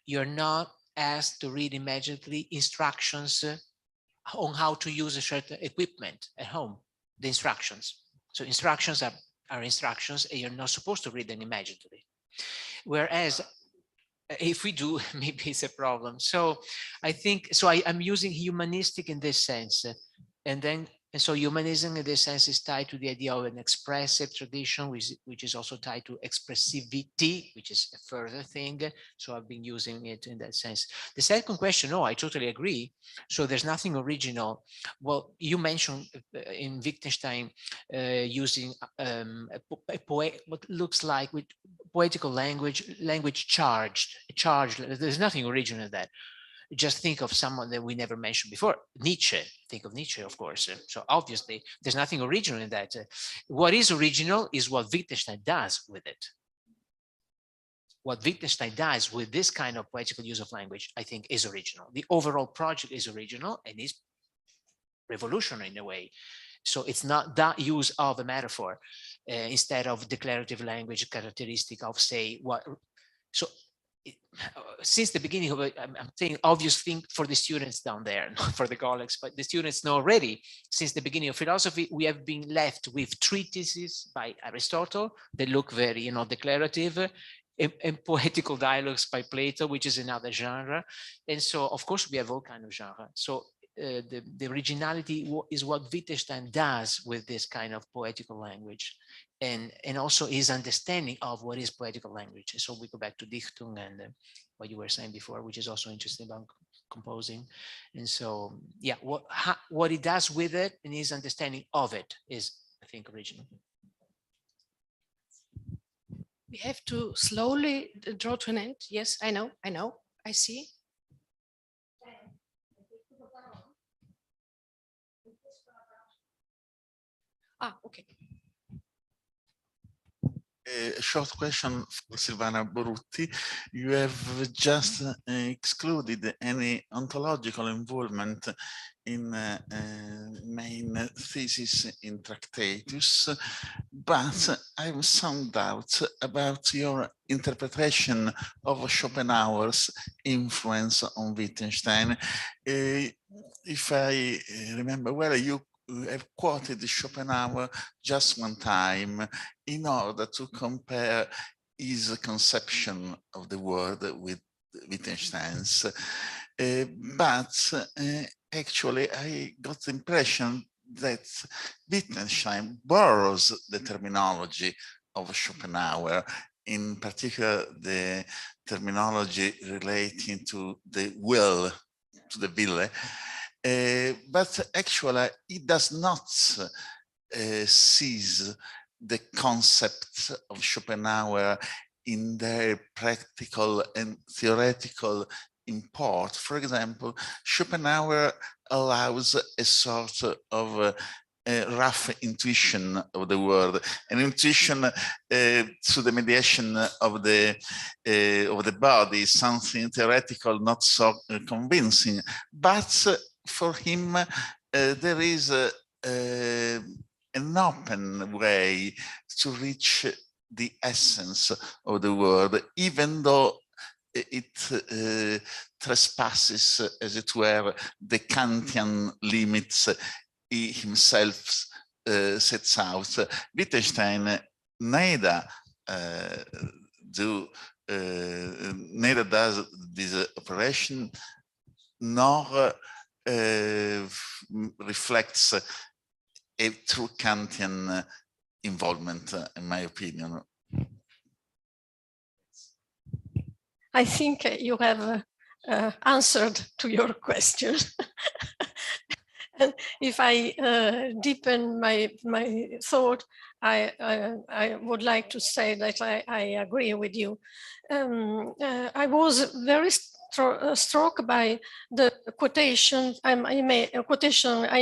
You're not asked to read imaginatively instructions on how to use a certain equipment at home, the instructions. So instructions are instructions, and you're not supposed to read them imaginatively. Whereas if we do, maybe it's a problem. So I think, so I'm using humanistic in this sense, and then And so humanism in this sense is tied to the idea of an expressive tradition, which is also tied to expressivity, which is a further thing. So I've been using it in that sense. The second question, no, I totally agree. So there's nothing original. Well, you mentioned in Wittgenstein using what looks like with poetical language charged. There's nothing original in that. Just think of someone that we never mentioned before, Nietzsche. Think of Nietzsche, of course. So obviously, there's nothing original in that. What is original is what Wittgenstein does with it. What Wittgenstein does with this kind of poetical use of language, I think, is original. The overall project is original and is revolutionary in a way. So it's not that use of a metaphor instead of declarative language characteristic of, say, what. So since the beginning of it, I'm saying obvious thing for the students down there, not for the colleagues, but the students know already, since the beginning of philosophy, we have been left with treatises by Aristotle that look very, declarative, and poetical dialogues by Plato, which is another genre. And so, of course, we have all kinds of genre. So the originality is what Wittgenstein does with this kind of poetical language, and also his understanding of what is poetical language. So we go back to Dichtung and what you were saying before, which is also interesting about composing. And so, yeah, what he does with it and his understanding of it is, I think, original. We have to slowly draw to an end. Yes, I know, I see. Okay. A short question for Silvana Borutti. You have just excluded any ontological involvement in main thesis in Tractatus, but I have some doubts about your interpretation of Schopenhauer's influence on Wittgenstein. If I remember well, you have quoted Schopenhauer just one time in order to compare his conception of the world with Wittgenstein's. But actually, I got the impression that Wittgenstein borrows the terminology of Schopenhauer, in particular the terminology relating to the will, to the Wille. But actually, it does not seize the concept of Schopenhauer in their practical and theoretical import. For example, Schopenhauer allows a sort of rough intuition of the world, an intuition through the mediation of the body, something theoretical, not so convincing, but for him, there is an open way to reach the essence of the world, even though it trespasses, as it were, the Kantian limits he himself sets out. Wittgenstein neither does this operation, nor reflects a true Kantian involvement, in my opinion. I think you have answered to your question. And if I deepen my thought, I would like to say that I agree with you. I was very struck by the quotation I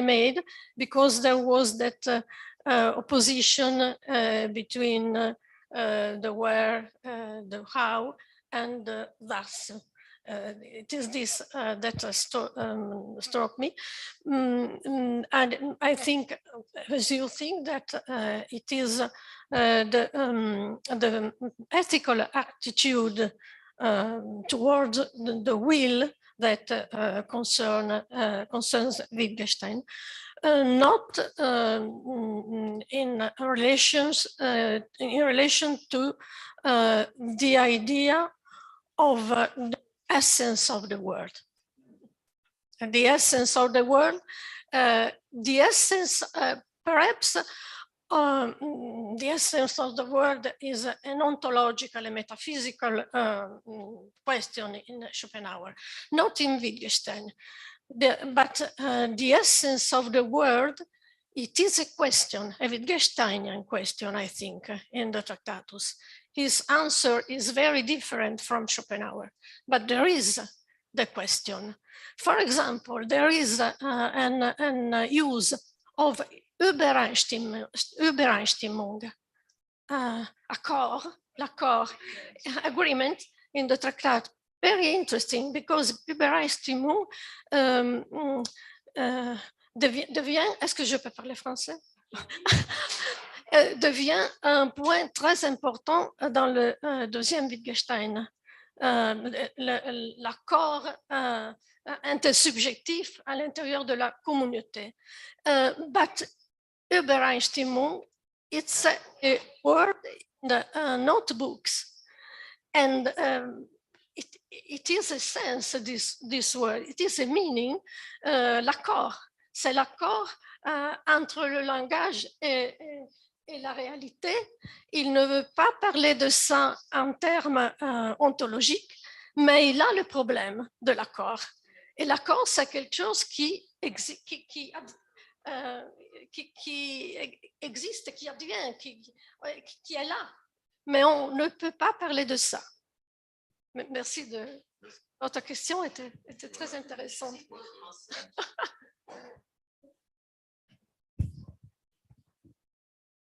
made, because there was that opposition between the where, the how, and the thus. It is this that struck me, and I think, as you think, that it is the ethical attitude towards the will that concerns Wittgenstein, not in relation to the idea of the essence of the word. the essence of the world. The essence, perhaps, the essence of the world is an ontological and metaphysical question in Schopenhauer, not in Wittgenstein. But the essence of the world, it is a question, a Wittgensteinian question, I think, in the Tractatus. His answer is very different from Schopenhauer, but there is the question. For example, there is an use of Übereinstimmung, l'accord, agreement in the Tractat. Very interesting, because Übereinstimmung devient, est-ce que je peux parler français? Devient un point très important dans le deuxième Wittgenstein. L'accord intersubjectif à l'intérieur de la communauté. But Übereinstimmung, it's a word in the notebooks, and it is a sense, this word, it is a meaning, l'accord. C'est l'accord entre le langage et la réalité. Il ne veut pas parler de ça en termes ontologiques, mais il a le problème de l'accord. Et l'accord, c'est quelque chose qui existe, qui advient, qui est là. Mais on ne peut pas parler de ça. Merci de votre question, était très intéressante.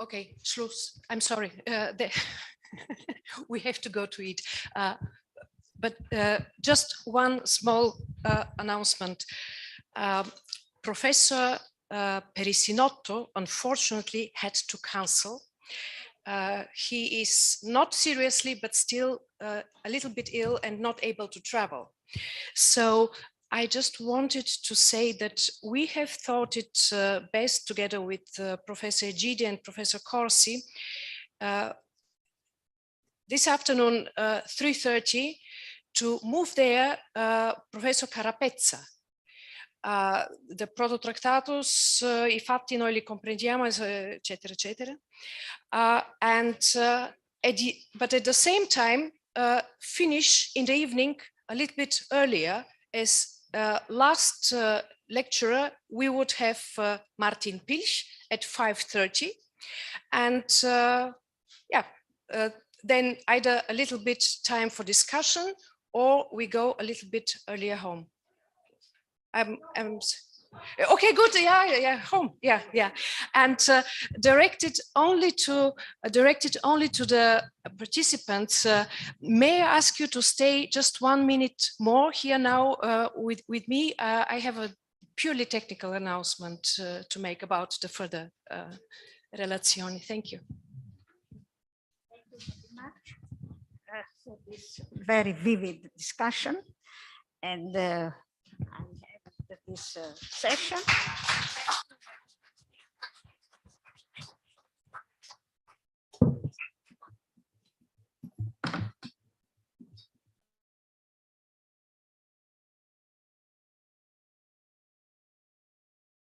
Okay, Schluss. I'm sorry. We have to go to eat. But just one small announcement. Professor Perissinotto, unfortunately, had to cancel. He is not seriously, but still a little bit ill and not able to travel. So I just wanted to say that we have thought it best, together with Professor Egidi and Professor Corsi, this afternoon, 3:30, to move there Professor Carapezza. The Proto-Tractatus, I fatti noi li comprendiamo, eccetera, eccetera. But at the same time, finish in the evening a little bit earlier, as last lecturer, we would have Martin Pilch at 5:30. And then either a little bit time for discussion, or we go a little bit earlier home. Okay, good. Yeah, home. Yeah. And directed only to the participants. May I ask you to stay just 1 minute more here now with me? I have a purely technical announcement to make about the further relazioni. Thank you. Thank you very much for this very vivid discussion, and I'm happy with this session.